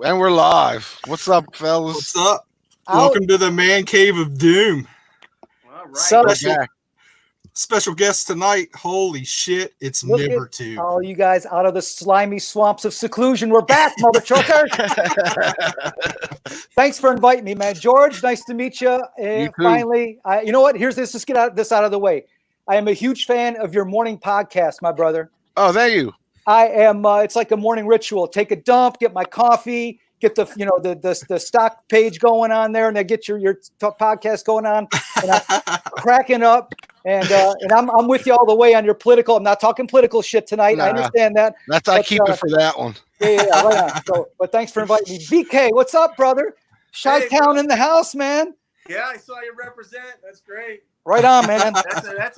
And we're live. What's up, fellas? What's up? Welcome to the Mancave of Doom. All right. Special guest tonight. Holy shit, it's Myber too. Oh, you guys out of the slimy swamps of seclusion. We're back, mother trucker. Thanks for inviting me, man. George, nice to meet you. Finally, you know what? Let's just get this out of the way. I am a huge fan of your morning podcast, my brother. Oh, thank you. I am. It's like a morning ritual. Take a dump, get my coffee, get the stock page going on there, and then get your podcast going on, and I'm cracking up. And I'm with you all the way on your political. I'm not talking political shit tonight. I understand that. I keep it for that one. Yeah, right on. So, but thanks for inviting me. BK, what's up, brother? Chi-Town in the house, man. Yeah, I saw you represent. That's great. Right on, man. That's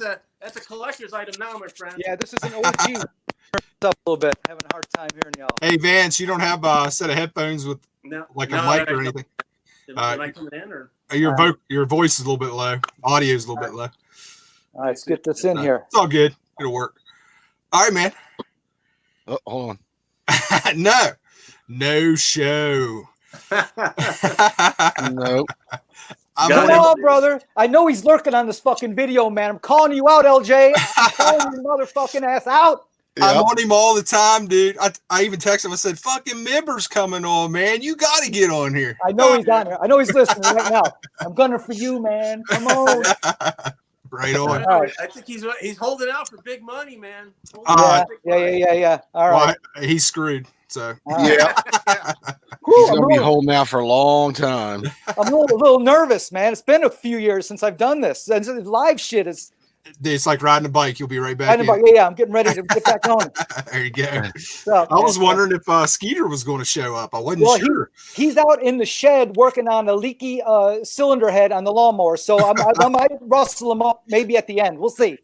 a collector's item now, my friend. Yeah, this is an OG. Up a little bit, having a hard time hearing y'all. Hey Vance, you don't have a set of headphones with a mic or anything? Am I coming in or? Your voice is a little bit low. Audio is a little bit low. All right, let's get this in here. It's all good. It'll work. All right, man. Oh, hold on. No show. Nope. Come on, brother. I know he's lurking on this fucking video, man. I'm calling you out, LJ. I'm calling your motherfucking ass out. Yep. I'm on him all the time, dude. I even texted him. I said, fucking Myber's coming on, man. You got to get on here. I know he's on here. I know he's listening right now. I'm gunning for you, man. Come on. Right on. Right. I think he's holding out for big money, man. Yeah. All right. Well, he's screwed. So yeah. He's gonna be holding out for a long time. I'm a little nervous, man. It's been a few years since I've done this. And live shit is. It's like riding a bike. You'll be right back. Yeah, I'm getting ready to get back on. There you go. I was wondering if Skeeter was going to show up. I wasn't sure. He's out in the shed working on a leaky cylinder head on the lawnmower. So I might rustle him up maybe at the end. We'll see.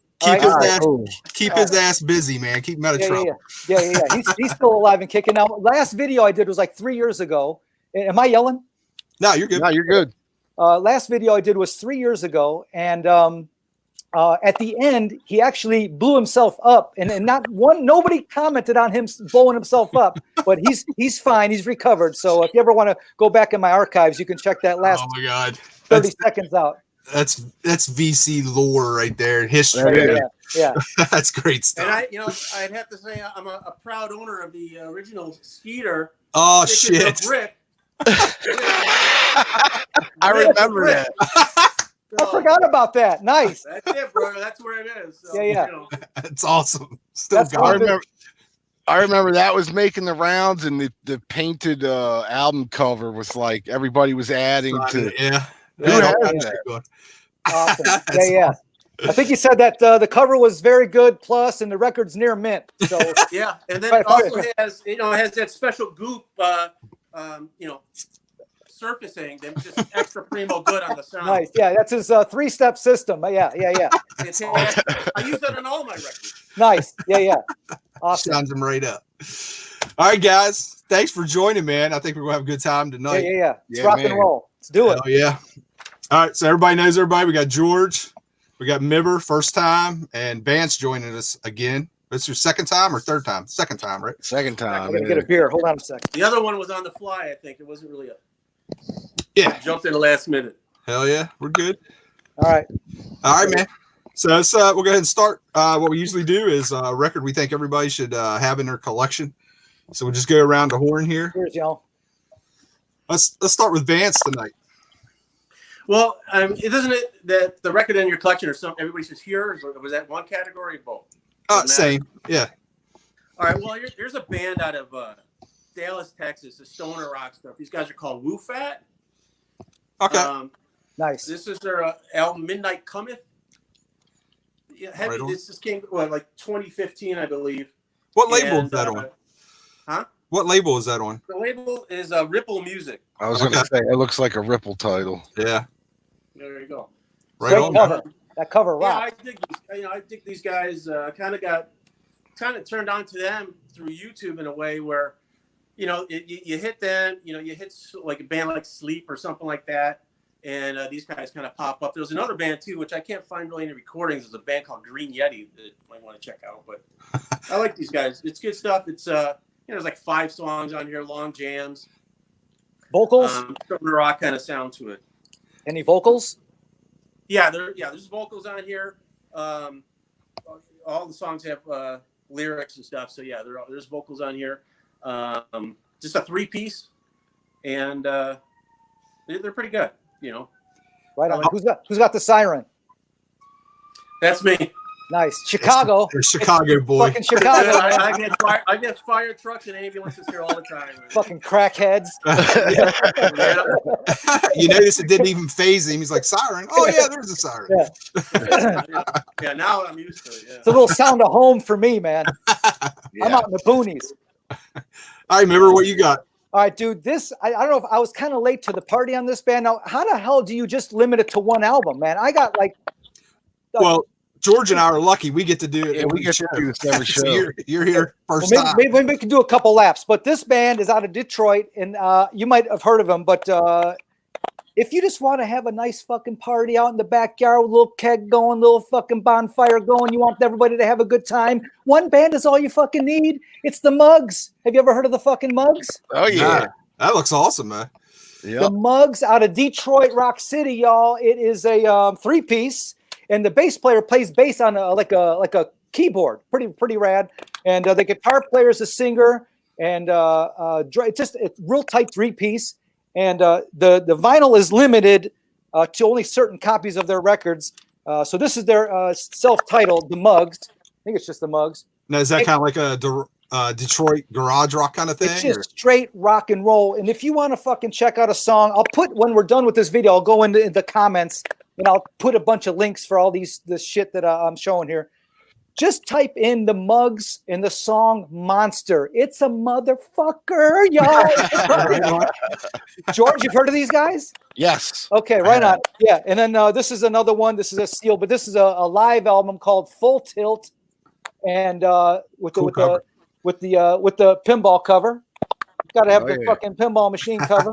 Keep his ass busy, man. Keep him out of trouble. Yeah. He's still alive and kicking. Now, last video I did was like 3 years ago. Am I yelling? No, you're good. No, you're good. Last video I did was 3 years ago, and at the end, he actually blew himself up, and nobody commented on him blowing himself up, but he's fine. He's recovered. So if you ever want to go back in my archives, you can check that last 30 seconds out. That's VC lore right there. History. Yeah. That's great stuff. And I'd have to say I'm a proud owner of the original Skeeter. Oh shit. I remember that. I forgot about that. Nice. That's it, brother. That's where it is. So, yeah. That's awesome. I remember that was making the rounds, and the painted album cover was like everybody was adding to. Yeah. Who had that? Awesome. Yeah. I think you said that the cover was very good, plus, and the record's near mint. So yeah, and then it also has that special goop, surfacing, then just extra primo good on the sound. Nice. Yeah, that's his 3-step system. Yeah. I use that on all my records. Nice. Yeah. Awesome. Sounds them right up. All right, guys. Thanks for joining, man. I think we're gonna have a good time tonight. Yeah. Let's rock and roll. Let's do it. Oh yeah. All right. So everybody knows everybody. We got George. We got Myber, first time, and Vance joining us again. This your second time or third time? Second time, right? Second time. I'm gonna get a beer. Hold on a second. The other one was on the fly. I think it wasn't really Yeah. Jumped in the last minute. Hell yeah. We're good. All right, man. So let's we'll go ahead and start. What we usually do is a record we think everybody should have in their collection. So we'll just go around the horn here. Cheers, y'all. Let's start with Vance tonight. Well, isn't it that the record in your collection or something everybody should hear? Or was that one category or both? Same. Yeah. All right. Well, here's a band out of Dallas, Texas, the stoner rock stuff. These guys are called Woo Fat. Okay. Nice. This is their album Midnight Cometh. Yeah, heavy. Right this came like 2015, I believe. What label is that on? Huh? What label is that on? The label is Ripple Music. I was going to say it looks like a Ripple title. Yeah. There you go. Right on. Cover. That cover rock. Yeah, I dig these guys. Kind of turned on to them through YouTube in a way where, you hit them. You hit like a band like Sleep or something like that, and these guys kind of pop up. There's another band too, which I can't find really any recordings. There's a band called Green Yeti that you might want to check out. But I like these guys. It's good stuff. It's there's like 5 songs on here, long jams. Vocals? Southern rock kind of sound to it. Any vocals? Yeah, there's vocals on here. All the songs have lyrics and stuff. So yeah, there's vocals on here. Just a 3-piece, and they're pretty good. Right on. Who's got the siren? That's me. Nice. Chicago. You're a Chicago boy. Fucking Chicago. I get fire trucks and ambulances here all the time. Fucking crackheads. You notice it didn't even phase him. He's like, siren. Oh yeah, there's a siren. Yeah, now I'm used to it. Yeah. It's a little sound of home for me, man. I'm out in the boonies. I remember what you got. All right, dude. I don't know if I was kind of late to the party on this band. Now, how the hell do you just limit it to one album, man? I got like. Well, George and I are lucky. We get to do it. Yeah, we get to do this every show. So you're here first time. Maybe we can do a couple laps. But this band is out of Detroit, and you might have heard of them. But if you just want to have a nice fucking party out in the backyard with a little keg going, little fucking bonfire going, you want everybody to have a good time, one band is all you fucking need. It's the Mugs. Have you ever heard of the fucking Mugs? Oh, yeah. That looks awesome, man. Yep. The Mugs out of Detroit Rock City, y'all. It is a 3-piece. And the bass player plays bass on like a keyboard, pretty rad. And the guitar player is a singer, and it's just a real tight 3-piece. And the vinyl is limited to only certain copies of their records. So this is their self-titled, The Mugs. I think it's just The Mugs. Now is that kind of like a Detroit garage rock kind of thing? It's just straight rock and roll. And if you want to fucking check out a song, I'll put, when we're done with this video, I'll go into the comments. And I'll put a bunch of links for all this shit that I'm showing here. Just type in the Mugs in the song Monster. It's a motherfucker, y'all. George, you've heard of these guys? Yes. Okay, right on. Yeah, and then this is another one. This is a seal, but this is a live album called Full Tilt, and with the pinball cover. Got to have the fucking pinball machine cover.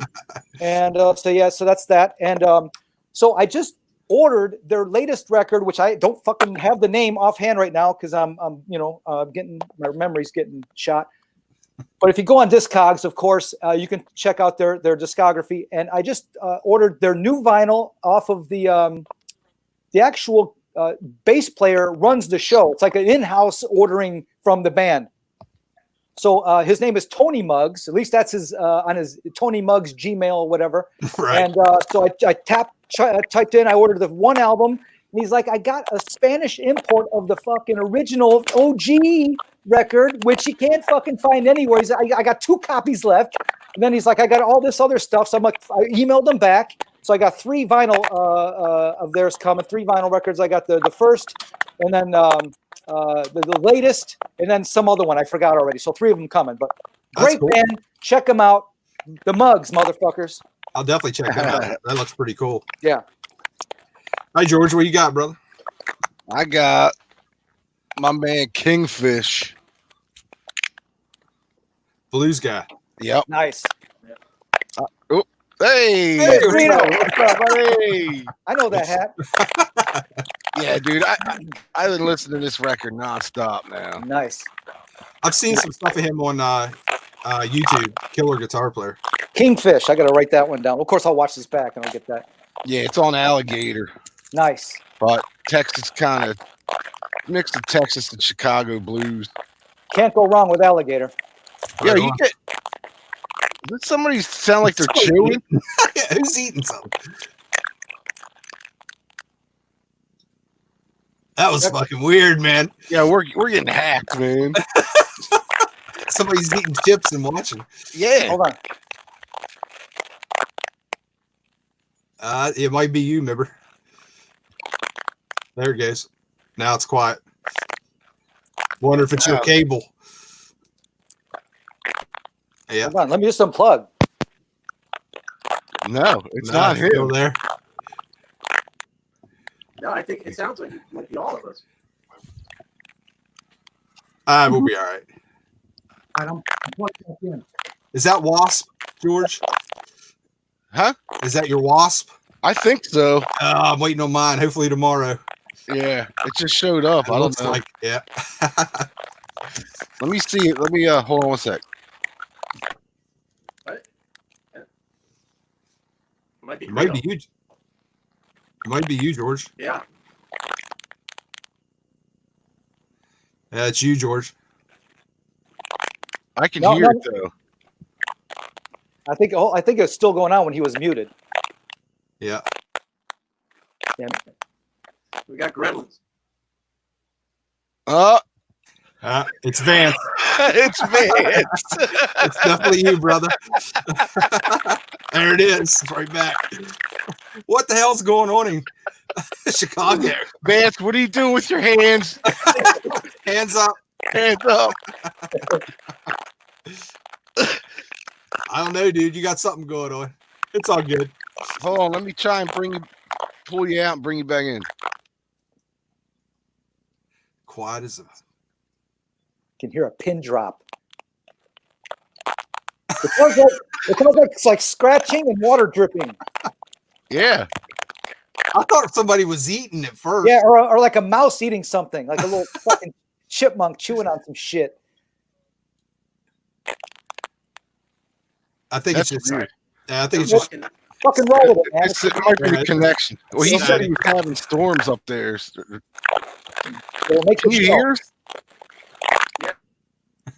And so that's that. And so I just ordered their latest record, which I don't fucking have the name offhand right now because I'm getting, my memory's getting shot. But if you go on Discogs, of course, you can check out their discography. And I just ordered their new vinyl off of the actual bass player runs the show. It's like an in-house ordering from the band. So his name is Tony Muggs. At least that's his on his Tony Muggs Gmail or whatever. Right. And so I typed in, I ordered the one album, and he's like, I got a Spanish import of the fucking original OG record, which you can't fucking find anywhere. He's like, I got 2 copies left. And then he's like, I got all this other stuff. So I'm like, I emailed them back. So I got 3 vinyl of theirs coming, 3 vinyl records. I got the first, and then the latest, and then some other one I forgot already. So 3 of them coming. But great cool. band. Check them out. The Mugs, motherfuckers. I'll definitely check that out. That looks pretty cool. Yeah. Hi, George. What you got, brother? I got my man Kingfish. Blues guy. Yep. Nice. Hey, Reno. what's up, buddy? I know that hat. Yeah, dude. I've been listening to this record nonstop now. Nice. I've seen some stuff of him on YouTube. Killer guitar player. Kingfish. I got to write that one down. Of course, I'll watch this back and I'll get that. Yeah, it's on Alligator. Nice. But Texas kind of mixed of Texas and Chicago blues. Can't go wrong with Alligator. Yeah, you get. Does somebody sound like they're chewing? Yeah, who's eating something? That was fucking weird, man. Yeah, we're getting hacked, man. Somebody's eating chips and watching. Yeah. Hold on. It might be you, Myber. There it goes. Now it's quiet. Wonder if it's your cable. Yeah. Hold on. Let me just unplug. No, it's not him. Still there. No, I think it sounds like it might be all of us. We'll be all right. I don't plug that in. Is that Wasp, George? Huh? Is that your Wasp? I think so. I'm waiting on mine. Hopefully tomorrow. Yeah, it just showed up. It I looks don't know. like, yeah. Let me see it. Let me hold on one sec. It might be huge. It might be you, George. Yeah. Yeah, it's you, George. I can hear it though. I think it's still going on when he was muted. Yeah. Yeah. We got gremlins. It's Vance. It's Vance. It's definitely you, brother. There it is. It's right back. What the hell's going on in Chicago? Vance, what are you doing with your hands? Hands up. Hands up. I don't know, dude. You got something going on. It's all good. Hold on, let me try and pull you out and bring you back in. Quiet as a... Can hear a pin drop. It sounds like it's like scratching and water dripping. Yeah. I thought somebody was eating at first. Yeah, or like a mouse eating something, like a little fucking chipmunk chewing on some shit. I think That's it's just... weird. Yeah, I think it's just... Fucking roll with it, man. It might be the connection. Well, he Yeah. said he was having storms up there. It'll make Can the you show. hear us?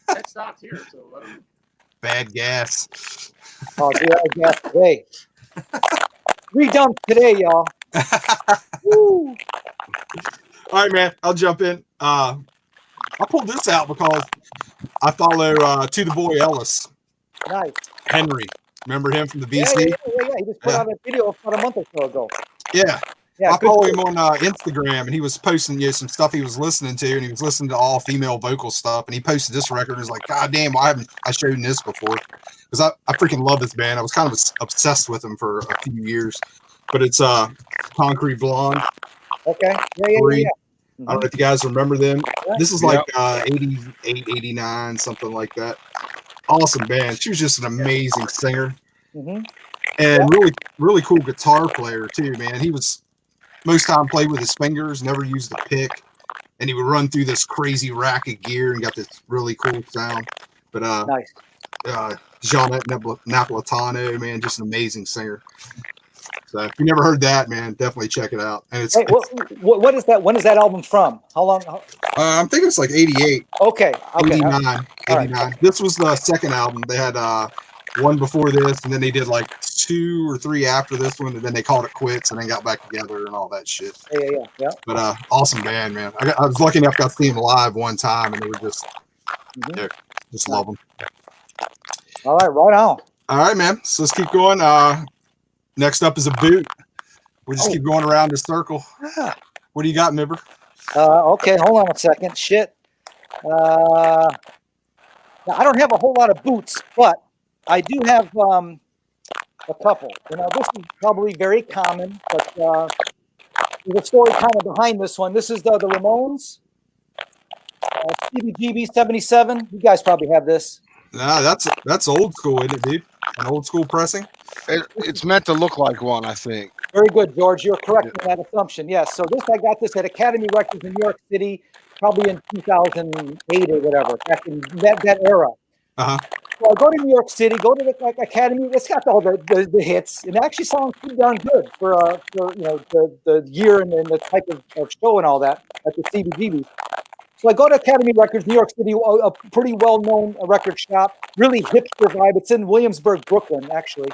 That stopped here, so I don't know. bad gas. Oh, yeah, I guess today. 3 dumps today, y'all. Woo. All right, man. I'll jump in. I pulled this out because I follow To the Boy Ellis. Nice. Henry. Remember him from the Yeah, BC? yeah. He just put out a video about a month or so ago. Yeah. Yeah, I good follow dude. him on Instagram, and he was posting some stuff he was listening to, and he was listening to all female vocal stuff, and he posted this record and was like, God damn, why haven't I showed him this before? Because I freaking love this band. I was kind of obsessed with them for a few years. But it's Concrete Blonde. Okay. Yeah. I don't know if you guys remember them. Yeah. This is like 88, 89, something like that. Awesome band. She was just an amazing singer. Mm-hmm. And really cool guitar player too, man. He was most time played with his fingers, never used a pick, and he would run through this crazy rack of gear and got this really cool sound. But Nice. Jeanette Napolitano, man, just an amazing singer. So if you never heard that, man, definitely check it out. And it's Hey, what is that? When is that album from? How long? I'm thinking it's like 88, Okay. 89. right. This was the second album. They had one before this, and then they did like 2 or 3 after this one, and then they called it quits and then got back together and all that shit. Yeah. But awesome band, man. I was lucky enough to see them live one time, and they were just love them. All right, right on. All right, man. So let's keep going. Next up is a boot. We just keep going around the circle. Yeah. What do you got, Myber? Okay, hold on a second. Shit. Now, I don't have a whole lot of boots, but I do have a couple. You know, this is probably very common, but there's a story kind of behind this one. This is the Ramones. CBGB 77. You guys probably have this. Nah, that's old school, isn't it, dude? An old school pressing. It's meant to look like one, I think. Very good, George. You're correct in that assumption. Yes. So I got this at Academy Records in New York City, probably in 2008 or whatever, back in that era. Uh-huh. So I go to New York City, go to the Academy. It's got all the hits, and it actually sounds pretty darn good for the year and the type of show and all that at the CBGB. So I go to Academy Records, New York City, a pretty well-known record shop, really hipster vibe. It's in Williamsburg, Brooklyn, actually.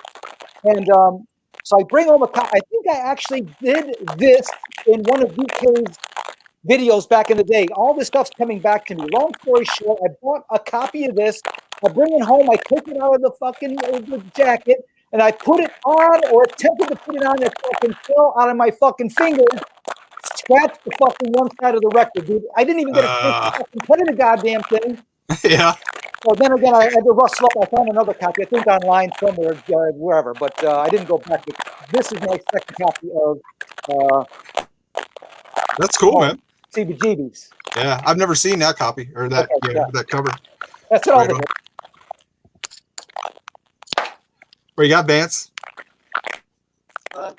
And so I bring home I think I actually did this in one of DK's videos back in the day. All this stuff's coming back to me. Long story short, I bought a copy of this. I bring it home. I take it out of the fucking jacket, and I put it on, or attempted to put it on, and it fucking fell out of my fucking fingers. Scratched the fucking one side of the record, dude. I didn't even get a chance to fucking put in the goddamn thing. Yeah. So then again, I had to rustle up. I found another copy, I think online somewhere, wherever, but I didn't go back. This is my second copy of That's cool, man. CBGBs. Yeah, I've never seen that copy or that that cover. That's it all. Right on. Where you got, Vance? Of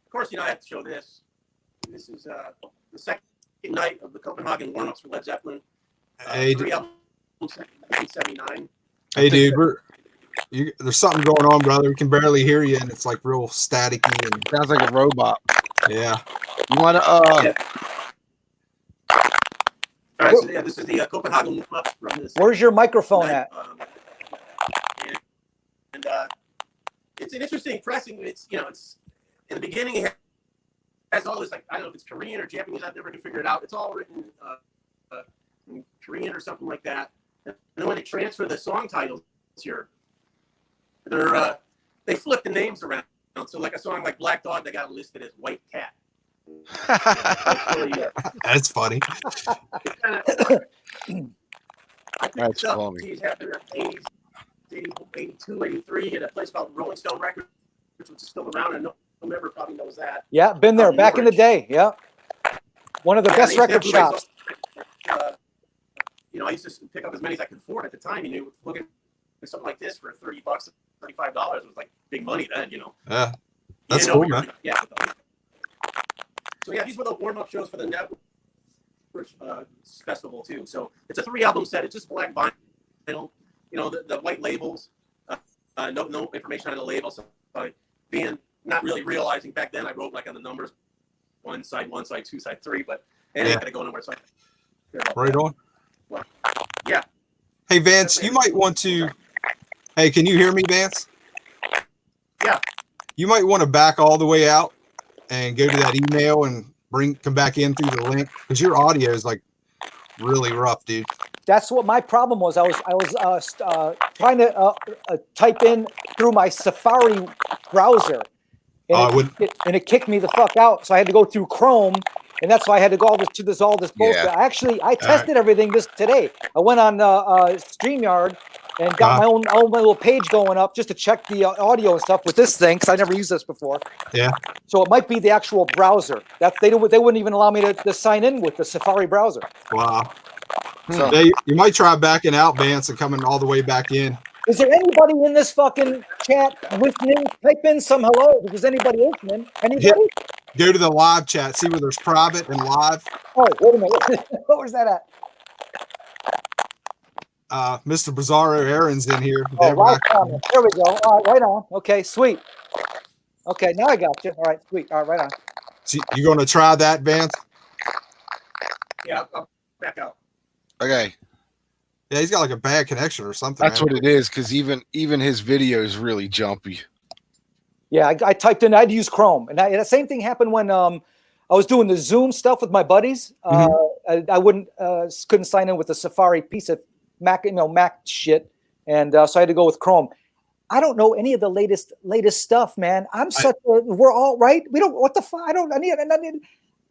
course, I have to show this. This is the second night of the Copenhagen warm-ups for Led Zeppelin. Hey, 3 albums, 1979. hey, dude, There's something going on, brother. We can barely hear you, and it's like real staticky and Sounds like a robot. yeah. You want to? Yeah. All right, so yeah, this is the Copenhagen from this. Where's your microphone night, at? And it's an interesting pressing. It's it's in the beginning it has all this, like, I don't know if it's Korean or Japanese. I've never can figure it out. It's all written in Korean or something like that. And then when they transfer the song titles here, they flip the names around. So like a song like Black Dog, they got it listed as White Cat. That's funny. That's funny. He's happened in 82, 83 at a place called Rolling Stone Records, which is still around, and no member probably knows that. Yeah, been there back in the day. Yeah, one of the best record shops. I used to pick up as many as I could afford at the time. Looking at something like this for $30, $35 was like big money then. Yeah, that's cool, man. Yeah. So yeah, these were the warm-up shows for the network festival too. So it's a 3-album set. It's just black vinyl. The white labels. No information on the label. So being not really realizing back then, I wrote like on the numbers, one side 2, side 3, but it ain't gonna go nowhere. So right on. Well, yeah. Hey Vance, you might want to. Hey, can you hear me, Vance? Yeah. You might want to back all the way out and go to that email and come back in through the link, because your audio is like really rough, dude. That's what my problem was. I was trying to type in through my Safari browser, and it kicked me the fuck out. So I had to go through Chrome, and that's why I had to go all this bullshit. Yeah. I tested everything today. I went on StreamYard and got my own little page going up just to check the audio and stuff with this thing, because I never used this before. Yeah. So it might be the actual browser. They wouldn't even allow me to sign in with the Safari browser. Wow. So you might try backing out, Vance, and coming all the way back in. Is there anybody in this fucking chat listening? Type in some hello. If there's anybody listening. Anybody? Go to the live chat. See where there's private and live. Oh, wait a minute. Where's that at? Mr. Bizarro Aaron's in here. Oh, live comment. There we go. All right, right on. Okay, sweet. Okay, now I got you. All right, sweet. All right, right on. So you going to try that, Vance? Yeah, I'll back out. Okay. Yeah, he's got like a bad connection or something. That's what it is, because even his video is really jumpy. Yeah, I typed in. I'd use Chrome, and the same thing happened when I was doing the Zoom stuff with my buddies. I couldn't sign in with the Safari piece of Mac shit, and so I had to go with Chrome. I don't know any of the latest stuff, man. We're all right. We don't. What the fuck?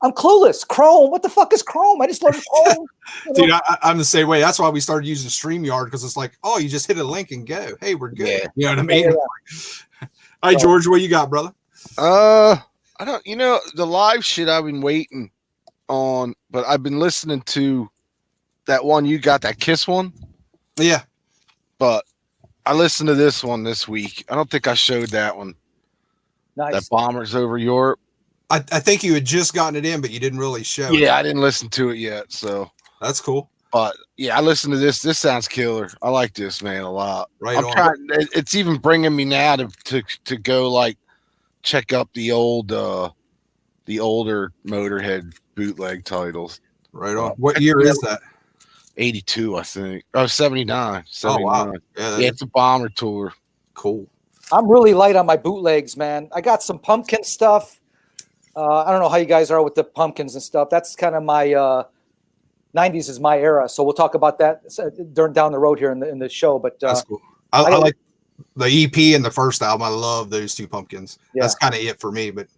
I'm clueless. Chrome. What the fuck is Chrome? I just learned Chrome. Dude, I'm the same way. That's why we started using StreamYard, because it's like, oh, you just hit a link and go. Hey, we're good. Yeah. You know what I mean? Yeah. All right, George, what you got, brother? I don't. The live shit I've been waiting on, but I've been listening to that one you got, that Kiss one. Yeah. But I listened to this one this week. I don't think I showed that one. Nice. That Bombers Over Europe. I think you had just gotten it in, but you didn't really show it. Yeah, I didn't listen to it yet, so that's cool. But yeah, I listened to this. This sounds killer. I like this, man, a lot. Right. I'm trying. It's even bringing me now to go like check up the older Motorhead bootleg titles. Right on. What year is that? 82, I think. Oh, 79. 79. Oh, wow. Yeah, it's a Bomber tour. Cool. I'm really light on my bootlegs, man. I got some Pumpkin stuff. I don't know how you guys are with the Pumpkins and stuff. That's kind of my 90s is my era. So we'll talk about that down the road here in the show. But that's cool. I like the EP and the first album. I love those two Pumpkins. Yeah. That's kind of it for me, but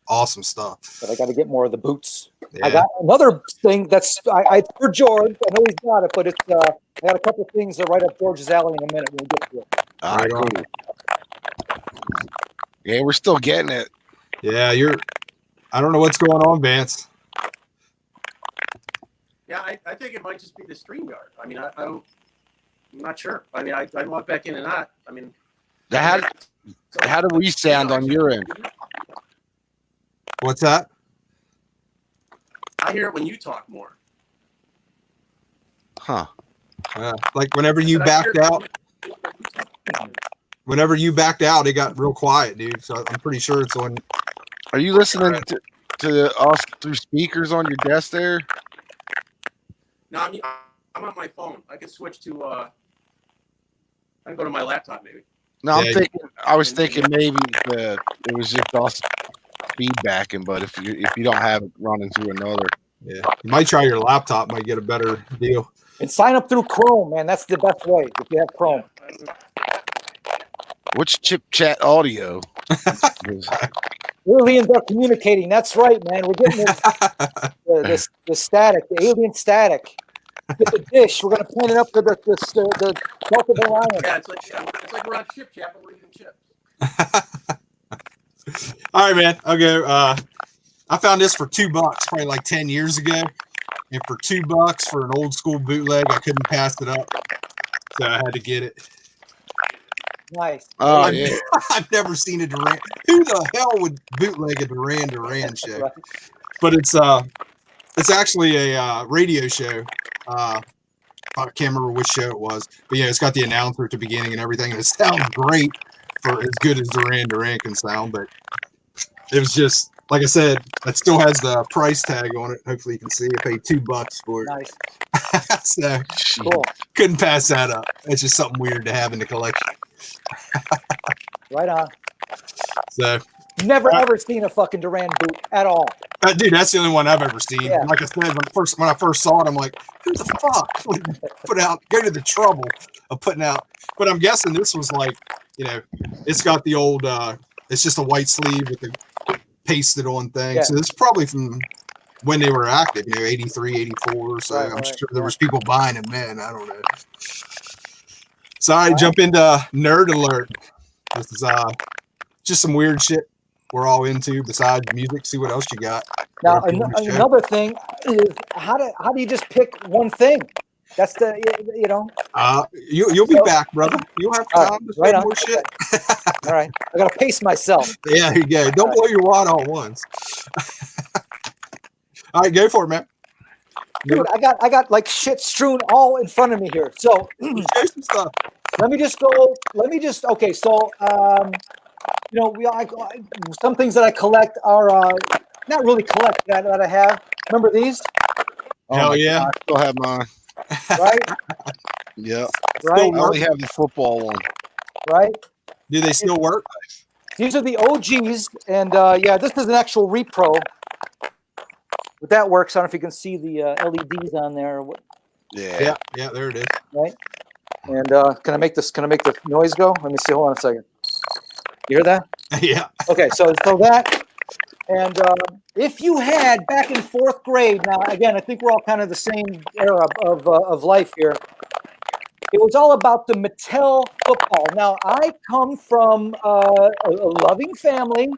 awesome stuff. But I got to get more of the boots. Yeah. I got another thing that's for George. I know he's got it, but it's I got a couple things that right up George's alley in a minute. We'll get to it. All right, cool. Yeah, we're still getting it. Yeah, I don't know what's going on, Vance. Yeah, I think it might just be the StreamYard. I mean, I'm not sure. I mean, I log back in and out. I mean, how do we sound on your end? What's that? I hear it when you talk more. Huh. Like whenever you backed out. whenever you backed out, it got real quiet, dude. So I'm pretty sure it's on. Are you listening to us through speakers on your desk there? No, I'm on my phone. I can switch to. I can go to my laptop maybe. No, Yeah, I was thinking maybe it was just us feedbacking, but if you don't have it running through another, yeah, you might try your laptop. Might get a better deal. And sign up through Chrome, man. That's the best way if you have Chrome. what's Chip Chat Audio? Aliens are communicating. That's right, man. We're getting the static, the alien static. Get the dish. We're gonna point it up to the Gulf of Orion. Yeah, it's like we're on Chip Chat, but we're eating chips. All right, man. I'll go. I found this for $2, probably like 10 years ago. And for $2 for an old school bootleg, I couldn't pass it up. So I had to get it. Nice. Oh yeah. I've never seen a Duran. Who the hell would bootleg a Duran show? Right. But it's actually a radio show. I can't remember which show it was. But yeah, it's got the announcer at the beginning and everything. And it sounds great for as good as Duran can sound. But it was just, like I said, it still has the price tag on it. Hopefully you can see. I paid $2 for it. Nice. So Cool. couldn't pass that up. It's just something weird to have in the collection. Right on. So Never ever seen a fucking Duran Boot at all. dude, that's the only one I've ever seen. Yeah. Like I said, when I first saw it, I'm like, who the fuck would go to the trouble of putting out? But I'm guessing this was like, it's got the old, it's just a white sleeve with the pasted on thing. Yeah. So this is probably from when they were active, 83, 84. So I'm sure there was people buying them then. I don't know. So I jump into Nerd Alert. This is just some weird shit we're all into besides music. See what else you got. Now another thing is how do you just pick one thing? That's the You'll be back, brother. You'll have time to right say more shit. All right, I gotta pace myself. Yeah, there you go. Don't blow your wad all at once. All right, go for it, man. Dude, I got like shit strewn all in front of me here. So Show some stuff. okay. So some things that I collect are not really collect that I have. Remember these? Hell yeah. God, I still have mine. Right? Yeah. Right. I only have the football one. Right? Do they still work? These are the OGs, and this is an actual repro. But that works. I don't know if you can see the LEDs on there. Yeah. Yeah, there it is. Right? And can I make the noise go? Let me see. Hold on a second. You hear that? Yeah. Okay, so that, and if you had back in 4th grade, now again, I think we're all kind of the same era of life here. It was all about the Mattel football. Now, I come from a loving family,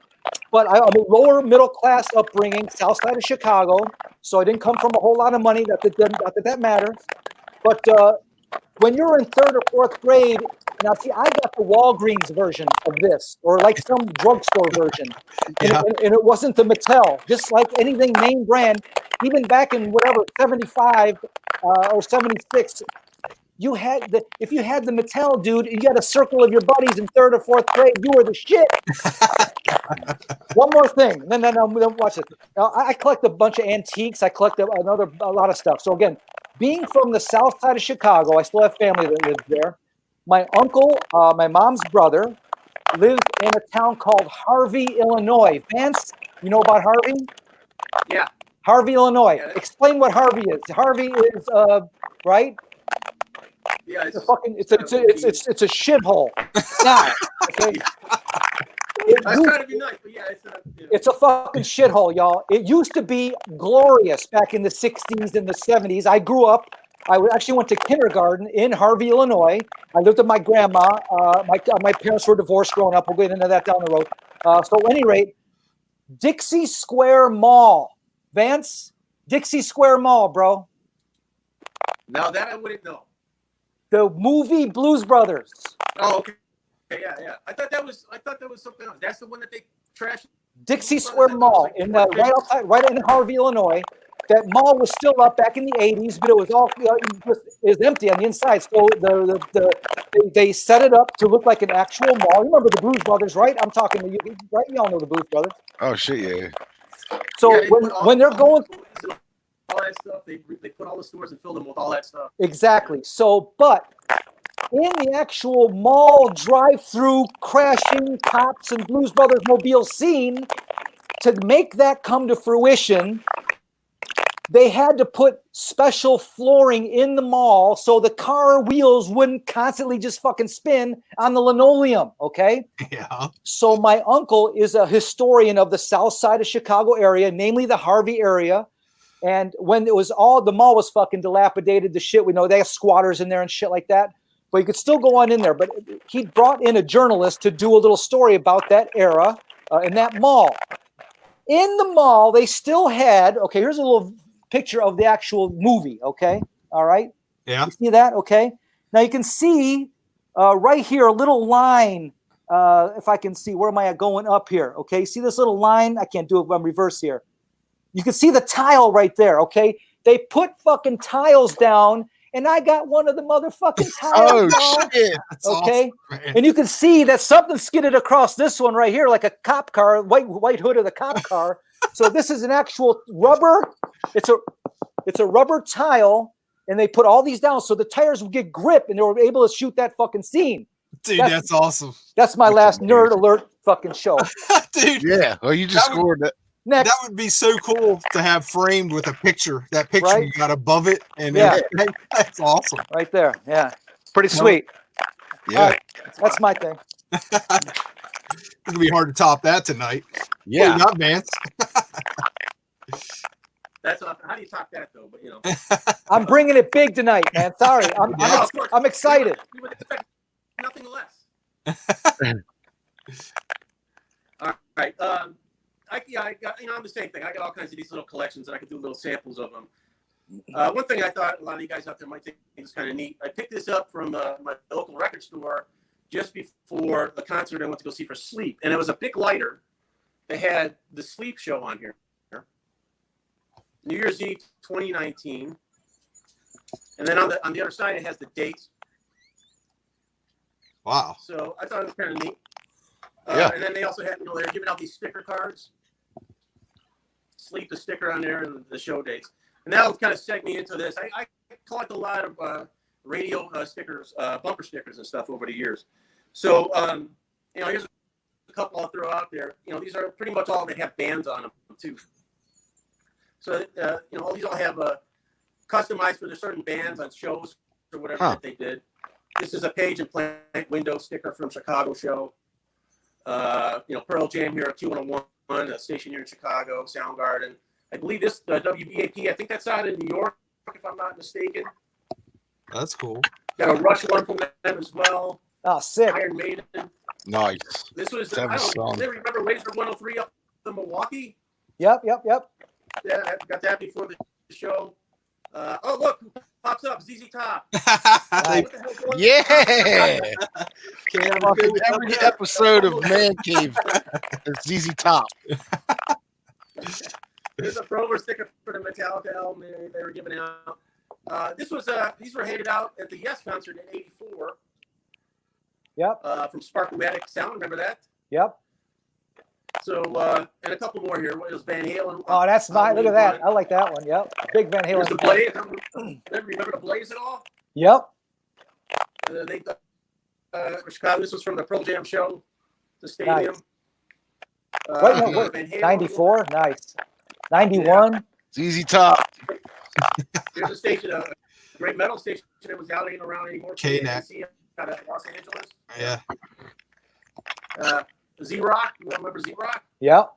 but I'm a lower middle class upbringing, south side of Chicago, so I didn't come from a whole lot of money. Not that matters. But when you're in 3rd or 4th grade, now see, I got the Walgreens version of this, or like some drugstore version, and it wasn't the Mattel. Just like anything name brand, even back in whatever 75 or 76. If you had the Mattel, dude, you had a circle of your buddies in 3rd or 4th grade. You were the shit. One more thing, then watch it. Now, I collect a bunch of antiques. I collect a lot of stuff. So again, being from the south side of Chicago, I still have family that lives there. My uncle, my mom's brother, lives in a town called Harvey, Illinois. Vance, you know about Harvey? Yeah. Harvey, Illinois. Yeah. Explain what Harvey is. Harvey is right. Yeah, It's a shithole. Now, okay. I was trying to be nice, but yeah, It's a fucking shithole, y'all. It used to be glorious back in the 60s and the 70s. I grew up. I actually went to kindergarten in Harvey, Illinois. I lived with my grandma. My parents were divorced growing up. We'll get into that down the road. So at any rate, Dixie Square Mall. Vance, Dixie Square Mall, bro. Now that I wouldn't know. The movie Blues Brothers. Oh, okay. Yeah. I thought that was something else. That's the one that they trashed. Dixie Square Mall in right in Harvey, Illinois. that mall was still up back in the 80s, but it was all it was empty on the inside. So they set it up to look like an actual mall. You remember the Blues Brothers, right? I'm talking to you, right? Y'all know the Blues Brothers. Oh shit, yeah. So Yeah, when they're going, all that stuff, they put all the stores and filled them with all that stuff. exactly. So, but in the actual mall drive-through crashing cops and Blues Brothers mobile scene, to make that come to fruition, they had to put special flooring in the mall so the car wheels wouldn't constantly just fucking spin on the linoleum, okay? Yeah. So my uncle is a historian of the south side of Chicago area, namely the Harvey area. And when it was all, the mall was fucking dilapidated, the shit, we know they have squatters in there and shit like that. But you could still go on in there. But he brought in a journalist to do a little story about that era in that mall. In the mall, they still had, okay, here's a little picture of the actual movie, okay? All right? Yeah. You see that? Okay. Now you can see right here a little line. If I can see, where am I going up here? Okay, see this little line? I can't do it. I'm reverse here. You can see the tile right there, okay? They put fucking tiles down, and I got one of the motherfucking tiles. Oh shit! That's Okay, awesome, and you can see that something skidded across this one right here, like a cop car, white hood of the cop car. So this is an actual rubber. It's a rubber tile, and they put all these down so the tires would get grip, and they were able to shoot that fucking scene. dude. That's awesome, That's my last nerd alert fucking show. dude. Yeah. Well, you just scored that. Next, That would be so cool to have framed with a picture. That picture Right? you got above it, and Yeah. everything. That's awesome. right there. Yeah, pretty sweet. Yeah. All right, that's my thing. It's gonna be hard to top that tonight. Yeah. What you got, Vance? That's how do you top that though? But you know, I'm bringing it big tonight, man. Sorry, I'm excited. You would expect nothing less. All right. I got, I'm the same thing. I got all kinds of these little collections, and I could do little samples of them. One thing I thought a lot of you guys out there might think is kind of neat. I picked this up from my local record store just before the concert I went to go see for Sleep, and it was a big lighter. They had the Sleep show on here, New Year's Eve 2019, and then on the other side it has the dates. Wow. So I thought it was kind of neat. Yeah. And then they also had, they're giving out these sticker cards. Sleep the sticker on there and the show dates. And that'll kind of seg me into this. I collect a lot of radio stickers, bumper stickers and stuff over the years. So, here's a couple I'll throw out there. These are pretty much all that have bands on them too. So, these all have customized for the certain bands on shows or whatever that they did. This is a Page and Plant window sticker from Chicago show. Pearl Jam here at Q101, a station here in Chicago, Soundgarden. I believe this WBAP. I think that's out in New York, if I'm not mistaken. That's cool. Got a Rush one from them as well. Oh, sick. Iron Maiden. Nice. This was. That was I don't strong. know. Remember Laser 103 up in Milwaukee? Yep. Yeah, I got that before the show. Oh look, who pops up? ZZ Top. Nice. What the hell's going on? Yeah. Can't have a Fucking good- every episode of Mancave is ZZ Top. There's a Prover sticker for the Metallica album they were giving out. These were handed out at the Yes concert in '84. Yep. From Sparkmatic Sound, remember that? Yep. So, and a couple more here. What is Van Halen? Oh, that's mine. Look at that. I like that one. Yep. Big Van Here's the Halen. Blaze. Remember the Blaze at all? Yep. Chicago. This was from the Pearl Jam show, the stadium. Wait, Van Halen. 94. Nice. 91. ZZ Top. There's a station, a great metal station that was out ain't around anymore. K-Nack. Out of Los Angeles. Yeah. Z-Rock. You remember Z-Rock? Yep.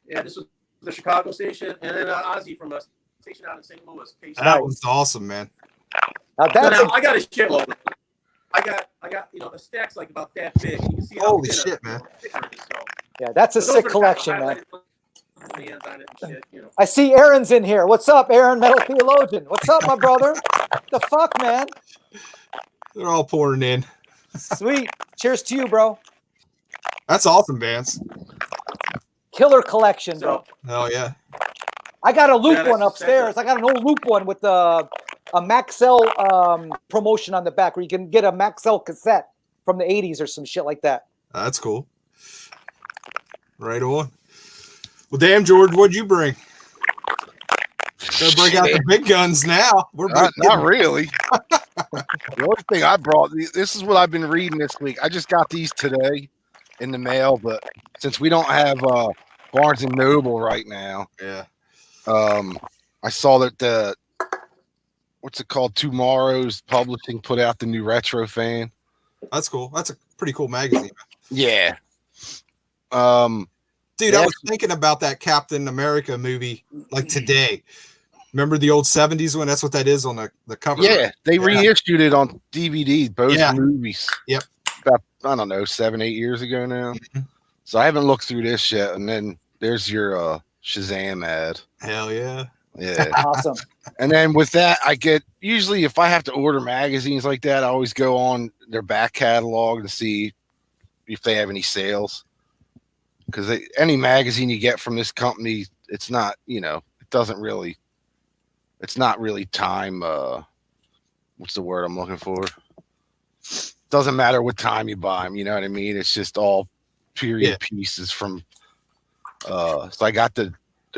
Yeah, this was the Chicago station. And then Ozzy from a station out in St. Louis. That was awesome, man. Now So that's now I got a shitload. I got the stack's like about that big. You can see how Holy thin shit, a man. sticker it is, so. yeah, that's a So those sick are the collection, kind of man. highlighted bands on it and shit, I see Aaron's in here. What's up, Aaron, Metal Theologian? What's up, my brother? The fuck, man? They're all pouring in. Sweet. Cheers to you, bro. That's awesome, Vance. Killer collection, bro. So Hell yeah. I got a loop Yeah, one that's upstairs. I got an old loop one with a Maxell promotion on the back where you can get a Maxell cassette from the 80s or some shit like that. That's cool. Right on. Well, damn, George, what'd you bring? Gotta break out the big guns now. We're not really. The only thing I brought, this is what I've been reading this week. I just got these today in the mail, but since we don't have Barnes and Noble right now, yeah. I saw that the what's it called? Tomorrow's Publishing put out the new Retro Fan. That's cool. That's a pretty cool magazine. Yeah. Dude, I was thinking about that Captain America movie like today. Remember the old 70s one? That's what that is on the cover. Yeah, right? they reissued it on DVD, both movies. Yep. About, I don't know, 7-8 years ago now. Mm-hmm. So I haven't looked through this yet. And then there's your Shazam ad. Hell yeah. Yeah. Awesome. And then with that, I get, usually if I have to order magazines like that, I always go on their back catalog to see if they have any sales. Because any magazine you get from this company, it's not, it's not really time. What's the word I'm looking for? Doesn't matter what time you buy them. You know what I mean? It's just all period pieces from. So I got a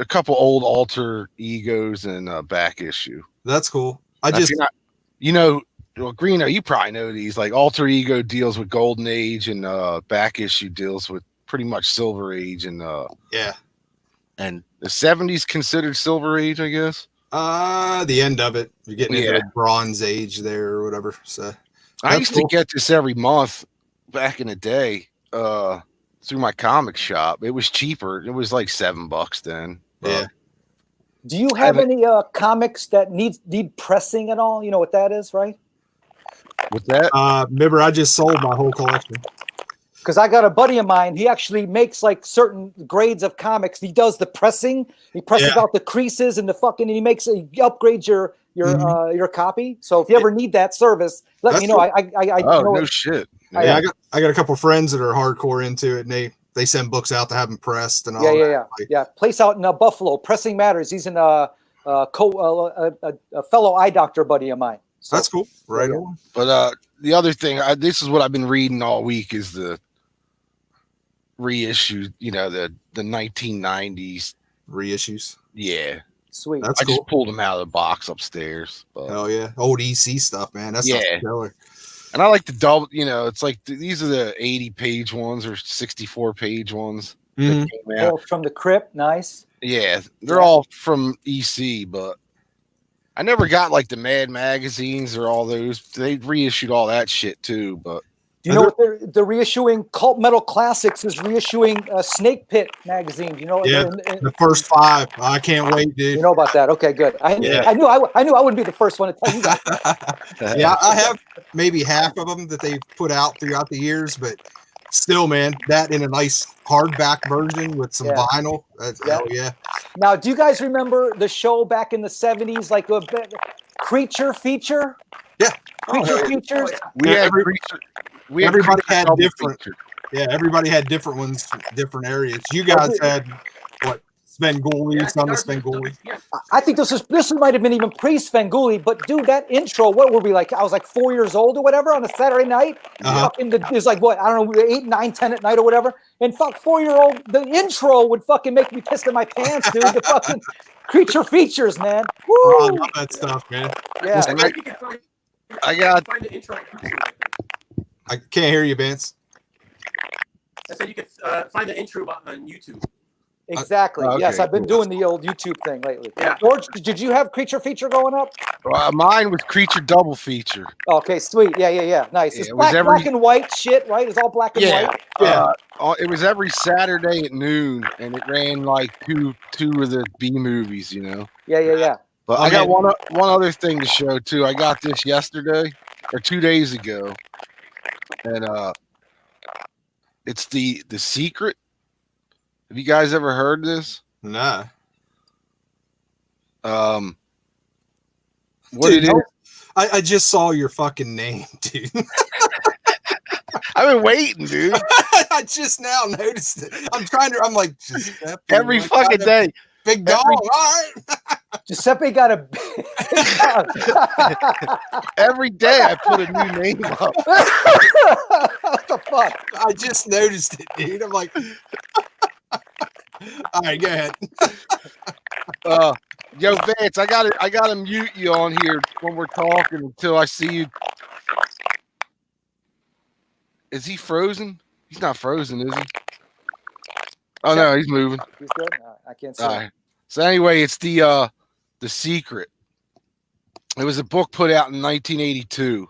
couple old alter egos and back issue. That's cool. Well, Greeno, you probably know these. Like alter ego deals with Golden Age, and back issue deals with pretty much Silver Age, and and the 70s considered Silver Age, I guess. The end of it. You're getting into the Bronze Age there or whatever. So I used to get this every month back in the day through my comic shop. It was cheaper. It was like $7 then. Yeah. Do you have any comics that need pressing at all? You know what that is, right? What's that? Remember, I just sold my whole collection. Because I got a buddy of mine, he actually makes like certain grades of comics. He does the pressing. He presses out the creases and he upgrades your copy. So if you ever need that service, let me know. Cool. No shit. Yeah, I got a couple of friends that are hardcore into it, and they send books out to have them pressed and all that. Yeah. Place out in Buffalo, Pressing Matters. He's a fellow eye doctor buddy of mine. So, that's cool. Right on. But the other thing, this is what I've been reading all week, is the reissue, the 1990s reissues. Yeah. Sweet. I just pulled them out of the box upstairs. But, oh yeah. Old EC stuff, man. That's killer. And I like the double, it's like these are the 80-page ones or 64-page ones. Mm-hmm. That came out. From the Crypt. Nice. Yeah. They're all from EC, but I never got like the Mad magazines or all those. They reissued all that shit too, but do you know what they're reissuing? Cult Metal Classics is reissuing a Snake Pit magazine. You know, the first 5. I can't wait, dude. You know about that? Okay, good. I knew I wouldn't be the first one to tell you that. Yeah, I have maybe half of them that they put out throughout the years, but still, man, that in a nice hardback version with some vinyl. Hell yeah. Now, do you guys remember the show back in the 70s, like a Creature Feature? Yeah. Creature Features? We had Creature. Everybody had different. Yeah, everybody had different ones, different areas. You guys had what? Svengoolie, Son of Svengoolie. I think this might have been even pre-Svengoolie, but dude, that intro, what were we like? I was like 4 years old or whatever on a Saturday night. It was like what? I don't know, 8, 9, 10 at night or whatever. And 4-year-old, the intro would fucking make me piss in my pants, dude. The fucking Creature Features, man. Woo! Oh, I love that stuff, man. Yeah. I can't hear you, Vance. I said you could find the intro on YouTube. Exactly. Okay, yes, I've been doing the old YouTube thing lately. Yeah. George, did you have Creature Feature going up? Mine was Creature Double Feature. Okay, sweet. Yeah. Nice. It's black and white shit, right? It's all black and white. Yeah. It was every Saturday at noon, and it ran like two of the B movies, Yeah. But I got one other thing to show too. I got this yesterday or 2 days ago, and it's the Secret. Have you guys ever heard this? Nah. What dude, it is? I just saw your fucking name, dude. I've been waiting, dude. I just now noticed it. I'm like, every fucking day. Big dog. All right. Giuseppe got a big dog. Every day I put a new name up. What the fuck? I just noticed it, dude. I'm like, all right, go ahead. Yo, Vance, I gotta mute you on here when we're talking until I see you. Is he frozen? He's not frozen, is he? Oh no, he's moving. He's good. I can't see. All right. So anyway, it's the Secret. It was a book put out in 1982.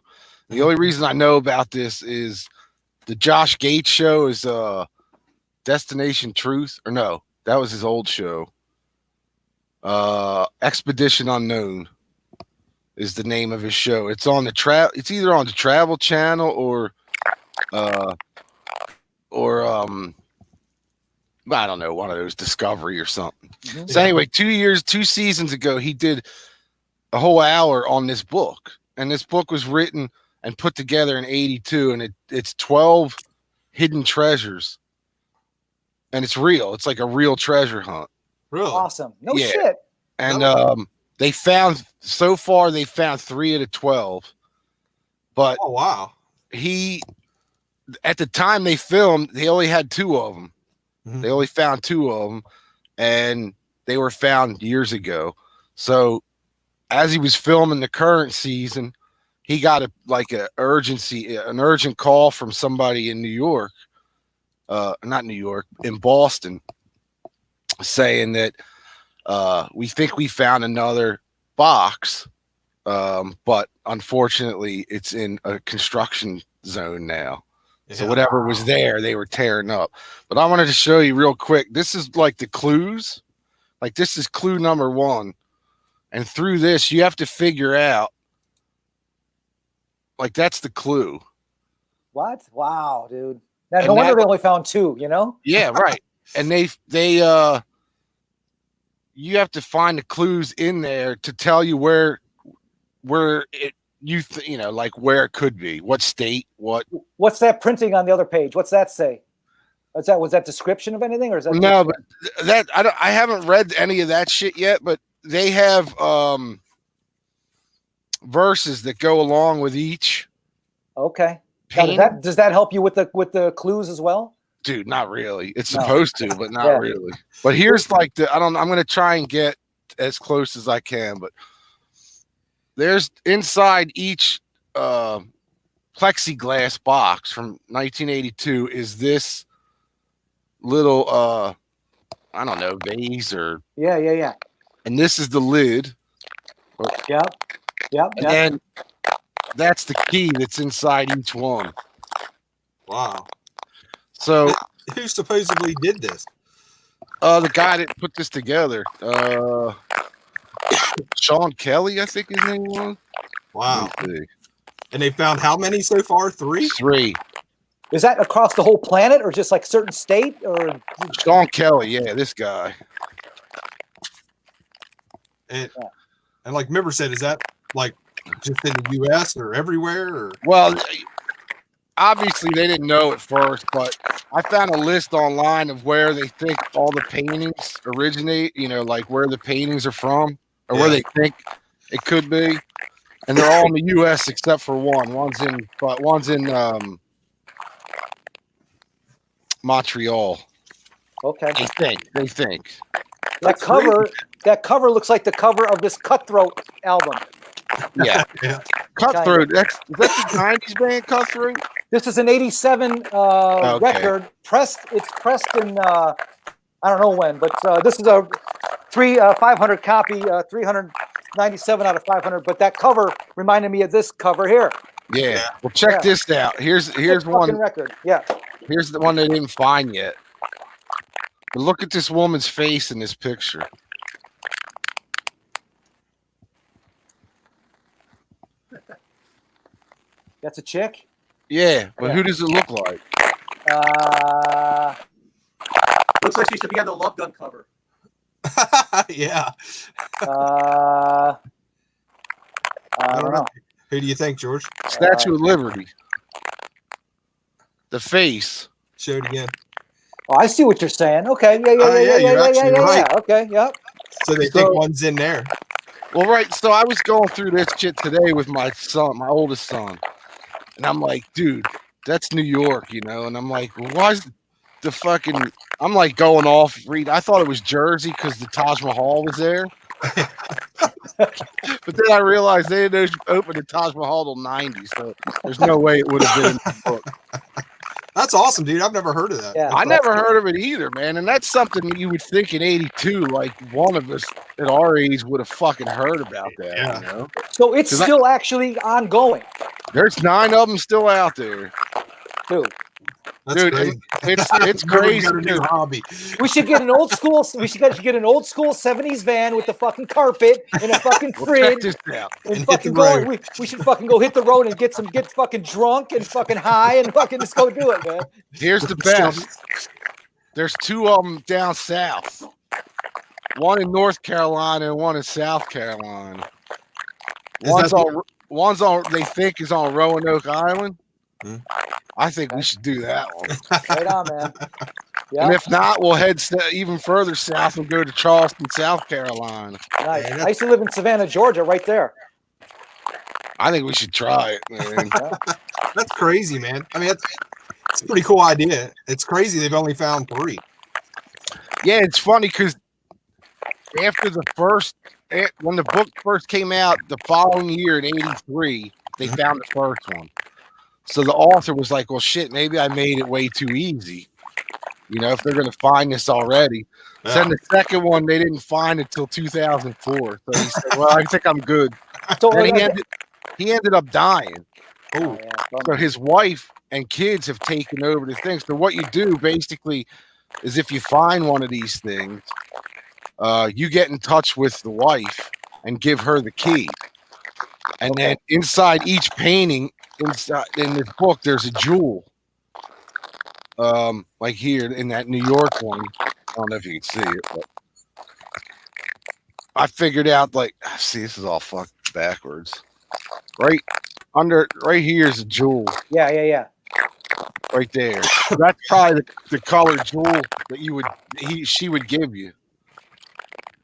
The only reason I know about this is the Josh Gates show is Destination Truth, or no, that was his old show. Expedition Unknown is the name of his show. It's on the it's either on the Travel Channel or I don't know, one of those, Discovery or something. Mm-hmm. So anyway, 2 seasons ago, he did a whole hour on this book, and this book was written and put together in 82, and it's 12 hidden treasures, and it's real. It's like a real treasure hunt. Really awesome. No shit. And they found 3 of the 12, but oh wow, at the time they filmed, they only had 2 of them. Mm-hmm. They only found 2 of them, and they were found years ago. So as he was filming the current season, he got an urgent call from somebody in New York, not New York, in Boston, saying that we think we found another box, but unfortunately it's in a construction zone now. Yeah. So whatever was there, they were tearing up. But I wanted to show you real quick. This is like the clues. Like this is clue number 1. And through this, you have to figure out, like, that's the clue. What? Wow, dude. Now, no wonder they only found 2, you know? Yeah, right. And they you have to find the clues in there to tell you where it, like where it could be, what state, what. What's that printing on the other page? What's that say? Was that description of anything, or is that? No, but I haven't read any of that shit yet. But they have verses that go along with each. Okay. Now, does that help you with the clues as well? Dude, not really. It's supposed to, but not really. But here's like I'm going to try and get as close as I can, but there's inside each plexiglass box from 1982 is this little I don't know, vase or yeah. And this is the lid. Yep. And then that's the key that's inside each one. Wow. So who supposedly did this? The guy that put this together. Sean Kelly, I think his name was. Wow. And they found how many so far? 3? 3. Is that across the whole planet or just like certain state or? Sean Kelly, yeah, this guy. And like Myber said, is that like just in the U.S. or everywhere? Or? Well, obviously they didn't know at first, but I found a list online of where they think all the paintings originate, like where the paintings are from or where they think it could be. And they're all in the U.S. except for one. One's in Montreal. Okay. They think. That cover looks like the cover of this Cutthroat album. Yeah. Cutthroat. Is that the 90s band Cutthroat? This is an 87 record. It's pressed in I don't know when, but this is a 500 copy, 397 out of 500. But that cover reminded me of this cover here. Yeah. Well, check this out. Here's one record. Yeah. Here's the one they didn't find yet. But look at this woman's face in this picture. That's a chick? Yeah, but who does it look like? Looks like she should be on the Love Gun cover. Yeah. I don't know. Who do you think, George? Statue of Liberty. The face. Show it again. Oh, I see what you're saying. Okay. Yeah. Right. Okay. Yep. So they think one's in there. Well, right. So I was going through this shit today with my son, my oldest son, and I'm like, dude, that's New York, you know. And I'm like, well, why's the fucking? I'm like going off. I thought it was Jersey because the Taj Mahal was there. But then I realized they didn't open the Taj Mahal till '90, so there's no way it would have been in the book. That's awesome, dude. I've never heard of that. Yeah. I never heard of it either, man. And that's something you would think in '82, like one of us at our age would have fucking heard about that. Yeah. You know? So it's still actually ongoing, There's 9 of them still out there, dude. That's dude. crazy. It's crazy. Got a new hobby. We should get an old school. We should get an old school '70s van with the fucking carpet and a fucking Well, check fridge. this out. And hit fucking the go. road. We should fucking go hit the road and get fucking drunk and fucking high and fucking just go do it, man. Here's the best. There's 2 of them down south. One in North Carolina and one in South Carolina. One's on. They think is on Roanoke Island. Hmm. I think we should do that one. Right on, man. Yeah, And if not, we'll head even further south and go to Charleston, South Carolina. nice. Man, I used to live in Savannah, Georgia, right there. I think we should try it, man. That's crazy, man. I mean, it's a pretty cool idea. It's crazy they've only found 3. Yeah, it's funny because after when the book first came out the following year in '83, they found the first one. So the author was like, well, shit, maybe I made it way too easy. You know, if they're going to find this already. Yeah. Then the second one, they didn't find it till 2004. So he said, well, I think I'm good. So And he ended up dying. oh, yeah, So his wife and kids have taken over the thing. So what you do basically is if you find one of these things, you get in touch with the wife and give her the key. And then inside each painting, inside in this book, there's a jewel. Like here in that New York one. I don't know if you can see it, but I figured out, like, see, this is all fucked backwards. Right here is a jewel. yeah. Right there. So that's probably the colored jewel that she would give you.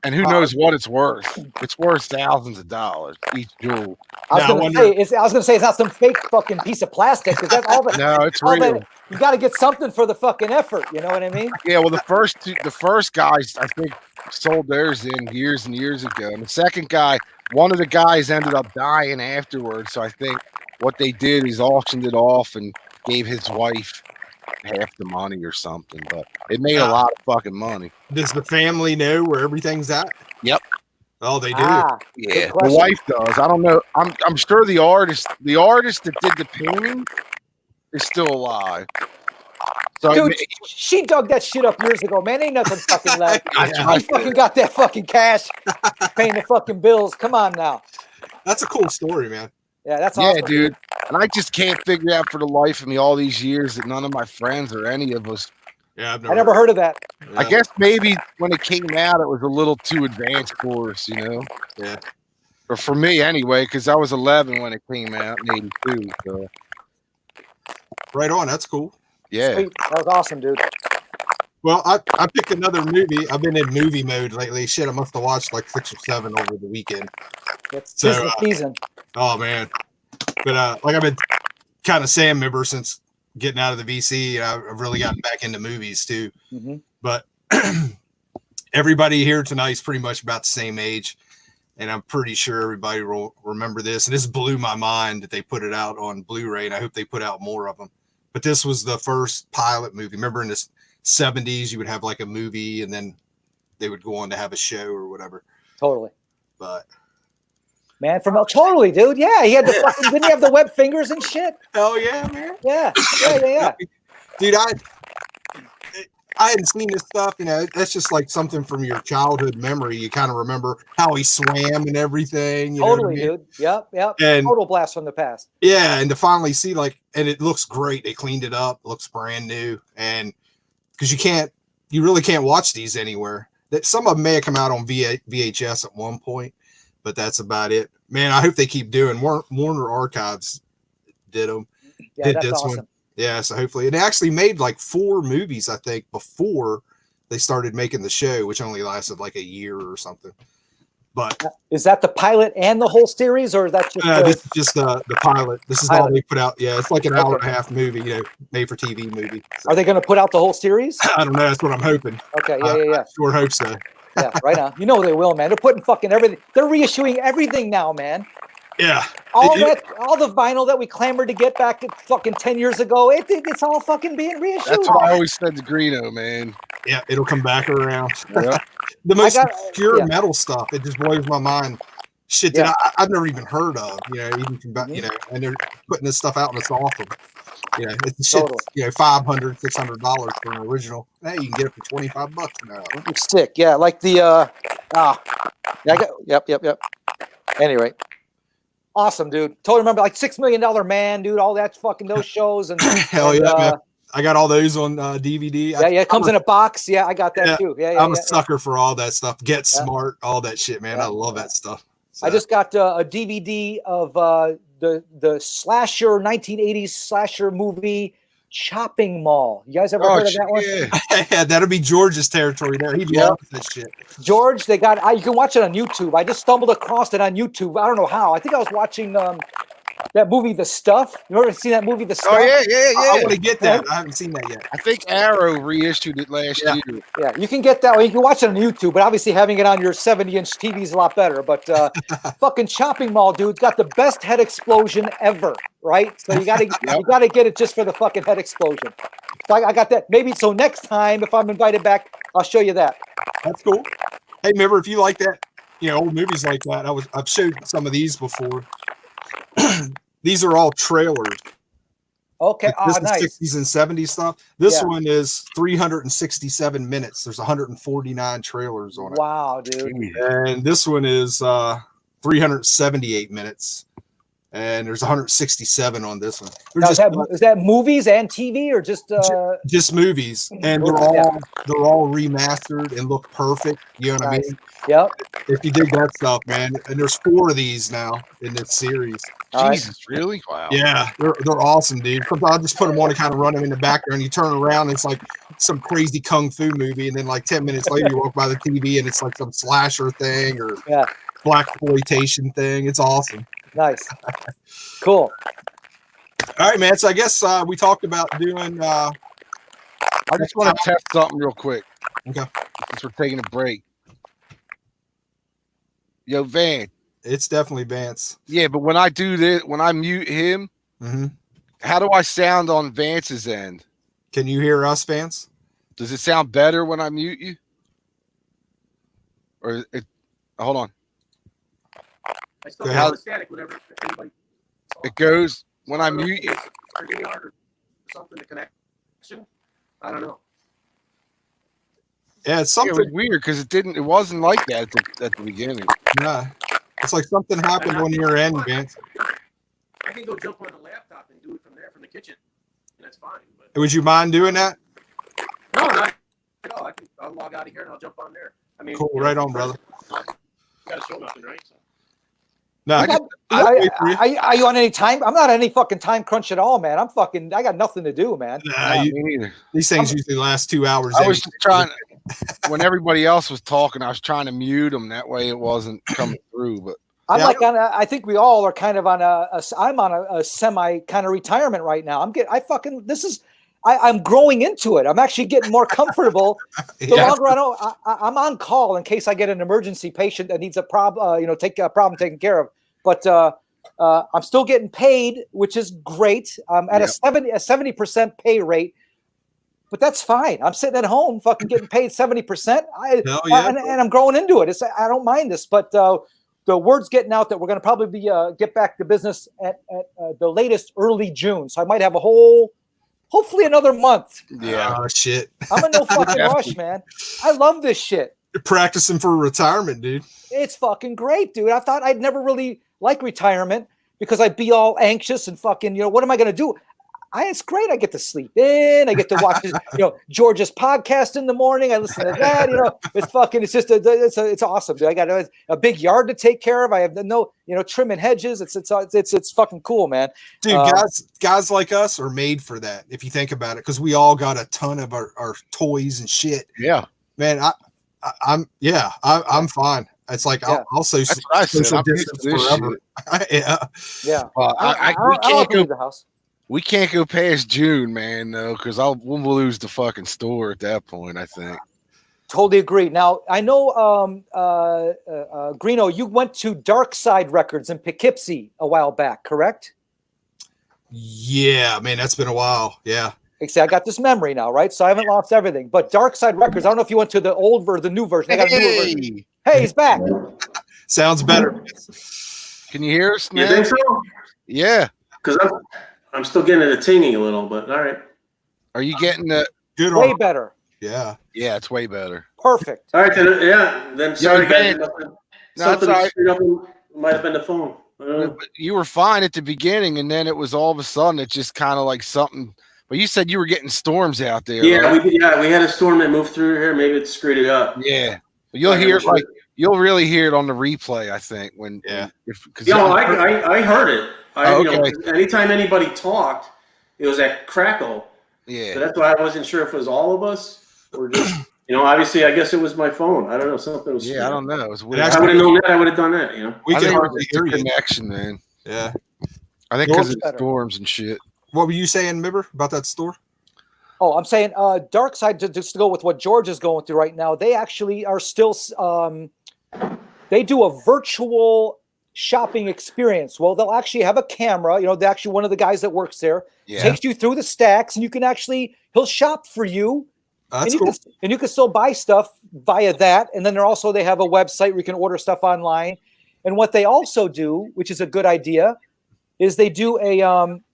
And who knows what it's worth? It's worth thousands of dollars each jewel. I was gonna say it's not some fake fucking piece of plastic because that's all that. No, it's all real. that, you got to get something for the fucking effort. You know what I mean? Yeah, well, the first guys I think sold theirs in years and years ago, and the second guy, one of the guys ended up dying afterwards. So I think what they did is auctioned it off and gave his wife half the money or something. But it made a lot of fucking money. Does the family know where everything's at? Yep. Oh, they do. Yeah, the wife does. I don't know. I'm sure the artist that did the painting is still alive. So Dude, she dug that shit up years ago, man. Ain't nothing fucking left. Yeah. I fucking got that fucking cash, paying the fucking bills. Come on now. That's a cool story, man. Yeah, that's awesome. Yeah, dude. And I just can't figure out for the life of me all these years that none of my friends or any of us. Yeah, I never heard of that. Yeah. I guess maybe when it came out, it was a little too advanced for us, you know? Yeah. Or for me anyway, because I was 11 when it came out in '82. So Right on. That's cool. yeah. Sweet. That was awesome, dude. Well, I picked another movie. I've been in movie mode lately. Shit, I must have watched like 6 or 7 over the weekend. It's So, tis the season. Oh man. But like I've been kind of Sam member since getting out of the VC. I've really gotten back into movies too. Mhm. But everybody here tonight is pretty much about the same age. And I'm pretty sure everybody will remember this. And this blew my mind that they put it out on Blu-ray. And I hope they put out more of them. But this was the first pilot movie. Remember in the 70s, you would have like a movie and then they would go on to have a show or whatever. Totally. But Man, totally, dude. Yeah, he had the fucking. Didn't he have the web fingers and shit? hell yeah, man. Yeah. Dude, I hadn't seen this stuff, you know. That's just like something from your childhood memory. You kind of remember how he swam and everything. You know what I Totally, mean? dude. Yep. And Total blast from the past. yeah, and to finally see and it looks great. They cleaned it up, it looks brand new, and because you really can't watch these anywhere. That some of them may have come out on VHS at one point, but that's about it. Man, I hope they keep doing. Warner Archives did them. Yeah, did that's this awesome. one. Yeah, so hopefully, and they actually made like 4 movies, I think, before they started making the show, which only lasted like a year or something. But is that the pilot and the whole series, or is that just this is just the pilot? This is all they put out. Yeah, it's like an hour and a half movie, made for TV movie. So. Are they going to put out the whole series? I don't know. That's what I'm hoping. Okay, yeah. I sure hope so. Yeah, right now. You know they will, man. They're putting fucking everything. They're reissuing everything now, man. Yeah. All the vinyl that we clamored to get back fucking 10 years ago, it's all fucking being reissued. That's what I always said to Greeno, man. Yeah, it'll come back around. Yeah. The most pure metal stuff, it just blows my mind. Shit that I've never even heard of, even from back, and they're putting this stuff out and it's awesome. It's shit, $500, $600 for an original. Now you can get it for $25 now. Sick, yeah. Like the yep. Anyway. Awesome, dude. Totally remember, like $6 Million Man, dude. All that's fucking those shows and hell yeah, man. I got all those on DVD. Yeah, it comes in a box. Yeah, I got that too. Yeah, I'm a sucker for all that stuff. Get Smart, all that shit, man. I love that stuff. So. I just got a DVD of the slasher 1980s slasher movie Chopping Mall. You guys ever heard of that one? Yeah, that'll be George's territory there. He loves that shit. George, you can watch it on YouTube. I just stumbled across it on YouTube. I don't know how. I think I was watching that movie, The Stuff. You ever seen that movie, The Stuff? Oh, yeah. I want to get that. I haven't seen that yet. I think Arrow reissued it last year. Yeah, you can get that. You can watch it on YouTube, but obviously having it on your 70-inch TV is a lot better. But fucking Chopping Mall, dude, got the best head explosion ever, right? So you gotta get it just for the fucking head explosion. So I got that. Maybe so next time, if I'm invited back, I'll show you that. That's cool. Hey, remember, if you like that, old movies like that, I've showed some of these before. These are all trailers. Okay, this is nice. 60s and 70s stuff. This one is 367 minutes. There's 149 trailers on it. Wow, dude. And this one is 378 minutes. And there's 167 on this one. Now, is that movies and TV or just movies? And they're all remastered and look perfect. You know what I mean? Yep. If you dig that stuff, man. And there's 4 of these now in this series. Jesus, really? Wow. Yeah, they're awesome, dude. I'll just put them on and kind of run them in the background. You turn around, and it's like some crazy kung fu movie, and then like 10 minutes later, you walk by the TV, and it's like some slasher thing or blaxploitation thing. It's awesome. Nice. Cool. All right, man. So I guess we talked about doing. I just want to test something real quick. Okay. Since we're taking a break. Yo, Van. It's definitely Vance. Yeah, but when I do this, when I mute him, how do I sound on Vance's end? Can you hear us, Vance? Does it sound better when I mute you? Or hold on. I still have static whenever anybody it goes when I mute you. Or something to connect. I don't know. Yeah, it's something. It was weird because it wasn't like that at the beginning. Yeah. It's like something happened on your end, Vance. I can go jump on the laptop and do it from there, from the kitchen. And that's fine. But would you mind doing that? No, not at all. I'll log out of here and I'll jump on there. I mean, cool. Right on, brother. Got to show nothing, right? So. No, are you on any time? I'm not on any fucking time crunch at all, man. I got nothing to do, man. Me neither. These things usually last 2 hours. I was just trying, when everybody else was talking, I was trying to mute them. That way it wasn't coming through. But I think we all are kind of on I'm on a semi kind of retirement right now. I'm growing into it. I'm actually getting more comfortable. The longer I'm on call in case I get an emergency patient that needs a problem, take a problem taken care of. But I'm still getting paid, which is great. I'm at a 70% pay rate, but that's fine. I'm sitting at home, fucking getting paid 70%. And I'm growing into it. I don't mind this, but the word's getting out that we're going to probably get back to business at the latest early June. So I might have hopefully another month. Yeah. Oh, shit. I'm in no fucking rush, man. I love this shit. You're practicing for retirement, dude. It's fucking great, dude. I thought I'd never really like retirement because I'd be all anxious and fucking, what am I going to do? It's great. I get to sleep in. I get to watch, George's podcast in the morning. I listen to that. It's awesome. Dude. I got a big yard to take care of. I have trimming hedges. It's fucking cool, man. Dude, guys like us are made for that. If you think about it, because we all got a ton of our toys and shit. Yeah. Man, I'm fine. It's like I'll That's what I said. social I'm used distance to this forever. Yeah. We can't leave go. the house. We can't go past June, man, though, because we'll lose the fucking store at that point. I think. Totally agree. Now I know, Greeno, you went to Darkside Records in Poughkeepsie a while back, correct? Yeah, man, that's been a while. Yeah. See, I got this memory now, right? So I haven't lost everything. But Darkside Records, I don't know if you went to the old or the new version. I got a newer version. Hey, he's back. Sounds better. Can you hear us, man? You think so? Yeah. Because I'm still getting it tinging a little, but all right. Are you getting the Good. Way better. Yeah. Yeah, it's way better. Perfect. All right, then, then sorry, guys. No, Something it's all right. screwed up. Might have been the phone. I don't know. You were fine at the beginning, and then it was all of a sudden it just kind of like something. But you said you were getting storms out there. Yeah, right? we had a storm that moved through here. Maybe it screwed it up. Yeah. You'll hear it you'll really hear it on the replay, I think. I heard it. Okay. Anytime anybody talked, it was that crackle. Yeah. So that's why I wasn't sure if it was all of us or just, obviously, I guess it was my phone. I don't know. Something was. Yeah, I don't know. It was weird. If I would have known that, I would have done that. We I can think hardly it's hear the you. connection, man. Yeah. I think because of better. storms and shit. What were you saying, Myber, about that store? Oh, I'm saying Darkside, just to go with what George is going through right now, they actually are still, they do a virtual shopping experience. Well, they'll actually have a camera, one of the guys that works there takes you through the stacks, and you can he'll shop for you. That's cool. You can still buy stuff via that. And then they have a website where you can order stuff online. And what they also do, which is a good idea, is they do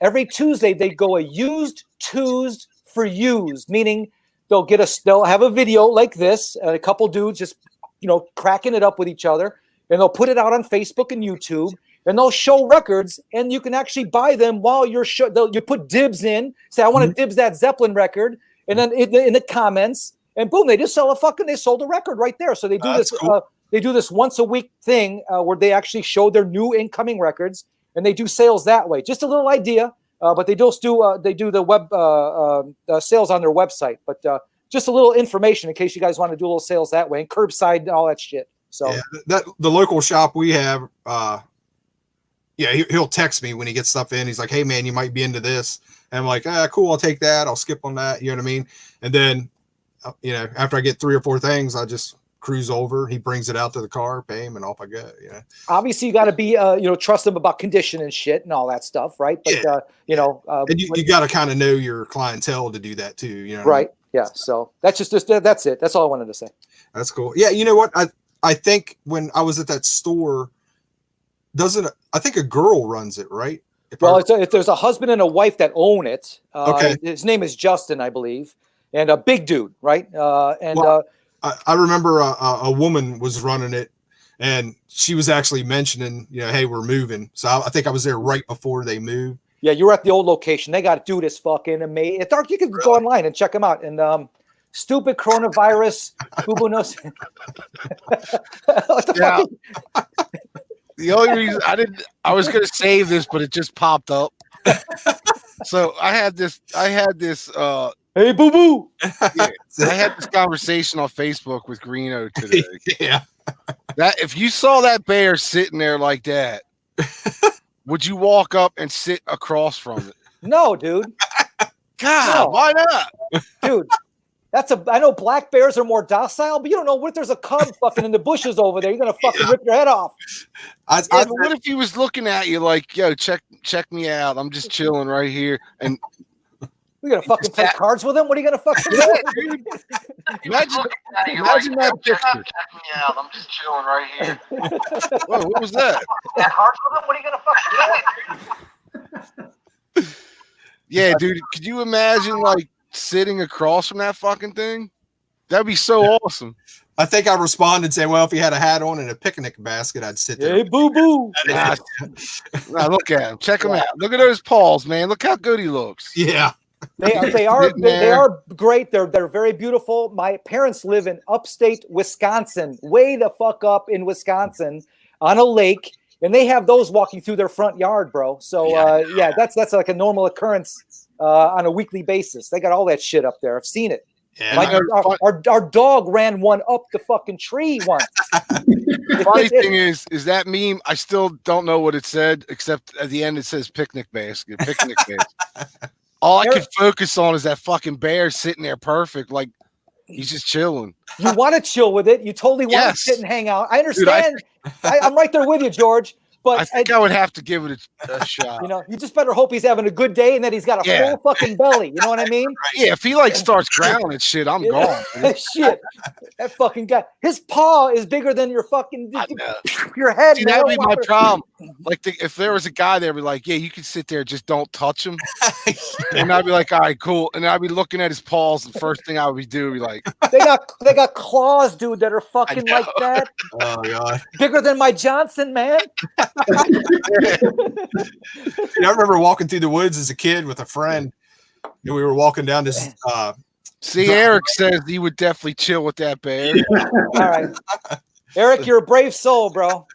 every Tuesday, they go a used Tuesday for used, meaning they'll have a video like this, a couple dudes just, cracking it up with each other, and they'll put it out on Facebook and YouTube, and they'll show records, and you can actually buy them while you put dibs in, say, I want to dibs that Zeppelin record, and then in the comments, and boom, they sold a record right there. So they do this, cool. They do this once a week thing where they actually show their new incoming records, and they do sales that way. Just a little idea. But they do the web sales on their website. But just a little information in case you guys want to do a little sales that way, and curbside and all that shit. So the local shop we have, he'll text me when he gets stuff in. He's like, "Hey man, you might be into this," and I'm like, "Cool, I'll take that. I'll skip on that." You know what I mean? And then, after I get 3 or 4 things, I just cruise over. He brings it out to the car, pay him, and off I go. Obviously you got to be trust them about condition and shit and all that stuff, right? But and you got to kind of know your clientele to do that too, right? Yeah. So that's that's it. That's all I wanted to say. That's cool. Yeah, you know what? I think when I was at that store, I think a girl runs it, right? If there's a husband and a wife that own it. Okay. His name is Justin, I believe, and a big dude, right? I remember a woman was running it, and she was actually mentioning, hey, we're moving. So I think I was there right before they moved. Yeah, you were at the old location. They got a dude is fucking amazing. You can go online and check them out. And stupid coronavirus, boo-boo knows. What the fuck? The only reason I was going to save this, but it just popped up. So I had this. Hey, boo boo. Yeah, I had this conversation on Facebook with Greeno today. Yeah. That if you saw that bear sitting there like that, would you walk up and sit across from it? No, dude. God, why not? Dude, I know black bears are more docile, but you don't know what if there's a cub fucking in the bushes over there. You're gonna fucking rip your head off. But what if he was looking at you like, yo, check me out. I'm just chilling right here. And we're gonna fucking play cards with him. What are you gonna fucking do? Imagine that picture. Check me out. I'm just chilling right here. Whoa, what was that? Cards with him. What are you gonna fucking do? Yeah, dude. Could you imagine like sitting across from that fucking thing? That'd be so awesome. I think I responded and say, well, if he had a hat on and a picnic basket, I'd sit there. Hey, boo boo. Nah, look at him. Check him out. Look at those paws, man. Look how good he looks. Yeah. They are great. They're very beautiful. My parents live in upstate Wisconsin, way the fuck up in Wisconsin on a lake, and they have those walking through their front yard, bro. So that's like a normal occurrence on a weekly basis. They got all that shit up there. I've seen it. Yeah. Our dog ran one up the fucking tree once. The funny thing is that meme, I still don't know what it said, except at the end it says picnic basket. All I could focus on is that fucking bear sitting there perfect, like he's just chilling. You want to chill with it. You totally want to sit and hang out. I understand. Dude, I'm right there with you, George. But I think I would have to give it a shot. You know, you just better hope he's having a good day and that he's got a full fucking belly. You know what I mean? Yeah, if he starts growling and shit, I'm gone. Shit, that fucking guy. His paw is bigger than your fucking your head. See, that'd be my problem. Like, if there was a guy there, be like, yeah, you can sit there, just don't touch him. And I'd be like, all right, cool. And I'd be looking at his paws. The first thing I would be doing, be like, they got claws, dude, that are fucking like that. Oh god, bigger than my Johnson, man. I remember walking through the woods as a kid with a friend, and we were walking down this. See, Eric says he would definitely chill with that bear. All right, Eric, you're a brave soul, bro.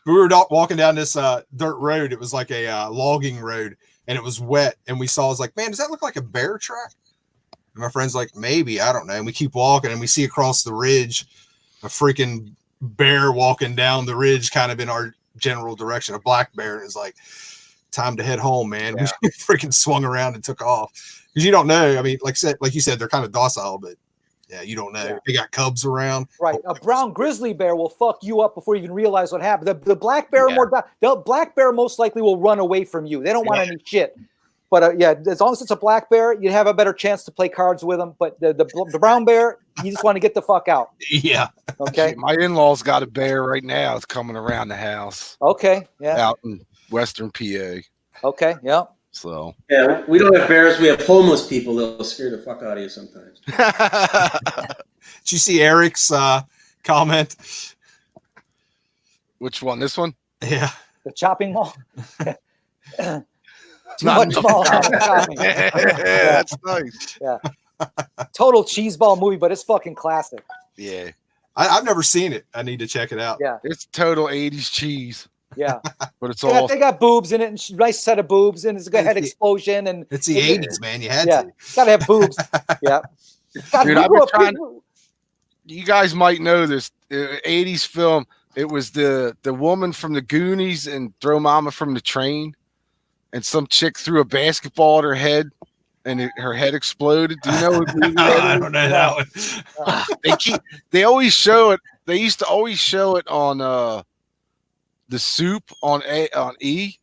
We were walking down this dirt road. It was like a logging road, and it was wet. And we saw, I was like, man, does that look like a bear track? And my friend's like, maybe, I don't know. And we keep walking, and we see across the ridge a freaking bear walking down the ridge, kind of in our general direction, a black bear. And it's like, time to head home, man. Yeah. We freaking swung around and took off, because you don't know. I mean, like you said, they're kind of docile, but yeah, you don't know. Yeah. They got cubs around. Right. A brown grizzly bear will fuck you up before you even realize what happened. The black bear the black bear most likely will run away from you. They don't want any shit. But as long as it's a black bear, you have a better chance to play cards with them. But the brown bear, you just want to get the fuck out. Yeah. Okay. My in-laws got a bear right now. It's coming around the house. Okay. Yeah. Out in Western PA. Okay. Yeah. So. Yeah, we don't have bears. We have homeless people that'll scare the fuck out of you sometimes. Did you see Eric's comment? Which one? This one? Yeah. The chopping mall. Too Not much ball. That's nice. Yeah. Total cheeseball movie, but it's fucking classic. Yeah. I've never seen it. I need to check it out. Yeah. It's total 80s cheese. Yeah. But it's all. They got boobs in it, and nice set of boobs, and it's a head explosion. And it's the 80s, man. You had to. Gotta have boobs. Yeah. God, dude, I've been trying. You guys might know this 80s film. It was the woman from the Goonies and Throw Mama from the Train. And some chick threw a basketball at her head, and her head exploded. Do you know what movie that is? I don't know that one. They always show it. They used to always show it on the Soup on E.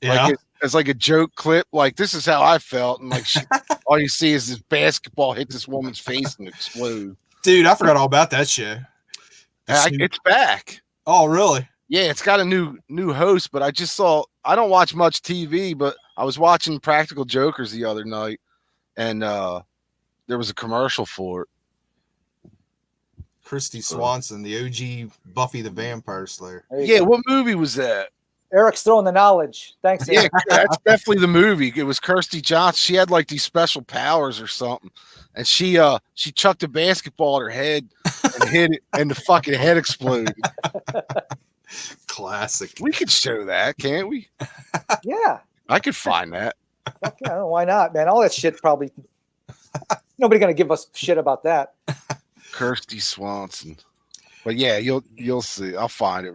Yeah. Like it's like a joke clip. Like, this is how I felt, and like all you see is this basketball hit this woman's face and explode. Dude, I forgot all about that show. It's back. Oh, really? Yeah, it's got a new host, but I just saw. I don't watch much TV, but I was watching Practical Jokers the other night, and there was a commercial for it. Kristy Swanson, the OG Buffy the Vampire Slayer. Yeah, what movie was that? Eric's throwing the knowledge. Thanks. Yeah, that's definitely the movie. It was Kirsty Johnson. She had like these special powers or something, and she chucked a basketball at her head and hit it, and the fucking head exploded. Classic. We could show that, can't we? Yeah. I could find that. Fuck yeah, why not, man? All that shit probably nobody gonna give us shit about that. Kirsty Swanson. But yeah, you'll see. I'll find it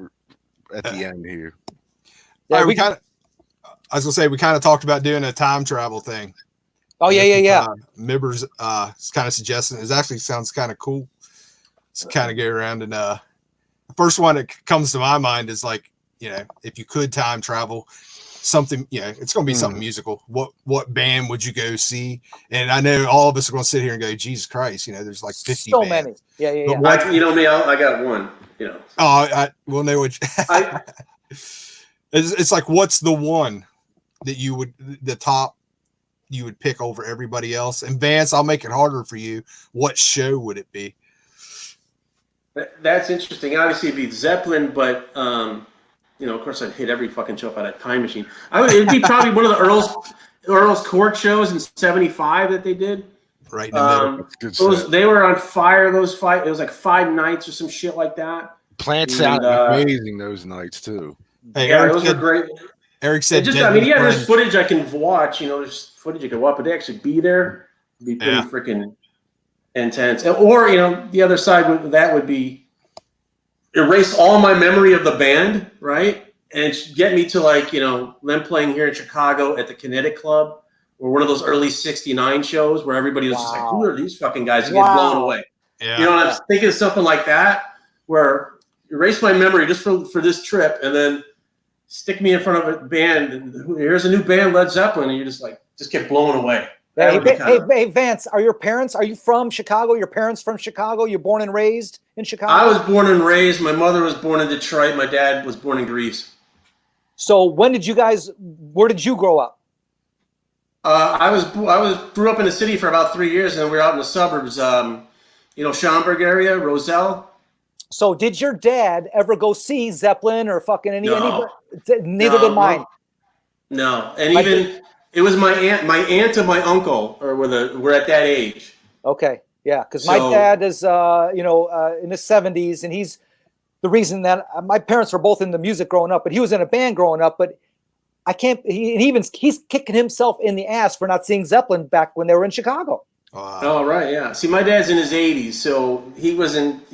at the end here. Yeah, we kind of. I was gonna say we kind of talked about doing a time travel thing. Oh yeah. Myber's kind of suggesting. It actually sounds kind of cool. To kind of get around and the first one that comes to my mind is like, if you could time travel, something, it's going to be something musical. What band would you go see? And I know all of us are going to sit here and go, Jesus Christ, there's like 50 so bands. many. Yeah. But you know me, I got one. Oh, I will know which. It's like, what's the one that you would pick over everybody else? And Vance, I'll make it harder for you. What show would it be? That's interesting. Obviously, it'd be Zeppelin, but of course, I'd hit every fucking show if I had a time machine. It'd be probably one of the Earl's Court shows in '75 that they did. Right in the middle. They were on fire. It was like 5 nights or some shit like that. Plant sounded amazing those nights too. Hey, yeah, those were great. Eric said, there's footage I can watch. There's footage you can watch, but they actually be there. It'd be pretty freaking intense. Or, the other side of that would be erase all my memory of the band, right? And get me to them playing here in Chicago at the Kinetic Club, or one of those early '69 shows where everybody was just like, "Who are these fucking guys?" And get blown away. Yeah. I'm thinking of something like that, where erase my memory just for this trip, and then stick me in front of a band. And here's a new band, Led Zeppelin, and you just get blown away. Hey, Vance, are you from Chicago? Your parents from Chicago? You're born and raised in Chicago? I was born and raised. My mother was born in Detroit. My dad was born in Greece. So where did you grow up? I grew up in the city for about 3 years, and then we were out in the suburbs. Schaumburg area, Roselle. So did your dad ever go see Zeppelin or fucking anybody? Neither did mine. No, and it was my aunt and my uncle were at that age. Okay, yeah, because my dad is in his 70s, and he's the reason that my parents were both in the music growing up, but he was in a band growing up. But I can't. He's kicking himself in the ass for not seeing Zeppelin back when they were in Chicago. Wow. Oh, right, yeah. See, my dad's in his 80s, so he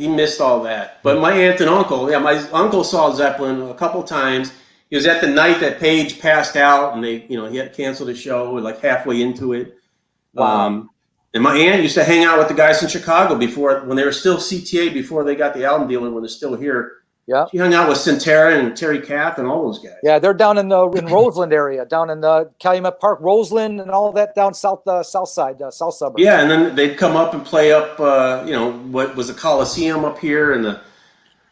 missed all that. But my aunt and uncle, my uncle saw Zeppelin a couple times. He was at the night that Page passed out, and he had to cancel the show halfway into it. Wow. And my aunt used to hang out with the guys in Chicago when they were still CTA, before they got the album deal, and when they're still here. Yeah, she hung out with Santera and Terry Kath and all those guys. Yeah, they're down in Roseland area, down in the Calumet Park, Roseland, and all that down south side, south suburbs. Yeah, and then they'd come up and play up, what was the Coliseum up here,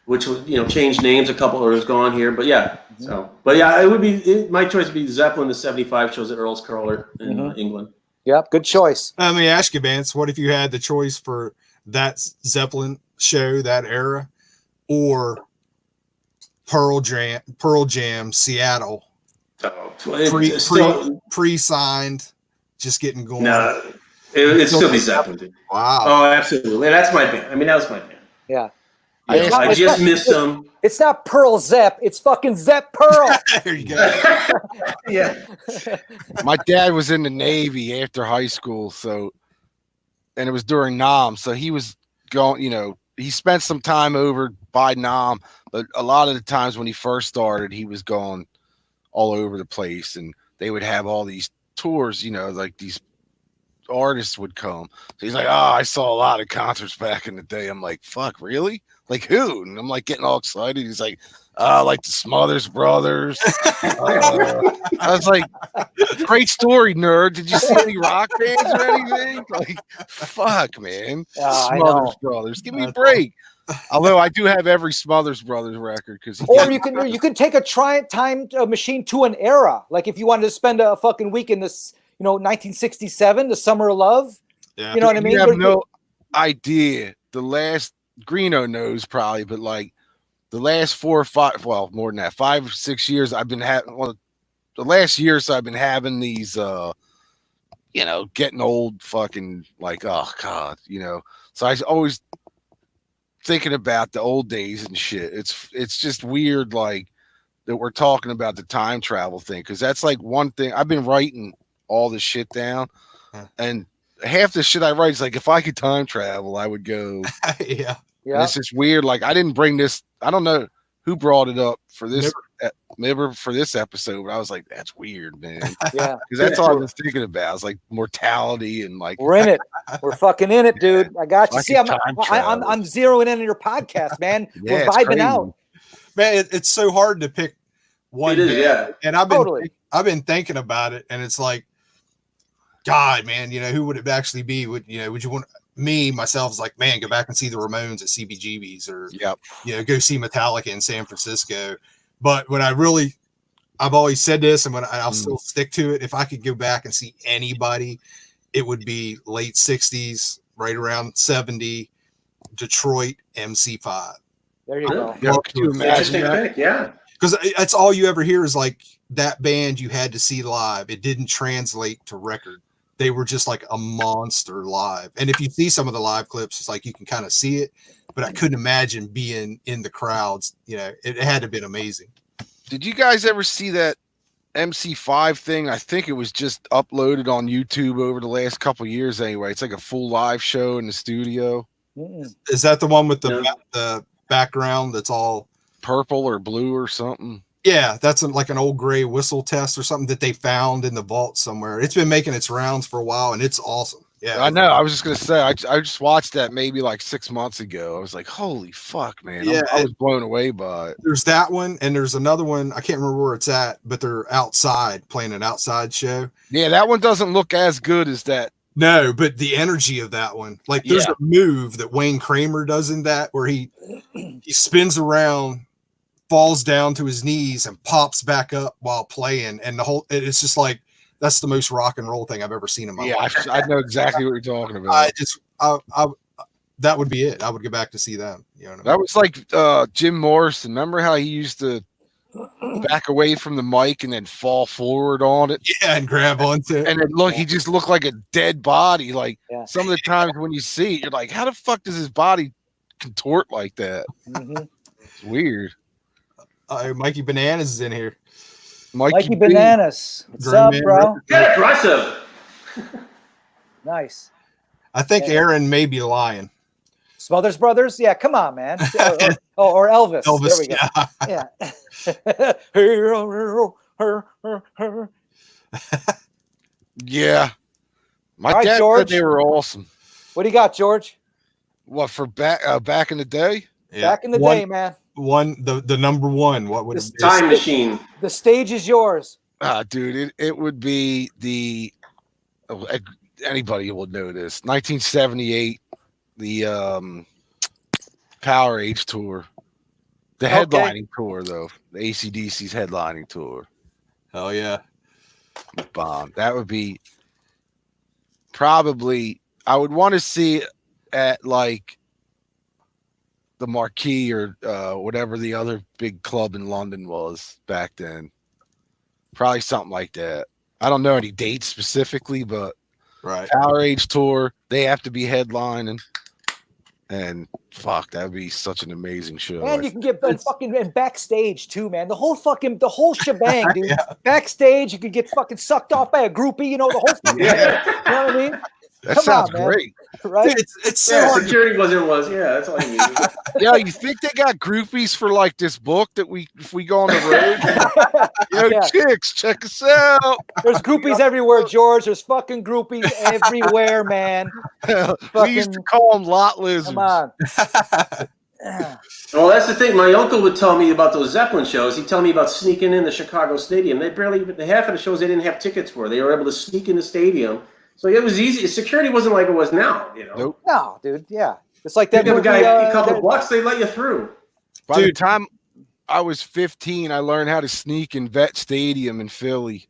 which changed names a couple, or is gone here. But yeah, it would be my choice would be Zeppelin, the '75 shows at Earl's Curler in England. Yep, good choice. Let me ask you, Vance, what if you had the choice for that Zeppelin show, that era, or Pearl Jam, Seattle, pre-signed, just getting going? No, it'd still be Zeppelin. Dude. Wow. Oh, absolutely. And that's my band. I mean, that was my band. Yeah. I just missed them. It's not Pearl Zepp. It's fucking Zepp Pearl. There you go. Yeah. My dad was in the Navy after high school, and it was during Nam, so he was going, he spent some time over by Nam, but a lot of the times when he first started, he was going all over the place, and they would have all these tours, these artists would come. So he's like, "Oh, I saw a lot of concerts back in the day." I'm like, "Fuck, really? Like who?" And I'm getting all excited. He's like, like the Smothers Brothers. I was like, "Great story, nerd. Did you see any rock bands or anything?" Fuck, man. Smothers Brothers. Give me a break. Although I do have every Smothers Brothers record, you can take a time machine to an era. Like if you wanted to spend a fucking week in this, 1967, the Summer of Love. Yeah. You know what I mean? You have no idea. The last Greeno knows probably, but the last 4 or 5, well, more than that, 5 or 6 years, I've been having. Well, the last year, so I've been having these, getting old, fucking oh god, So I was always thinking about the old days and shit. It's just weird, that we're talking about the time travel thing, because that's one thing I've been writing all this shit down, and half the shit I write is if I could time travel, I would go. Yeah. And it's just weird. I didn't bring this. I don't know who brought it up for this. Myber for this episode, but I was like, that's weird, man. Yeah, because that's all I was thinking about. It's mortality and we're in it. We're fucking in it, dude. I got you. See, I'm zeroing in on your podcast, man. Yeah, we're vibing out, man. It's so hard to pick one. It is, yeah. And I've been thinking about it, and it's God, man, who would it actually be? Would you want myself is man, go back and see the Ramones at CBGB's, or go see Metallica in San Francisco. But when I've always said this, and I'll still stick to it. If I could go back and see anybody, it would be late 60s, right around 70, Detroit MC5. There you go. Yeah, could you imagine that? Yeah. Because that's all you ever hear is that band you had to see live. It didn't translate to record. They were just a monster live. And if you see some of the live clips, it's you can kind of see it, but I couldn't imagine being in the crowds. It had to have been amazing. Did you guys ever see that MC5 thing, I think it was just uploaded on YouTube over the last couple of years anyway. It's like a full live show in the studio. Is that the one with No. the background that's all Purple or blue or something? Yeah, that's like an old gray whistle test or something that they found in the vault somewhere. It's been making its rounds for a while, and it's awesome. Yeah, I know. I was just gonna say, I just watched that maybe like 6 months ago. I was like, holy fuck, man! Yeah, I was blown away by it. there's that one, and there's another one. I can't remember where it's at, but they're outside playing an outside show. Yeah, that one doesn't look as good as that. No, but the energy of that one, like there's a move that Wayne Kramer does in that where he spins around, falls down to his knees, and pops back up while playing, and the whole it's just like that's the most rock and roll thing I've ever seen in my life. I know exactly what you're talking about. I that would be it. I would go back to see them. You know what I mean? That was like Jim Morrison. Remember how he used to back away from the mic and then fall forward on it? Yeah, and grab onto it. And he just looked like a dead body. Like some of the times when you see it, you're like, how the fuck does his body contort like that? It's weird. Mikey Bananas is in here. Mikey Bananas. What's up, bro? Get aggressive. Nice. I think Aaron may be lying. Smothers Brothers? Yeah, come on, man. Or Elvis. Elvis, there we go. Yeah. My right, dad George. said they were awesome. What do you got, George? What, for back in the day? Yeah. Back in the day, man. The number one. What would it be? Time Machine. The stage is yours. Dude, it would be anybody would know this. 1978, the Power Age tour. The headlining tour, though. The AC/DC's headlining tour. Hell yeah. Bomb. That would be probably, I would want to see it at like the Marquee or whatever the other big club in London was back then. Probably something like that. I don't know any dates specifically, but right. Power Age tour, they have to be headlining. And fuck, that would be such an amazing show. And you can get fucking backstage too, man. The whole shebang, dude. Yeah. Backstage, you could get fucking sucked off by a groupie, you know, the whole fucking thing. You know what I mean? That Come sounds on, man. great. Right? Dude, it's so hard. Security was. Yeah, that's all you need. Yeah, you think they got groupies for like this book that if we go on the road? Chicks, check us out. There's groupies everywhere, George. There's fucking groupies everywhere, man. We used to call them lot lizards. Come on. Well, that's the thing. My uncle would tell me about those Zeppelin shows. He'd tell me about sneaking in the Chicago Stadium. The half of the shows they didn't have tickets for. They were able to sneak in the stadium. So it was easy. Security wasn't like it was now, you know. Nope. No, dude. Yeah. It's like that You give a movie, guy a couple bucks, they let you through. By the time I was 15, I learned how to sneak in Vet Stadium in Philly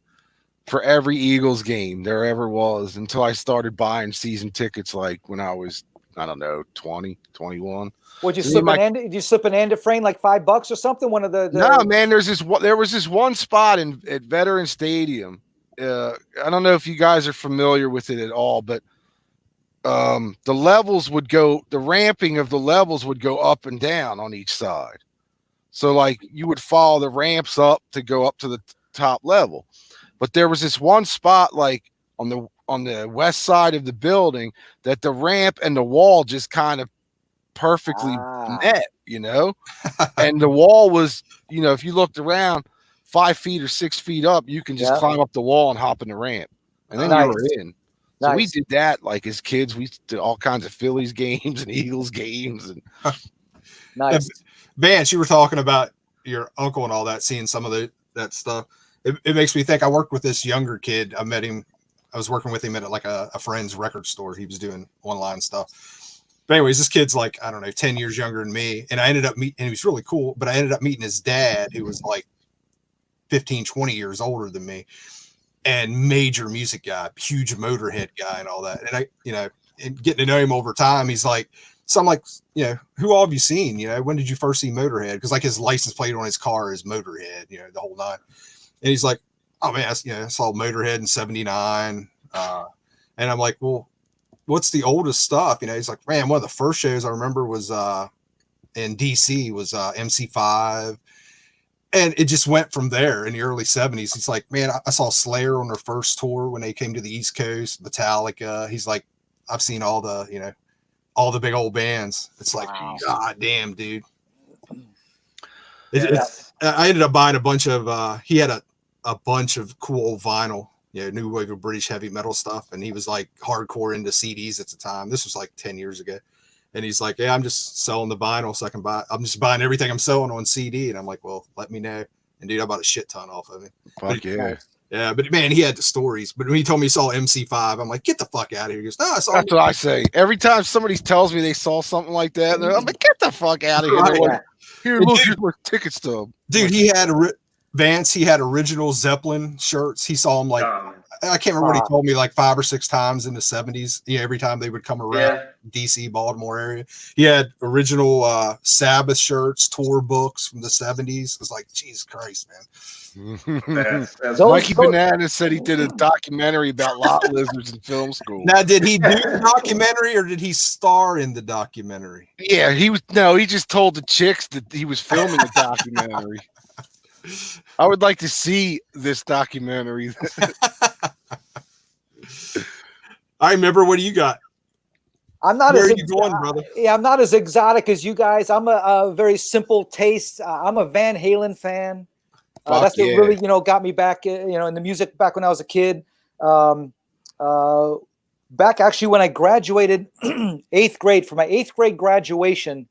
for every Eagles game there ever was until I started buying season tickets like when I was, I don't know, 20, 21. Would you slip did you slip an end frame like $5 or something? One of the No, man, there was this one spot at Veteran Stadium. I don't know if you guys are familiar with it at all, but the ramping of the levels would go up and down on each side. So like you would follow the ramps up to go up to the top level. But there was this one spot like on the west side of the building that the ramp and the wall just kind of perfectly met, you know? And the wall was, you know, if you looked around 5 feet or 6 feet up, you can just climb up the wall and hop in the ramp. And then you were in. So we did that like as kids. We did all kinds of Phillies games and Eagles games. And nice. Vance, you were talking about your uncle and all that, seeing some of that stuff. It makes me think I worked with this younger kid. I met him. I was working with him at like a friend's record store. He was doing online stuff. But anyways, this kid's like, I don't know, 10 years younger than me. And I ended up meeting, and he was really cool, but I ended up meeting his dad, who was like 15, 20 years older than me, and major music guy, huge Motorhead guy and all that. And I, you know, and getting to know him over time, he's like, so I'm like, you know, who all have you seen? You know, when did you first see Motorhead? Because like his license plate on his car is Motorhead, you know, the whole nine. And he's like, oh man, I saw Motorhead in '79. And I'm like, well, what's the oldest stuff? You know, he's like, man, one of the first shows I remember was in DC was MC5. And it just went from there in the early 70s. He's like, man, I saw Slayer on their first tour when they came to the East Coast, Metallica. He's like, I've seen all the, all the big old bands. It's like, God damn, dude. I ended up buying a bunch of, he had a bunch of cool old vinyl, new wave of British heavy metal stuff. And he was like hardcore into CDs at the time. This was like 10 years ago. And he's like, yeah, I'm just selling the vinyl so I can I'm just buying everything I'm selling on CD. And I'm like, well, let me know. And dude, I bought a shit ton off of it. Fuck yeah. Yeah, but man, he had the stories. But when he told me he saw MC5, I'm like, get the fuck out of here. He goes, no, I saw That's what I say. Every time somebody tells me they saw something like that, I'm like, get the fuck out of here. They're like, here, look, here's my ticket stub. Dude, he had Vance, he had original Zeppelin shirts. He saw them like, I can't remember what he told me, like 5 or 6 times in the 70s. Every time they would come around DC, Baltimore area. He had original Sabbath shirts, tour books from the 70s. It was like, Jesus Christ, man. That's Mikey Bananas said he did a documentary about lot lizards in film school. Now, did he do the documentary or did he star in the documentary? Yeah, he just told the chicks that he was filming a documentary. I would like to see this documentary. I remember. What do you got? I'm not Where as are you going, brother? Yeah, I'm not as exotic as you guys. I'm a very simple taste. I'm a Van Halen fan. That's what really, got me back, in the music back when I was a kid. Back actually when I graduated 8th grade, for my 8th grade graduation,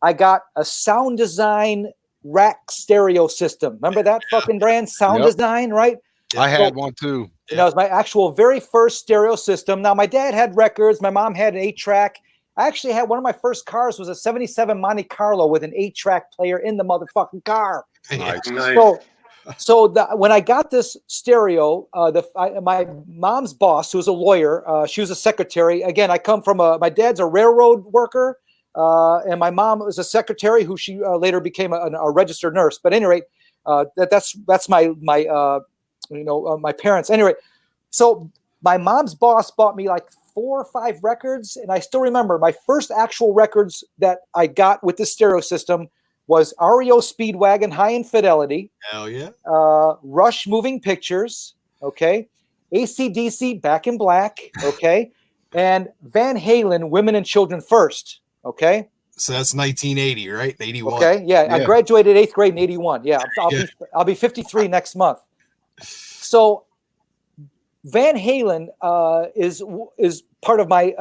I got a Sound Design rack stereo system. Remember that fucking brand, Sound Design, right? I had one too. It was my actual very first stereo system. Now, my dad had records. My mom had an 8-track. I actually had one of my first cars was a 77 Monte Carlo with an 8-track player in the motherfucking car. Nice. So when I got this stereo, my mom's boss, who was a lawyer, she was a secretary. Again, I come from my dad's a railroad worker, and my mom was a secretary who she later became a registered nurse. But at any rate, that's my my parents. Anyway, so my mom's boss bought me like 4 or 5 records, and I still remember my first actual records that I got with the stereo system was REO Speedwagon High Infidelity. Hell yeah. Rush Moving Pictures. Okay. AC/DC Back in Black. Okay. And Van Halen Women and Children First. Okay. So that's 1980, right? 81. Okay. Yeah. I graduated 8th grade in 81. Yeah. I'll be 53 next month. So Van Halen is part of my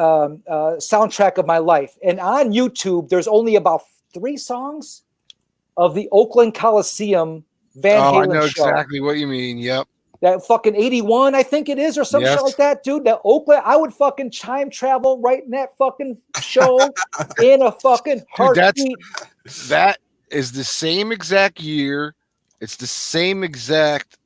soundtrack of my life. And on YouTube, there's only about 3 songs of the Oakland Coliseum Van Halen I know show. exactly what you mean. Yep. That fucking 81, I think it is, or some shit like that, dude. That Oakland, I would fucking time travel right in that fucking show in a fucking heartbeat. That is the same exact year. It's the same exact.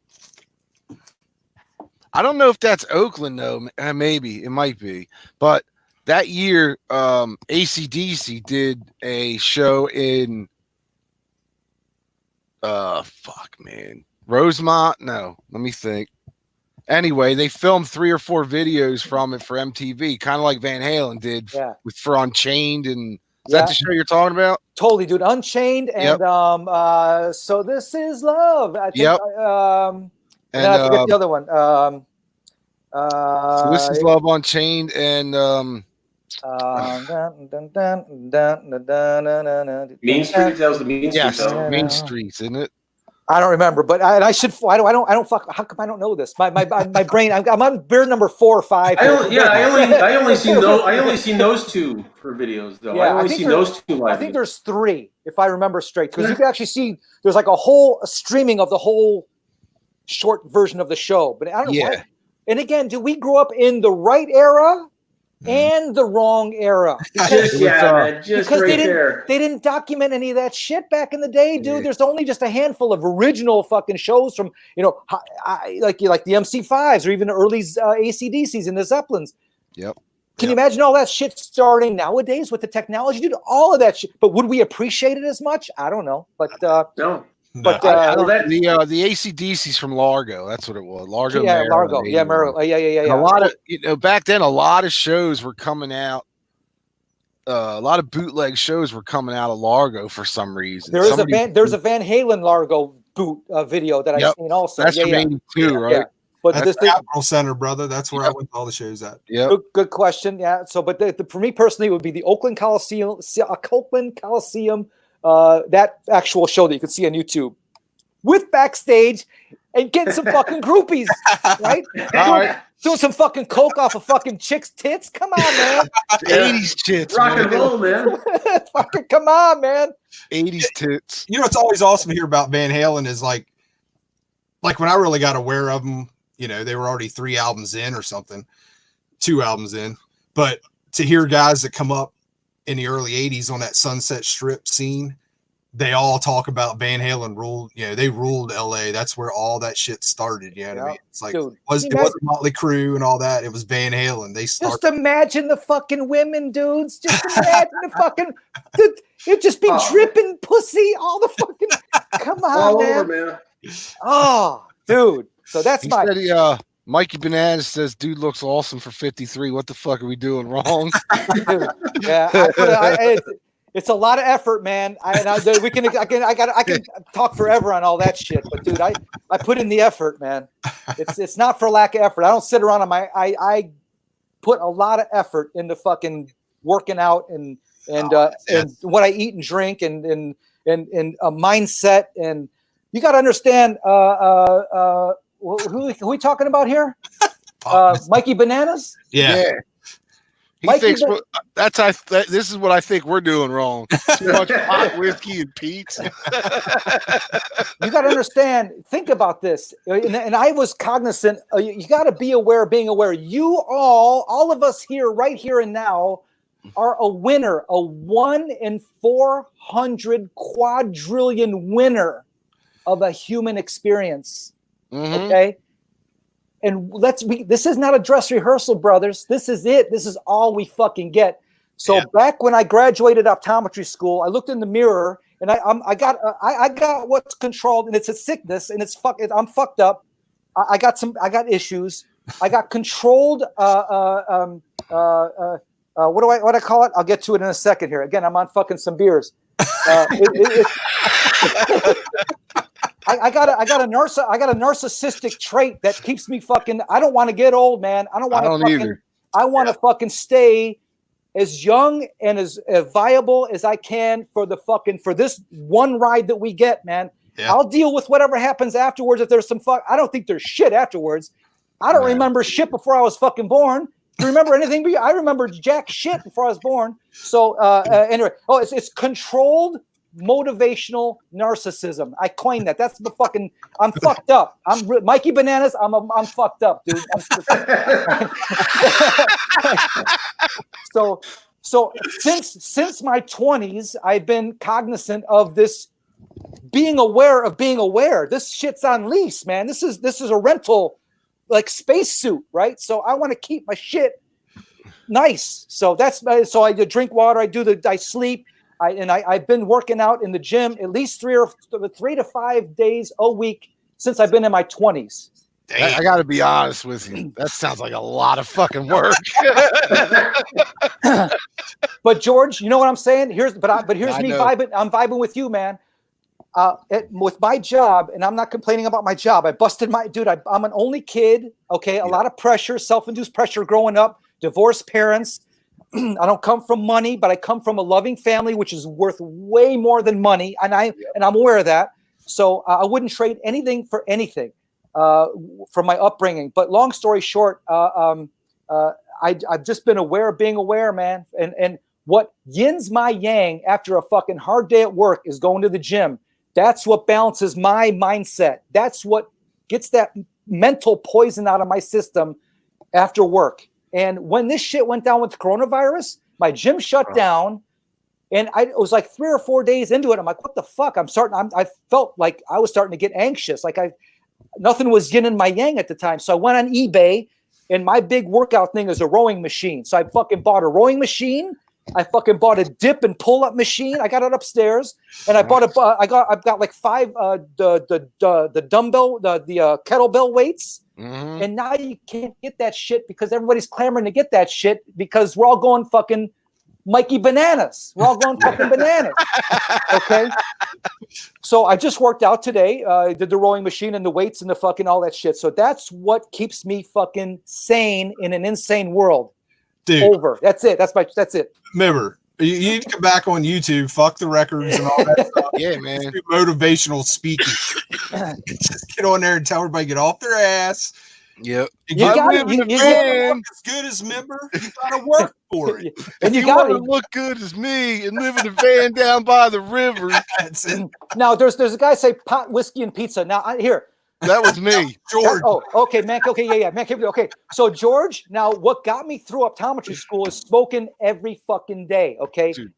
I don't know if that's Oakland though. Maybe it might be, but that year, AC/DC did a show in. Rosemont? No, let me think. Anyway, they filmed 3 or 4 videos from it for MTV, kind of like Van Halen did for Unchained. And is that the show you're talking about? Totally, dude. Unchained and So This Is Love. I think, and I forget the other one. So This Is Love, Unchained, and Mean Streets. That was the Mean Streets. Yes, Mean Streets, isn't it? I don't remember, but I should. I don't. Fuck. How come I don't know this? My brain. I'm on beer number 4 or 5. I only seen those 2 for videos though. I only seen those 2 live. I think there's 3 if I remember straight, because you can actually see there's like a whole streaming of the whole short version of the show. But I don't know. Why. And again, do we grow up in the right era? And the wrong era. Just because they didn't document any of that shit back in the day, dude. There's only just a handful of original fucking shows from, like the MC5s or even the early AC/DCs and the Zeppelins. Yep. Can you imagine all that shit starting nowadays with the technology, dude? All of that shit. But would we appreciate it as much? I don't know. But no. But the AC/DC's from Largo. That's what it was. Largo. Maryland, Largo. Yeah, Maryland. Yeah. A lot of back then, a lot of shows were coming out a lot of bootleg shows were coming out of Largo for some reason. There's a Van Halen Largo boot video that I've seen also. That's from 82, right? Yeah. But That's this Capitol Center, brother. That's where I went to all the shows at. Yeah. Good question. Yeah. So, but for me personally, it would be the Oakland Coliseum. That actual show that you can see on YouTube with backstage and getting some fucking groupies, right? Doing some fucking coke off of fucking chicks' tits. Come on, man. 80s tits. Rock and roll, man. Fucking come on, man. 80s tits. You know, it's always awesome to hear about Van Halen is like when I really got aware of them, you know, they were already 3 albums in or something, 2 albums in. But to hear guys that come up in the early 80s on that Sunset Strip scene, they all talk about Van Halen ruled, you know, they ruled LA. That's where all that shit started. You know what I mean? It's like, dude, it wasn't Motley Crue and all that. It was Van Halen. They started. Just imagine the fucking women, dudes. Just imagine the fucking, it'd just be dripping pussy all the fucking, come on, All man. over, man. Oh, dude. So that's He my. said Mikey Bananas says, dude looks awesome for 53. What the fuck are we doing wrong? Dude, yeah, it's a lot of effort, man. I can talk forever on all that shit, but dude, I put in the effort, man. It's not for lack of effort. I don't sit around on I put a lot of effort into fucking working out and what I eat and drink and a mindset. And you got to understand, who are we talking about here? Mikey Bananas? Yeah. He thinks this is what I think we're doing wrong. Too much hot whiskey and pizza. You got to understand. Think about this. And I was cognizant. You got to be aware of being aware. You all of us here, right here and now, are a winner, a 1 in 400 quadrillion winner of a human experience. Mm-hmm. Okay. And this is not a dress rehearsal, brothers. This is it. This is all we fucking get. So back when I graduated optometry school, I looked in the mirror and I got what's controlled, and it's a sickness, and I'm fucked up. I got issues. I got controlled. What do I call it? I'll get to it in a second here. Again, I'm on fucking some beers. I got a narcissistic trait that keeps me fucking. I don't want to get old, man. I want to fucking stay as young and as viable as I can for this one ride that we get, man. Yeah. I'll deal with whatever happens afterwards. If there's some I don't think there's shit afterwards. I don't remember shit before I was fucking born. Do you remember anything? I remember jack shit before I was born. So anyway, it's controlled motivational narcissism. I coined that. That's the fucking. I'm fucked up. I'm Mikey Bananas. I'm fucked up, dude. So since my 20s, I've been cognizant of this, being aware of being aware. This shit's on lease, man. This is a rental, like spacesuit, right? So I want to keep my shit nice. So I drink water. I sleep. I've been working out in the gym at least 3 to 5 days a week since I've been in my 20s. I got to be honest with you. That sounds like a lot of fucking work. But George, you know what I'm saying? Here's me vibing. I'm vibing with you, man. With my job, and I'm not complaining about my job. I busted I'm an only kid. Okay, a lot of pressure, self-induced pressure growing up. Divorced parents. I don't come from money, but I come from a loving family, which is worth way more than money, and I'm aware of that. So I wouldn't trade anything for anything from my upbringing. But long story short, I've just been aware of being aware, man. And what yins my yang after a fucking hard day at work is going to the gym. That's what balances my mindset. That's what gets that mental poison out of my system after work. And when this shit went down with the coronavirus, my gym shut down, and it was like 3 or 4 days into it. I'm like, what the fuck? I felt like I was starting to get anxious. Like nothing was yin and my yang at the time. So I went on eBay, and my big workout thing is a rowing machine. So I fucking bought a rowing machine. I fucking bought a dip and pull up machine. I got it upstairs, and I bought I've got like 5 the dumbbell, the kettlebell weights. Mm-hmm. And now you can't get that shit because everybody's clamoring to get that shit because we're all going fucking Mikey Bananas. We're all going fucking bananas. Okay. So I just worked out today. Did the rowing machine and the weights and the fucking all that shit. So that's what keeps me fucking sane in an insane world. Dude. Over. That's it. That's it. Remember, you need to come back on YouTube, fuck the records and all that stuff. Yeah, man. Do motivational speaking. Just get on there and tell everybody get off their ass. Yep. You got it. You look as good as member. You gotta work for it. And you got to look good as me and live in a van down by the river. That's it. Now there's a guy say pot, whiskey, and pizza. Now here. That was me, George. Oh, okay, man. Okay, yeah. Mancave. Okay, so George. Now, what got me through optometry school is smoking every fucking day. Okay, dude.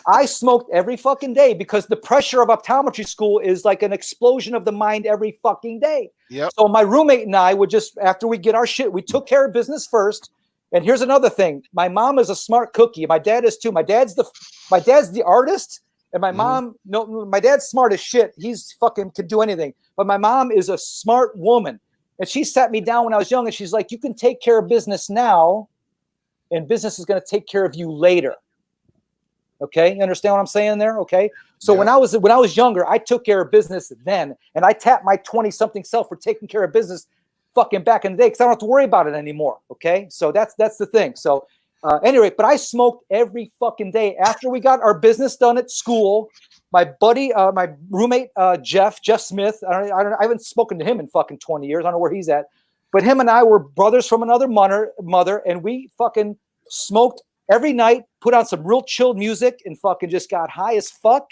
I smoked every fucking day because the pressure of optometry school is like an explosion of the mind every fucking day. Yep. So my roommate and I would just, after we get our shit, we took care of business first. And here's another thing: my mom is a smart cookie. My dad is too. My dad's the artist. And my mom, no, my dad's smart as shit. He's fucking could do anything. But my mom is a smart woman. And she sat me down when I was young and she's like, you can take care of business now and business is going to take care of you later. Okay. You understand what I'm saying there? Okay. So when I was younger, I took care of business then. And I tapped my 20-something self for taking care of business fucking back in the day because I don't have to worry about it anymore. Okay. So that's the thing. So anyway, but I smoked every fucking day. After we got our business done at school, my buddy, my roommate, Jeff Smith, I haven't spoken to him in fucking 20 years. I don't know where he's at. But him and I were brothers from another mother, and we fucking smoked every night, put on some real chilled music, and fucking just got high as fuck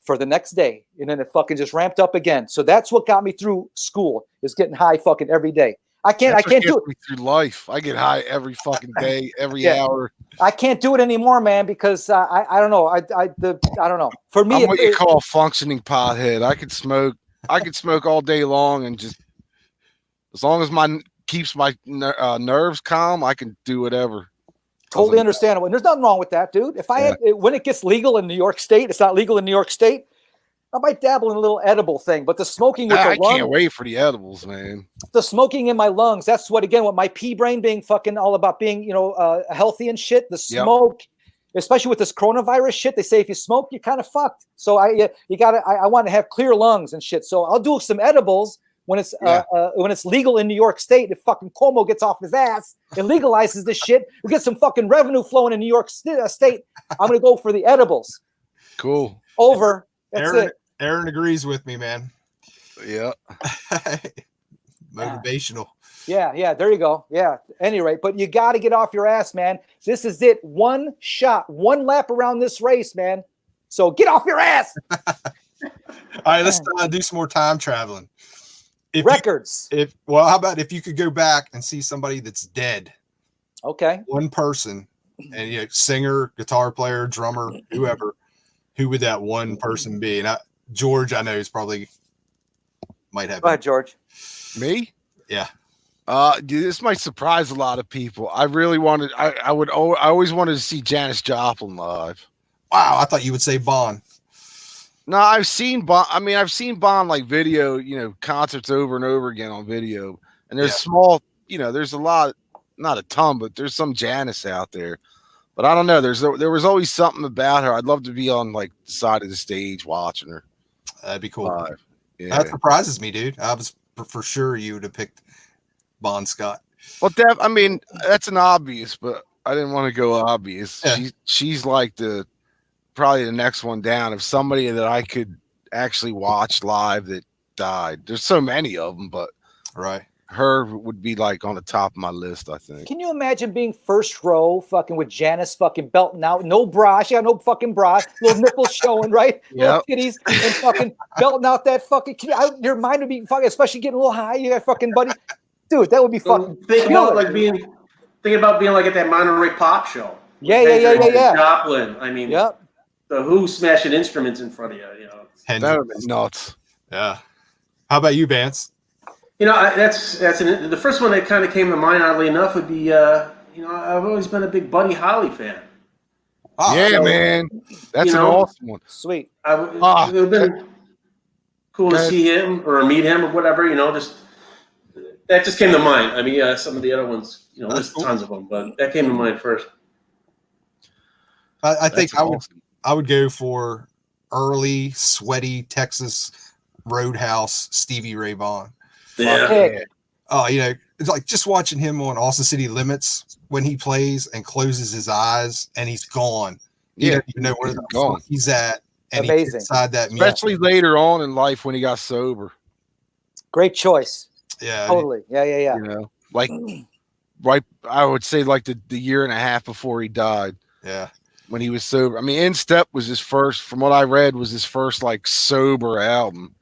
for the next day. And then it fucking just ramped up again. So that's what got me through school, is getting high fucking every day. I can't do it through life. I get high every fucking day, every hour. I can't do it anymore, man, because I don't know. I don't know. For me, I'm what you call a functioning pothead. I could smoke all day long, and just as long as keeps my nerves calm, I can do whatever. Totally understandable. And there's nothing wrong with that, dude. If when it gets legal in New York State, it's not legal in New York State, I might dabble in a little edible thing, but the smoking with the lung, can't wait for the edibles, man. The smoking in my lungs, that's what my pea brain being fucking all about being, healthy and shit. The smoke, especially with this coronavirus shit, they say if you smoke, you're kind of fucked. So I want to have clear lungs and shit. So I'll do some edibles when it's legal in New York State. If fucking Cuomo gets off his ass and legalizes this shit, we get some fucking revenue flowing in New York State. I'm going to go for the edibles. Cool. Over. That's it. Aaron agrees with me, man. Yeah. Motivational. Yeah, there you go. Yeah. Any rate, but you got to get off your ass, man. This is it. One shot, one lap around this race, man. So get off your ass. All right, let's do some more time traveling. Records. How about if you could go back and see somebody that's dead? Okay. One person, and singer, guitar player, drummer, whoever. Who would that one person be? And George, I know, is probably might have. Go ahead, George. Me? Yeah. Dude, this might surprise a lot of people. I really wanted. I always wanted to see Janis Joplin live. Wow, I thought you would say Bon. No, I've seen Bon. I mean, I've seen Bon like video, concerts over and over again on video. And there's small, there's a lot, not a ton, but there's some Janis out there. But I don't know. There was always something about her. I'd love to be on like the side of the stage watching her. That'd be cool. Yeah. That surprises me, dude. I was for sure you would have picked Bon Scott. Well, that's an obvious, but I didn't want to go obvious. Yeah. She's like probably the next one down of somebody that I could actually watch live that died. There's so many of them, but her would be like on the top of my list, I think. Can you imagine being first row fucking with Janis fucking belting out, no bra, she got no fucking bra, little nipples showing, right? Little titties and fucking belting out that fucking, your mind would be fucking, especially getting a little high, you got fucking buddy. Dude, that would be fucking thinking about being like at that Monterey Pop show. Yeah. Joplin. I mean, the Who smashing instruments in front of you, That would be nuts. Yeah. How about you, Vance? That's the first one that kind of came to mind. Oddly enough, would be I've always been a big Buddy Holly fan. Man, that's an awesome one. Sweet. It would have been cool to see him or meet him or whatever. That just came to mind. I mean, some of the other ones, there's tons of them, but that came to mind first. I think That's awesome. I would go for early, sweaty Texas Roadhouse Stevie Ray Vaughan. Yeah. Oh, it's like just watching him on Austin City Limits when he plays and closes his eyes and he's gone. You don't even know where the fuck he's at. And Amazing. he's inside that Especially later on in life when he got sober. Great choice. Yeah. Totally. Yeah. You know, like I would say like the year and a half before he died. Yeah. When he was sober. I mean, In Step was his first, from what I read, was his first like sober album.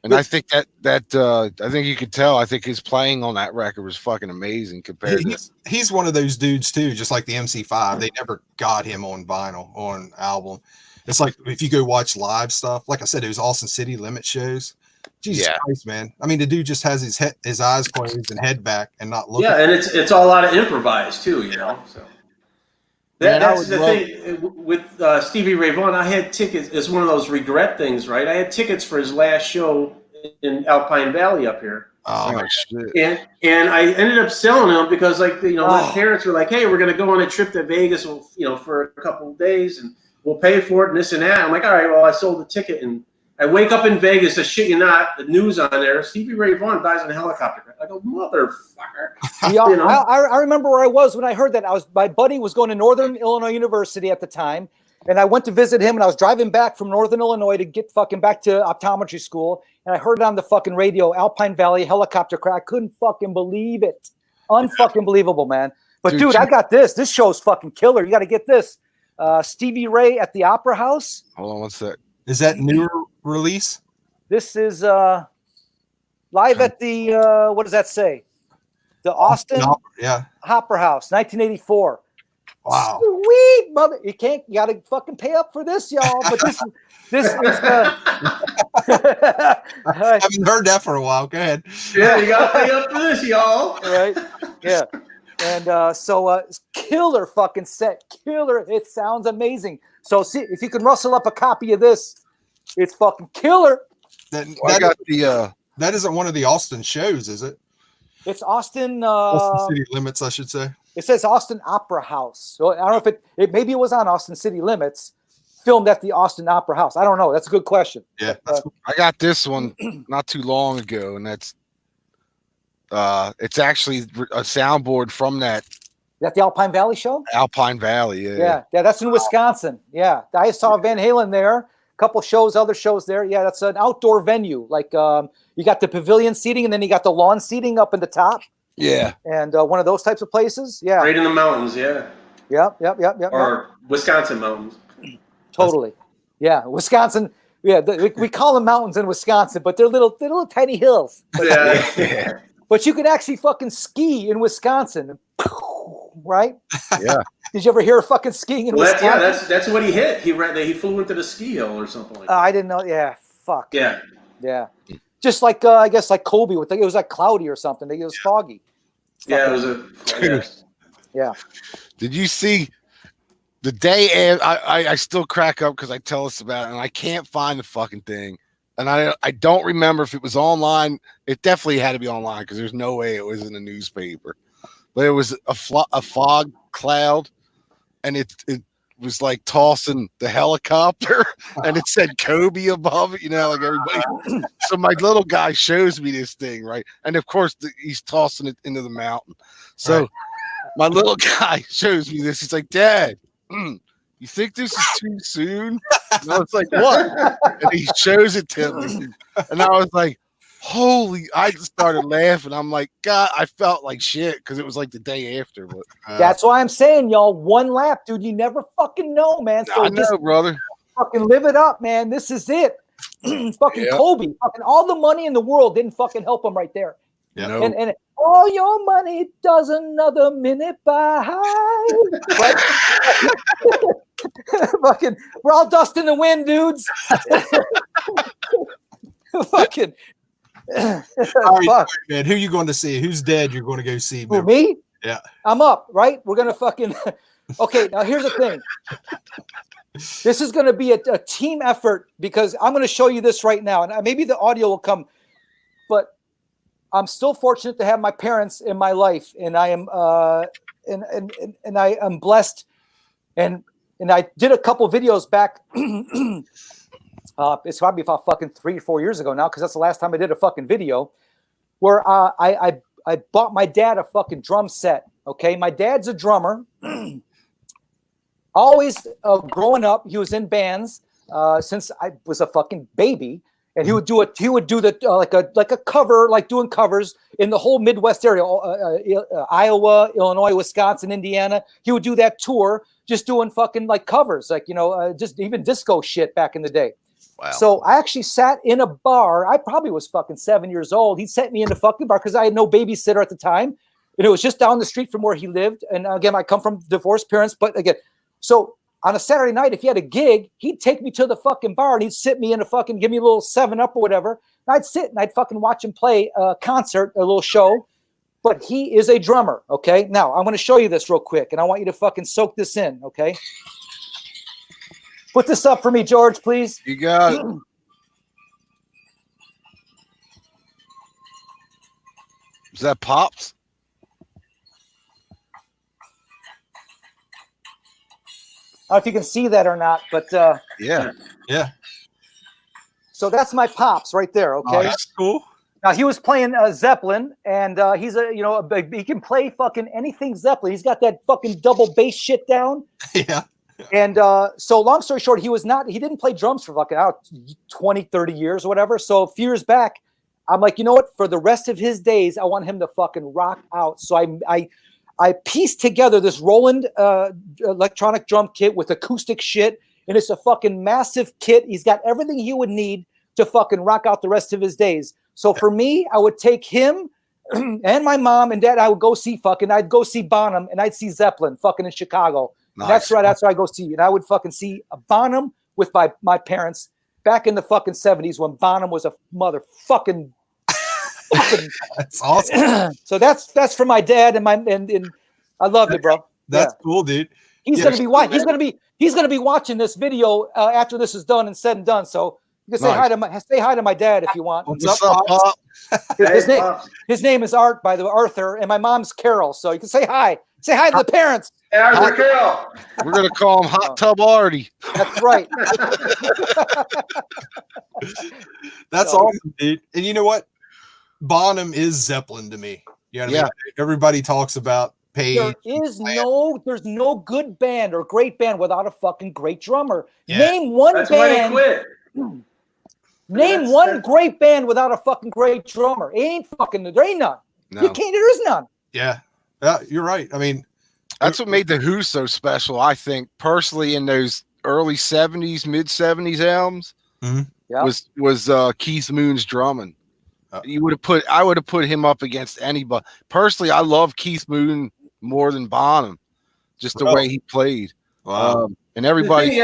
And I think I think you could tell. I think his playing on that record was fucking amazing compared to. He's one of those dudes too, just like the MC5. They never got him on vinyl, on album. It's like if you go watch live stuff, like I said, it was Austin City Limit shows. Jesus Christ, man! I mean, the dude just has his eyes closed and head back and not looking. Yeah, and it's all a lot of improvised too, you know. So that's the thing with Stevie Ray Vaughan. I had tickets. It's one of those regret things, right? I had tickets for his last show in Alpine Valley up here. Oh shit! And I ended up selling them because, like, my parents were like, "Hey, we're gonna go on a trip to Vegas, for a couple of days, and we'll pay for it and this and that." I'm like, "All right, well, I sold the ticket." And I wake up in Vegas, I shit you not, the news on there, Stevie Ray Vaughan dies in a helicopter crash. I go, motherfucker. Yeah, I remember where I was when I heard that. My buddy was going to Northern Illinois University at the time, and I went to visit him, and I was driving back from Northern Illinois to get fucking back to optometry school, and I heard it on the fucking radio, Alpine Valley helicopter crash. I couldn't fucking believe it. Unfucking believable, man. But dude, I got this. This show's fucking killer. You got to get this. Stevie Ray at the Opera House. Hold on one sec. Is that newer release? This is live at the what does that say? The Austin Opera House, 1984. Wow. Sweet mother. You gotta fucking pay up for this, y'all. But this is I haven't heard that for a while. Go ahead. Yeah, you gotta pay up for this, y'all. Right? Yeah. And so killer fucking set. Killer. It sounds amazing. So see if you can rustle up a copy of this. It's fucking killer. That isn't one of the Austin shows, is it? It's Austin City Limits, I should say. It says Austin Opera House. So I don't know if it maybe it was on Austin City Limits, filmed at the Austin Opera House. I don't know. That's a good question. Yeah. I got this one not too long ago, and that's it's actually a soundboard from that. Is that the Alpine Valley show? Alpine Valley, Yeah, that's in Wisconsin. Yeah. I saw Van Halen there. Couple shows, other shows there. Yeah, that's an outdoor venue. Like you got the pavilion seating, and then you got the lawn seating up in the top. Yeah, and one of those types of places. Yeah, right in the mountains. Yeah. Yep. Or Wisconsin mountains. Totally. Yeah, Wisconsin. Yeah, we call them mountains in Wisconsin, but they're little tiny hills. Yeah. But you can actually fucking ski in Wisconsin, right? Yeah. Did you ever hear of fucking skiing in Wisconsin? That's what he hit. He flew into the ski hill or something like that. I didn't know. Yeah, fuck. Yeah. Just like I guess like Kobe it was like cloudy or something. It was foggy. Yeah, it was Yeah. Did you see the day? I still crack up because I tell us about it, and I can't find the fucking thing. And I don't remember if it was online. It definitely had to be online because there's no way it was in the newspaper. But it was a fog cloud, and it was like tossing the helicopter, and it said Kobe above it, like everybody. So my little guy shows me this thing, right? And of course, he's tossing it into the mountain. So my little guy shows me this. He's like, "Dad, you think this is too soon?" And I was like, "What?" And he shows it to me, and I was like, holy, I just started laughing. I'm like, God, I felt like shit because it was like the day after. But that's why I'm saying, y'all, one lap, dude. You never fucking know, man. So I know, brother. Fucking live it up, man. This is it. Fucking Kobe. Fucking all the money in the world didn't fucking help him right there. Yeah. And all your money does another minute by. Right? Fucking, we're all dust in the wind, dudes. Fucking. All right, man, who you going to see? Who's dead you're going to go see? Who, me? Yeah. I'm up, right? We're going to fucking... Okay, now here's the thing. This is going to be a team effort because I'm going to show you this right now. And maybe the audio will come. But I'm still fortunate to have my parents in my life. And I am and I am blessed. And and I did a couple videos back. It's probably about fucking 3 or 4 years ago now, because that's the last time I did a fucking video where I bought my dad a fucking drum set. Okay, my dad's a drummer. Always growing up, he was in bands since I was a fucking baby. And he would do the like a cover, like doing covers in the whole Midwest area, Iowa, Illinois, Wisconsin, Indiana. He would do that tour, just doing fucking like covers, like, just even disco shit back in the day. Wow. So I actually sat in a bar. I probably was fucking 7 years old. He sent me in the fucking bar because I had no babysitter at the time, and it was just down the street from where he lived. And again, I come from divorced parents, but again, so. On a Saturday night, if he had a gig, he'd take me to the fucking bar and he'd sit me in a fucking, give me a little 7-Up or whatever. And I'd sit and I'd fucking watch him play a concert, a little show. But he is a drummer, okay? Now, I'm going to show you this real quick, and I want you to fucking soak this in, okay? Put this up for me, George, please. You got it. Is that Pops? I don't know if you can see that or not, but Yeah. so that's my Pops right there, okay? Oh, that's cool. Now, he was playing Zeppelin, and he's he can play fucking anything Zeppelin. He's got that fucking double bass shit down. Yeah. And so long story short, he didn't play drums for fucking 20, 30 years or whatever. So a few years back, I'm like, you know what? For the rest of his days, I want him to fucking rock out. So I pieced together this Roland electronic drum kit with acoustic shit, and it's a fucking massive kit. He's got everything he would need to fucking rock out the rest of his days. So for me, I would take him and my mom and dad. I'd go see Bonham, and I'd see Zeppelin fucking in Chicago. Nice. That's right. That's where I go see. And I would fucking see Bonham with my parents back in the fucking 70s when Bonham was a motherfucking. That's awesome. So that's for my dad and I love you, bro. That's cool, dude. He's gonna be watching this video after this is done and said and done. So you can say hi to my dad if you want. What's up, Pop? His name is Art, by the way, Arthur, and my mom's Carol. So you can say hi. Say hi to the parents. We're gonna call him Hot Tub Artie. That's right. That's awesome, dude. And you know what? Bonham is Zeppelin to me. You know what I mean? Everybody talks about Page. There's no good band or great band without a fucking great drummer. Yeah. Name one That's band. why they quit. Name one great band without a fucking great drummer. There ain't none. No. You can't. There is none. Yeah, you're right. I mean, That's what made the Who so special, I think, personally, in those early 70s, mid 70s albums. Mm-hmm. Yeah. Was Keith Moon's drumming. I would have put him up against anybody. Personally, I love Keith Moon more than Bonham, just the way he played. Wow. And everybody,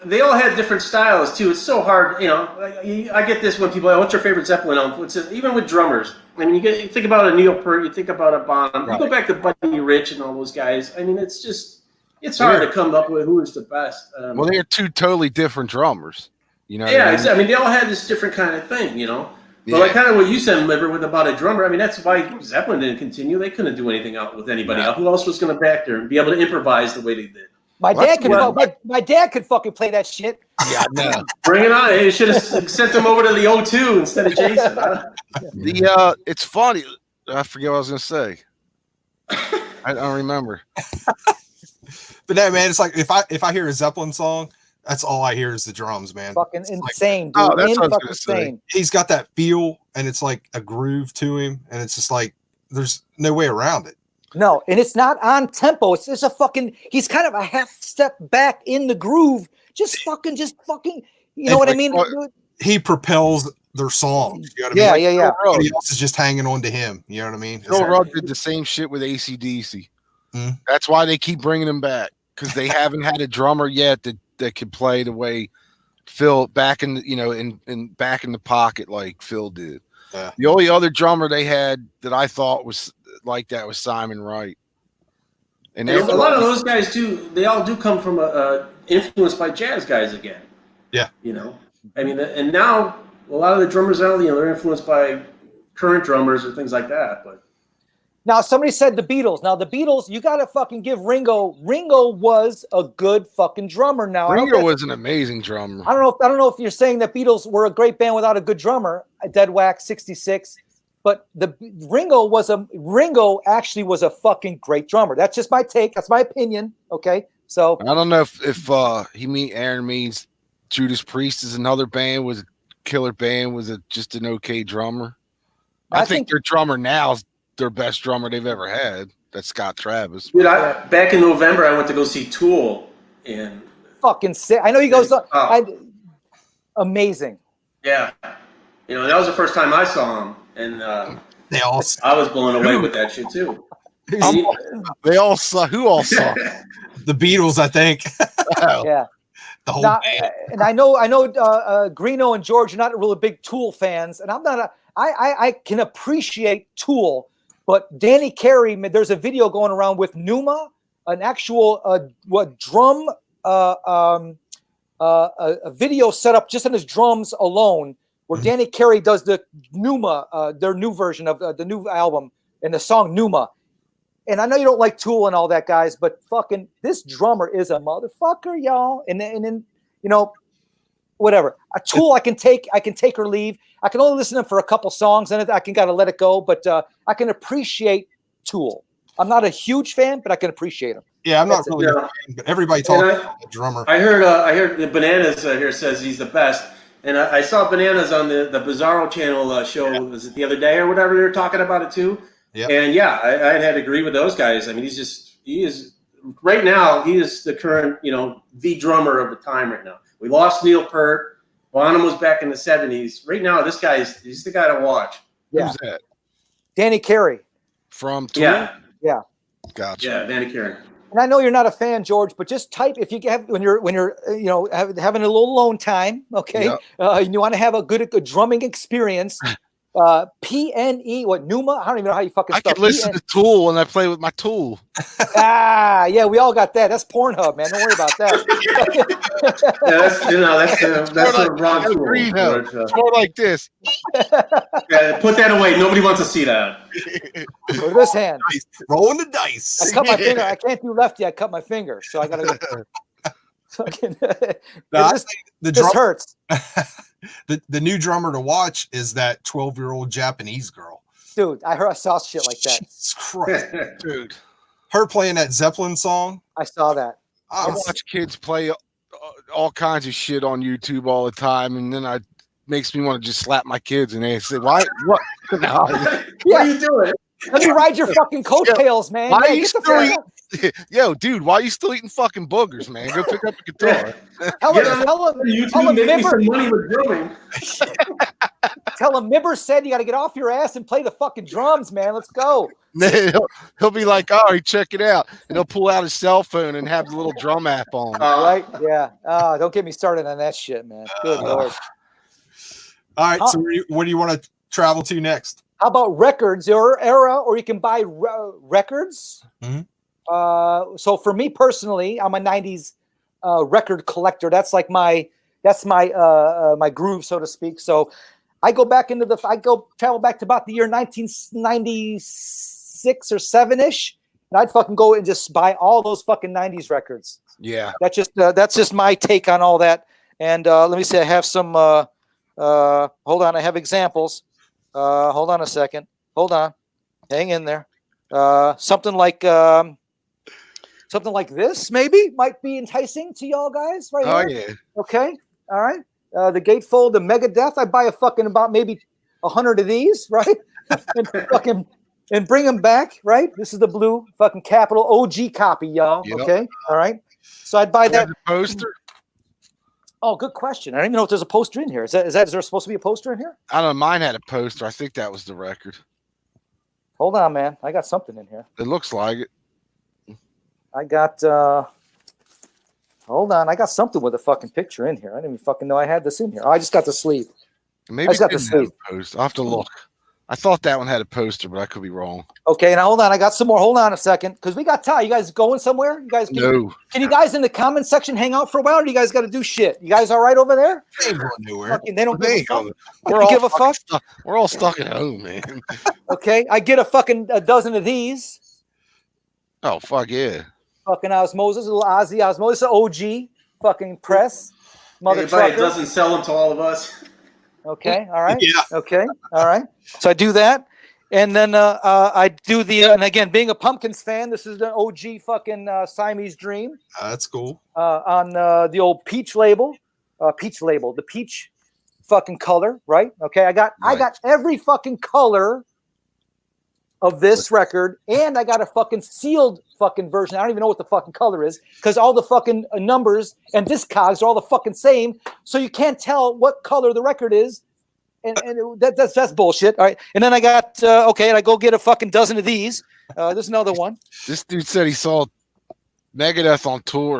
they all had different styles too. It's so hard, I get this when people are, what's your favorite Zeppelin album? Even with drummers. I mean, you think about a Neil Peart, you think about a Bonham. Right. You go back to Buddy Rich and all those guys. I mean, it's hard to come up with who is the best. well, they're two totally different drummers. You know? Yeah, exactly. I mean, they all had this different kind of thing, But like kind of what you said, Myber, with about a drummer. I mean, that's why Zeppelin didn't continue. They couldn't do anything out with anybody else. Who else was going to back there and be able to improvise the way they did? My dad could fucking play that shit. Yeah, no. Bring it on! They should have sent them over to the O2 instead of Jason. Huh? It's funny. I forget what I was going to say. I don't remember. But no, man, it's like if I hear a Zeppelin song, that's all I hear is the drums, man. Fucking insane, dude. Oh, that's what I was Fucking gonna say. insane. He's got that feel, and it's like a groove to him, and it's just like there's no way around it. No, and it's not on tempo. It's just he's kind of a half step back in the groove. Just fucking, you know what I mean? He propels their songs. You know what I mean? Yeah. Everybody else is just hanging on to him. You know what I mean? Joe Rudd did the same shit with AC/DC. Mm. That's why they keep bringing him back, because they haven't had a drummer yet that could play the way Phil back in back in the pocket like Phil did. Yeah. The only other drummer they had that I thought was like that was Simon Wright. And a lot of those guys too. They all do come from influenced by jazz guys again. Yeah. I mean, and now a lot of the drummers out, they're influenced by current drummers or things like that. But Now, somebody said the Beatles. Now, the Beatles, you got to fucking give Ringo. Ringo was a good fucking drummer. Now, Ringo was an amazing drummer. I don't know if you're saying that Beatles were a great band without a good drummer. Dead Whack, 66. But Ringo actually was a fucking great drummer. That's just my take. That's my opinion. Okay, so I don't know if Aaron means Judas Priest is another band, was a killer band, was just an okay drummer. I think their drummer now is their best drummer they've ever had. That's Scott Travis. Dude, back in November, I went to go see Tool, and fucking sick. I know he goes. Amazing. Yeah, that was the first time I saw him, and I was blown away with that shit too. They all saw. Who all saw? The Beatles, I think. Yeah. The whole band. And I know Greeno and George are not really big Tool fans, and I'm not. I can appreciate Tool, but Danny Carey, there's a video going around with Numa, an actual drum, a video set up just on his drums alone, where Danny Carey does the Numa, their new version of the new album, and the song Numa. And I know you don't like Tool and all that, guys, but fucking this drummer is a motherfucker, y'all. And then whatever. A Tool I can take or leave. I can only listen to them for a couple songs, and I can gotta let it go. But I can appreciate Tool. I'm not a huge fan, but I can appreciate them. Yeah, I'm not really a fan, but everybody talks about the drummer. I heard the Bananas here says he's the best. And I saw Bananas on the Bizarro channel show, was it the other day or whatever, they were talking about it too. Yep. And yeah, I had to agree with those guys. I mean, right now, he is the current, the drummer of the time right now. We lost Neil Peart. Bonham was back in the 70s. Right now, he's the guy to watch. Yeah. Who's that? Danny Carey. From Tool? Yeah. Gotcha. Yeah, Danny Carey. And I know you're not a fan, George, but just type if you have when you're having a little alone time. Okay, yep. You want to have a good drumming experience. PNE, Numa? I don't even know how you fucking spell. I can listen to Tool when I play with my Tool. Yeah, we all got that. That's Pornhub, man. Don't worry about that. That's the wrong Tool. It's more like this. Yeah, put that away. Nobody wants to see that. Look at this hand. Rolling the dice. I cut my finger. I can't do lefty. I cut my finger, so I gotta. This hurts. The new drummer to watch is that 12-year-old Japanese girl. Dude, I saw shit like that. Jesus Christ. Dude. Her playing that Zeppelin song. I saw that. I watch kids play all kinds of shit on YouTube all the time, and then makes me want to just slap my kids, and they say, "Why? What? What are you doing? Let me ride your fucking coattails, man. Why are you still eating? Yo, dude, why are you still eating fucking boogers, man? Go pick up a guitar. Tell him make me some money with drumming. Tell him Myber said you got to get off your ass and play the fucking drums, man. Let's go. He'll be like, all right, check it out. And he'll pull out his cell phone and have the little drum app on. Right? Yeah. Don't get me started on that shit, man. Good Lord. All right. So where do you want to travel to next? How about records or era, or you can buy records? Mm-hmm. So for me personally, I'm a 90s record collector. That's like my groove, so to speak. So I go back travel back to about the year 1996 or 7-ish, and I'd fucking go and just buy all those fucking 90s records. Yeah. That's just my take on all that. And let me see, I have some hold on, I have examples. Hold on a second. Hold on. Hang in there. Something like this maybe might be enticing to y'all guys right here. Oh, yeah. Okay. All right. The Gatefold, the Megadeth. I buy about maybe 100 of these, right? and bring them back, right? This is the blue fucking Capitol OG copy, y'all. Yep. Okay. All right. So I'd buy that. Poster? Oh, good question. I don't even know if there's a poster in here. Is there supposed to be a poster in here? I don't know. Mine had a poster. I think that was the record. Hold on, man. I got something in here. It looks like it. I got hold on. I got something with a fucking picture in here. I didn't even fucking know I had this in here. Oh, I just got the sleeve. Maybe I just got the sleeve. Post. I'll have to look. I thought that one had a poster, but I could be wrong. Okay, now hold on. I got some more. Hold on a second, because we got time. You guys going somewhere? You guys No. Can you guys in the comment section hang out for a while, or do you guys got to do shit? You guys all right over there? They ain't going nowhere. Fucking, they don't give a fuck. We're You all give a fuck? We're all stuck at home, man. Okay, I get a dozen of these. Oh fuck yeah! Fucking Osmosis, little Ozzy Osmosis, OG, fucking press, mother Anybody trucker. doesn't sell them to all of us. Okay, all right. Yeah. Okay, all right. So I do that, and then I do the and again, being a Pumpkins fan, this is the OG fucking Siamese Dream That's cool. on the old peach label, the peach fucking color, right? Okay, I got every fucking color of this record, and I got a fucking sealed fucking version. I don't even know what the fucking color is, because all the fucking numbers and discogs are all the fucking same, so you can't tell what color the record is, and that's bullshit. All right, and then I got and I go get a fucking dozen of these. There's another one. This dude said he saw Megadeth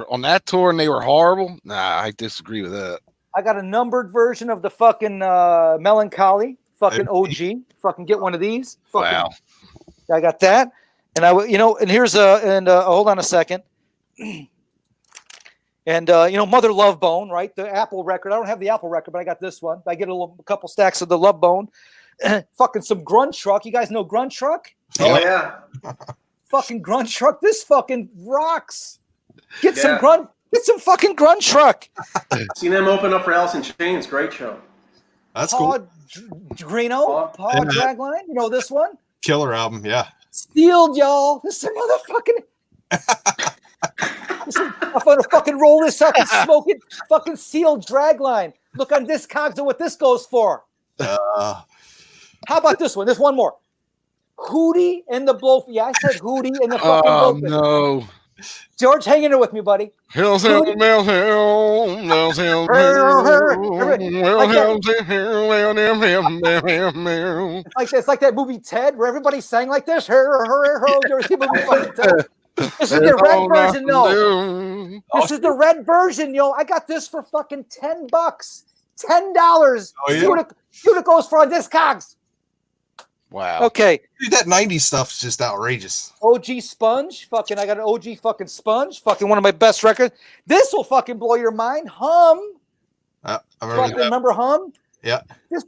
on that tour, and they were horrible. Nah, I disagree with that. I got a numbered version of the fucking Melancholy, fucking OG. Fucking get one of these. Fucking, Wow. I got that, and and here's hold on a second, and Mother Love Bone, right? The Apple record. I don't have the Apple record, but I got this one. I get a couple stacks of the Love Bone. Fucking some Grunge Truck. You guys know Grunge Truck? Oh yeah. Fucking Grunge Truck. This fucking rocks. Get some fucking Grunge Truck. Seen them open up for Alice in Chains. Great show. That's cool. Paul Dragline. You know this one? Killer album. Yeah. Sealed, y'all. This is a motherfucking. I'm gonna fucking roll this up and smoke it. Fucking sealed Dragline. Look on Discogs and what this goes for. How about this one? There's one more. Hootie and the Blow. Yeah, I said Hootie and the fucking Blowfish. No. George, hang in there with me, buddy. Hell's hell, hell's hell, hell's hell, It's like that movie Ted, where everybody sang like this. You ever see the movie fucking Ted? This is the red version, no. This is the red version, yo. I got this for fucking $10. $10. Oh, yeah? See what it goes for on Discogs. Wow. Okay. Dude, that 90s stuff is just outrageous. OG Sponge. Fucking, I got an OG fucking Sponge. Fucking one of my best records. This will fucking blow your mind. Hum. I Remember Hum? Yeah. This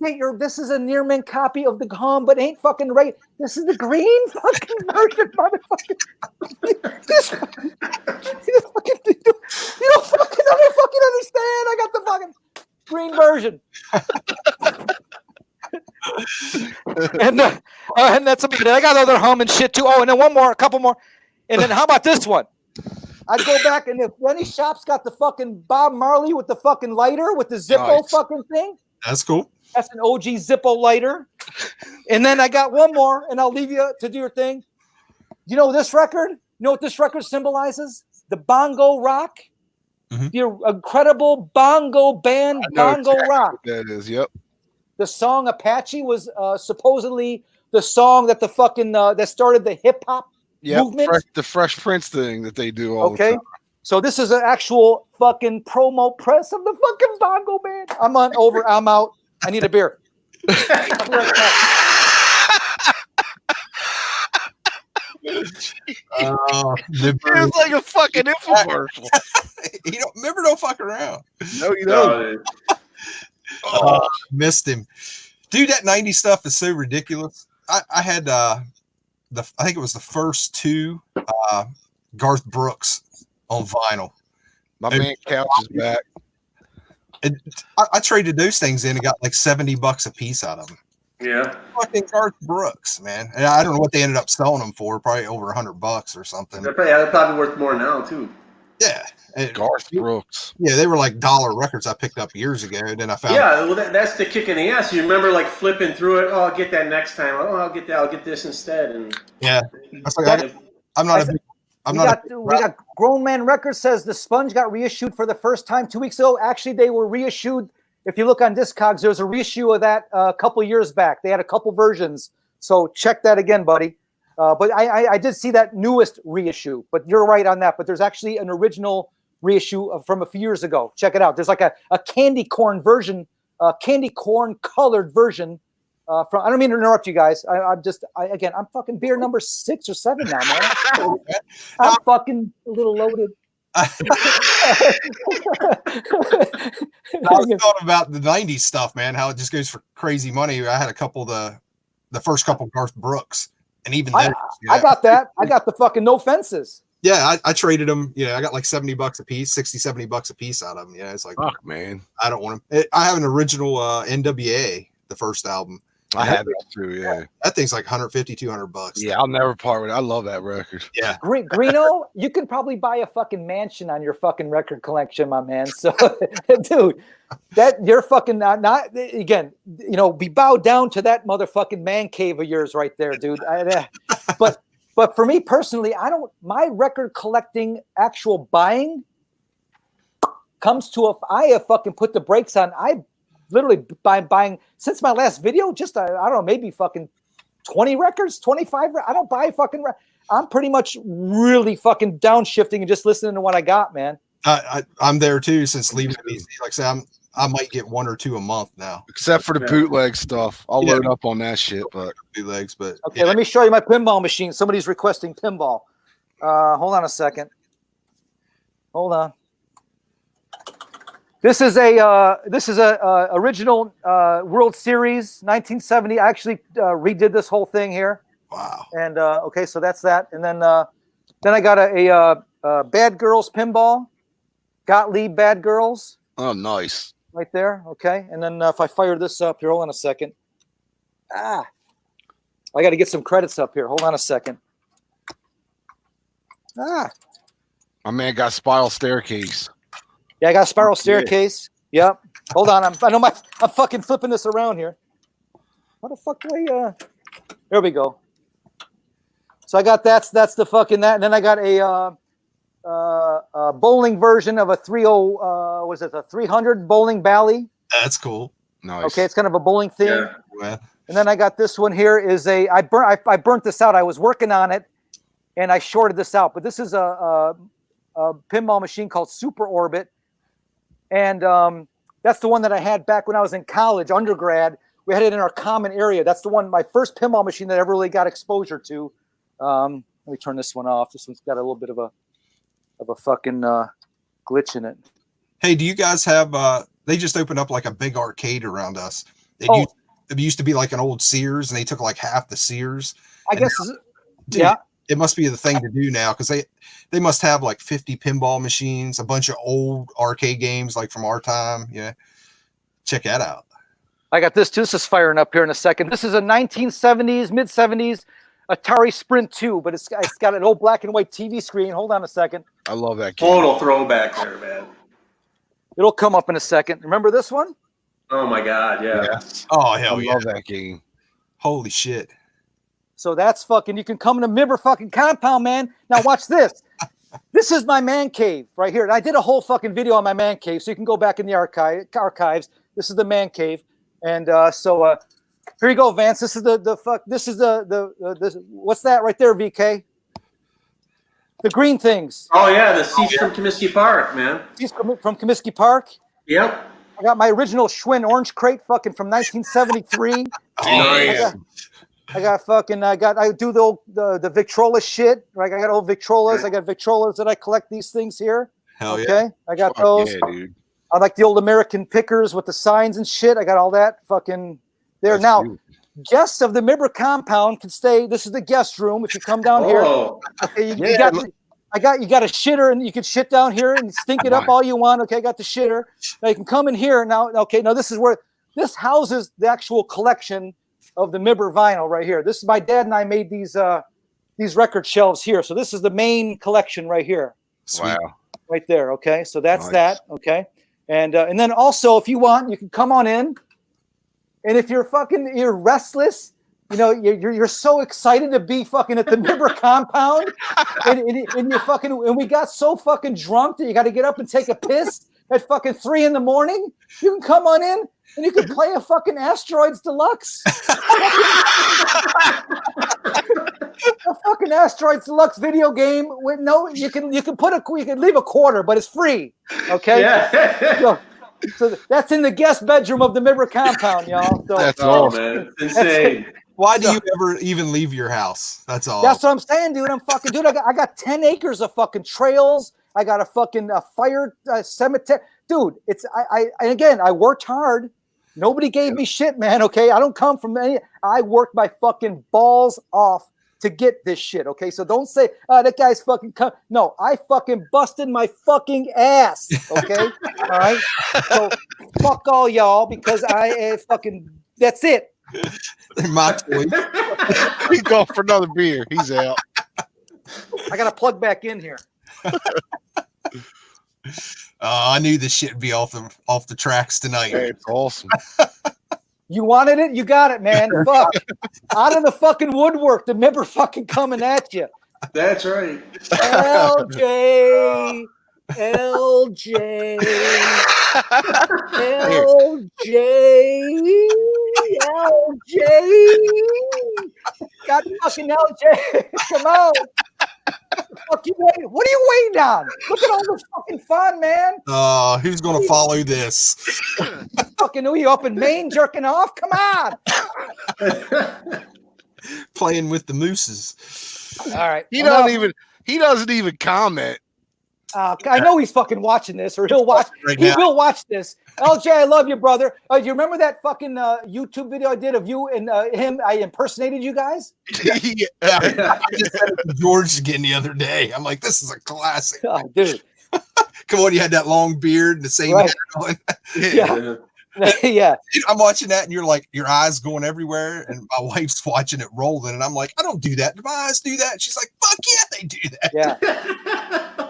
is a near mint copy of the Hum, but ain't fucking right. This is the green fucking version, motherfucker. You don't fucking understand. I got the fucking green version. and that's about it. I got other Hum and shit too. Oh, and then a couple more. And then how about this one? I'd go back, and if any shop's got the fucking Bob Marley with the fucking lighter with the Zippo fucking thing. That's cool. That's an OG Zippo lighter. And then I got one more, and I'll leave you to do your thing. You know this record? You know what this record symbolizes? The bongo rock. Mm-hmm. The incredible bongo band, Bongo Rock. That is, yep. The song Apache was supposedly the song that the fucking that started the hip hop movement. The Fresh Prince thing that they do all the time. So this is an actual fucking promo press of the fucking bongo band. I'm out. I need a beer. It's like a fucking infomercial. You don't remember, don't fuck around. No, you don't. Missed him. Dude, that 90s stuff is so ridiculous. I had I think it was the first two Garth Brooks on vinyl. My man Couch is back. And I traded those things in and got like $70 a piece out of them. Yeah. Fucking Garth Brooks, man. And I don't know what they ended up selling them for, probably over $100 or something. They're probably worth more now too. Yeah. Garth Brooks. Yeah, they were like dollar records I picked up years ago. And then I found well, that's the kick in the ass. You remember like flipping through it. Oh, I'll get that next time. Oh, I'll get that. I'll get this instead. And yeah, we got Grown Man Records says the Sponge got reissued for the first time 2 weeks ago. Actually, they were reissued. If you look on Discogs, there's a reissue of that a couple years back. They had a couple versions. So check that again, buddy. But I did see that newest reissue. But you're right on that. But there's actually an original reissue from a few years ago. Check it out. There's like a candy corn version, candy corn colored version from I don't mean to interrupt you guys. I'm fucking beer number 6 or 7 now, man. I'm fucking a little loaded. I was talking about the 90s stuff, man, how it just goes for crazy money. I had a couple of the first couple Garth Brooks, and even then I got that. I got the fucking No Fences. Yeah, I traded them. I got like $70 a piece, $60-$70 a piece out of them. It's like, fuck, man, I don't want them. I have an original NWA, the first album. I have it too. Yeah, that thing's like $150-$200. Yeah, I'll never part with it. I love that record. Yeah, Greeno, you can probably buy a fucking mansion on your fucking record collection, my man. So, dude, that you're fucking not again. Be bowed down to that motherfucking man cave of yours right there, dude. But for me personally, my record collecting, actual buying comes to I have fucking put the brakes on. I literally buying since my last video, just I don't know, maybe fucking 20 records, 25. I don't buy fucking. I'm pretty much really fucking downshifting and just listening to what I got, man. I'm there too since leaving the BC. Like I said, I might get 1 or 2 a month now, except for the bootleg stuff. I'll load up on that shit, but bootlegs. But okay, let me show you my pinball machine. Somebody's requesting pinball. Hold on a second. Hold on. This is a original World Series 1970. I actually redid this whole thing here. Wow. And okay, so that's that. And then I got a Bad Girls pinball, Gottlieb Bad Girls. Oh, nice. Right there. Okay, and then if I fire this up here, hold on a second. I got to get some credits up here. Hold on a second. My man got Spiral Staircase. Yeah, I got a Spiral Staircase. Yep. Hold on. I'm fucking flipping this around here. How the fuck do I? There we go. So I got that's the fucking that, and then I got a bowling version of a 300 bowling bally. That's cool. Nice. Okay, it's kind of a bowling theme. Yeah. And then I got this one here is I burnt this out. I was working on it, and I shorted this out. But this is a pinball machine called Super Orbit, and that's the one that I had back when I was in college, undergrad. We had it in our common area. That's the one, my first pinball machine that I ever really got exposure to. Let me turn this one off. This one's got a little bit of a fucking glitch in it. Hey, do you guys have? They just opened up like a big arcade around us. It used to be like an old Sears, and they took like half the Sears. I guess, dude, yeah. It must be the thing to do now because they must have like 50 pinball machines, a bunch of old arcade games like from our time. Yeah, check that out. I got this too. This is firing up here in a second. This is a 1970s, mid 70s Atari Sprint 2, but it's got an old black and white TV screen. Hold on a second. I love that game. Total throwback there, man. It'll come up in a second. Remember this one? Oh my God, yeah. Yes. Oh hell I yeah! love that game. Holy shit! So that's fucking. You can come to Myber fucking compound, man. Now watch this. This is my man cave right here. And I did a whole fucking video on my man cave, so you can go back in the archives. This is the man cave, and so here you go, Vance. This is the fuck. This is the what's that right there, VK? The green things. Oh yeah, the seats from Comiskey Park, man. Seats from Comiskey Park. Yep. I got my original Schwinn orange crate fucking from 1973. Nice. I do the Victrola shit. Right? I got old Victrolas. I got Victrolas that I collect these things here. Hell yeah! Okay. I got Fuck those. yeah, dude. I like the old American pickers with the signs and shit. I got all that fucking there. That's Now, beautiful. guests of the Myber compound can stay. This is the guest room. If you come down here, okay, you got a shitter, and you can shit down here and stink it up all you want. Okay, I got the shitter. Now you can come in here now. Okay, now this is where this houses the actual collection of the Myber vinyl right here. This is my dad and I made these record shelves here. So this is the main collection right here. Sweet. Wow. Right there. Okay, so that's Nice. that. Okay, and then also if you want, you can come on in. And if you're restless, you're so excited to be fucking at the Myber compound, and we got so fucking drunk that you got to get up and take a piss at fucking 3 a.m. You can come on in and you can play a fucking Asteroids Deluxe. A fucking Asteroids Deluxe video game with you can leave a quarter, but it's free. Okay. Yeah. So that's in the guest bedroom of the Myber compound, y'all. So That's Oh all. man, it's insane. Why do you ever even leave your house? That's all. that's what I'm saying, dude. I got 10 acres of fucking trails. I got a fucking fire cemetery, dude. And again, I worked hard. Nobody gave me shit, man. Okay, I don't come from any. I worked my fucking balls off to get this shit. Okay, so don't say, that guy's fucking no, I fucking busted my fucking ass. Okay, all right. So fuck all y'all because I fucking. That's it. My choice. He's going for another beer. He's out. I gotta plug back in here. I knew this shit would be off the tracks tonight. Hey, it's awesome. You wanted it, you got it, man. Fuck. Out of the fucking woodwork, the Myber fucking coming at you. That's right. LJ, LJ, LJ. Got fucking LJ. Come on. Fuck you waiting. What are you waiting on? Look at all this fucking fun, man. Who's gonna follow this? Fucking who you up in Maine jerking off? Come on. Playing with the mooses. All right. He doesn't even comment. I know he's fucking watching this, or he'll watch. Right He now. will watch this. LJ, I love you, brother. Do you remember that fucking YouTube video I did of you and him? I impersonated you guys. Yeah. I just said it to George again the other day. I'm like, this is a classic. Oh, dude. Come on, you had that long beard and the same Right. hair on. Yeah. Yeah. I'm watching that, and you're like, your eyes going everywhere, and my wife's watching it rolling, and I'm like, I don't do that. Do my eyes do that? And she's like, fuck yeah, they do that. Yeah.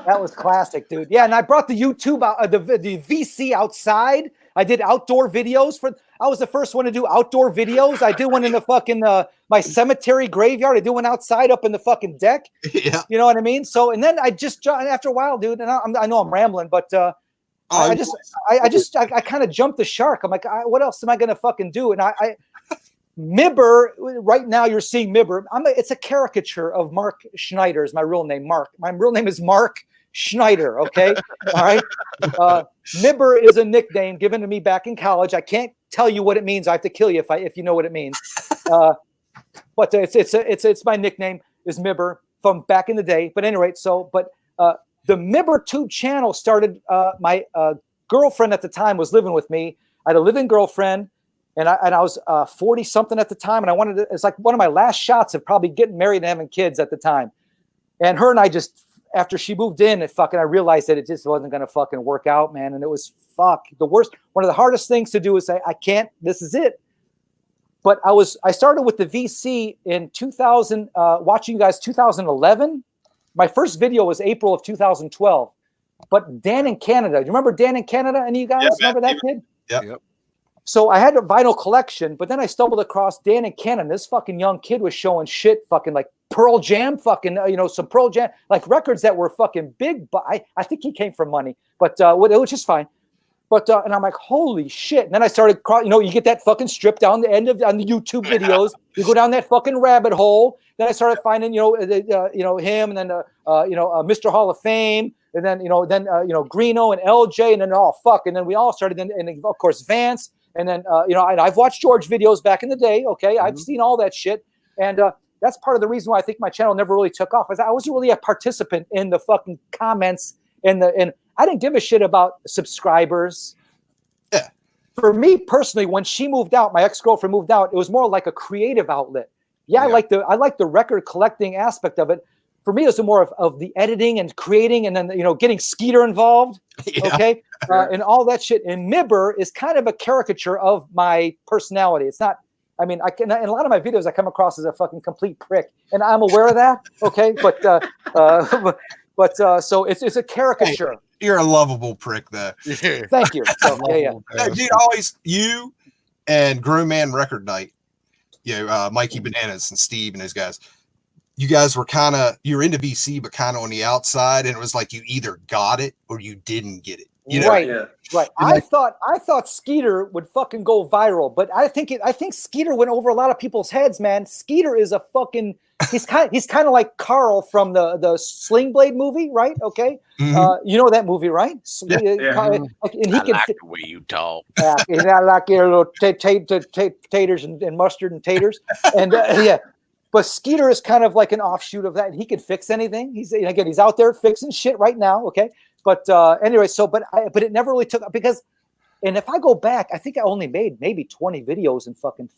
That was classic, dude. Yeah, and I brought the YouTube out, the VC outside. I did outdoor videos I was the first one to do outdoor videos. I did one in the fucking my cemetery graveyard. I did one outside up in the fucking deck. Yeah. You know what I mean? So, and then I just after a while, dude, and I know I'm rambling, but I kind of jumped the shark. I'm like, what else am I gonna fucking do? And Myber, right now you're seeing Myber. It's a caricature of Mark Schneider is my real name. Mark. My real name is Mark Schneider. Okay. All right. Myber is a nickname given to me back in college. I can't tell you what it means. I have to kill you if you know what it means. But it's my nickname is Myber from back in the day. But anyway, the Myber Tube channel started. My girlfriend at the time was living with me. I had a living girlfriend, and I was 40 something at the time, and I wanted to. It's like one of my last shots of probably getting married and having kids at the time. And her and I just, after she moved in, I realized that it just wasn't going to fucking work out, man. And it was the worst. One of the hardest things to do is say, I can't. This is it. But I started with the VC in 2000, watching you guys 2011. My first video was April of 2012. But Dan in Canada, you remember Dan in Canada? Any of you guys remember that kid? Yep. So I had a vinyl collection, but then I stumbled across Dan in Canada. This fucking young kid was showing shit, fucking like Pearl Jam, fucking some Pearl Jam, like records that were fucking big. But I think he came from money, but which is fine. But and I'm like, holy shit! And then I started, you get that fucking strip down the end on the YouTube videos. You go down that fucking rabbit hole. Then I started finding, him, and then Mr. Hall of Fame, and then Greeno and LJ, and then and then we all started, and of course Vance, and then and I've watched George videos back in the day. Okay, I've seen all that shit, and that's part of the reason why I think my channel never really took off. Is I wasn't really a participant in the fucking comments and I didn't give a shit about subscribers. Yeah. For me personally, when she moved out, my ex-girlfriend moved out, it was more like a creative outlet. Yeah. I like the record collecting aspect of it. For me, it was more of the editing and creating, and then getting Skeeter involved. Yeah. Okay. And all that shit. And Myber is kind of a caricature of my personality. It's not. I mean, in a lot of my videos, I come across as a fucking complete prick, and I'm aware of that. Okay, but so it's a caricature. Hey, you're a lovable prick, though. Thank you. So, yeah. Dude, always you and Grown Man Record Night, Mikey Bananas and Steve and those guys. You guys were you're into VC, but kind of on the outside, and it was like you either got it or you didn't get it. You know, right. Yeah. Right. I thought Skeeter would fucking go viral, but I think Skeeter went over a lot of people's heads, man. Skeeter is a fucking he's kind of like Carl from the Sling Blade movie, right? Okay. You know that movie, right? Yeah. And he I can like the way you talk. he's not like your little taters and mustard and taters. And yeah. But Skeeter is kind of like an offshoot of that. He can fix anything. He's out there fixing shit right now. Okay. But anyway, but it never really took because, and if I go back, I think I only made maybe 20 videos in fucking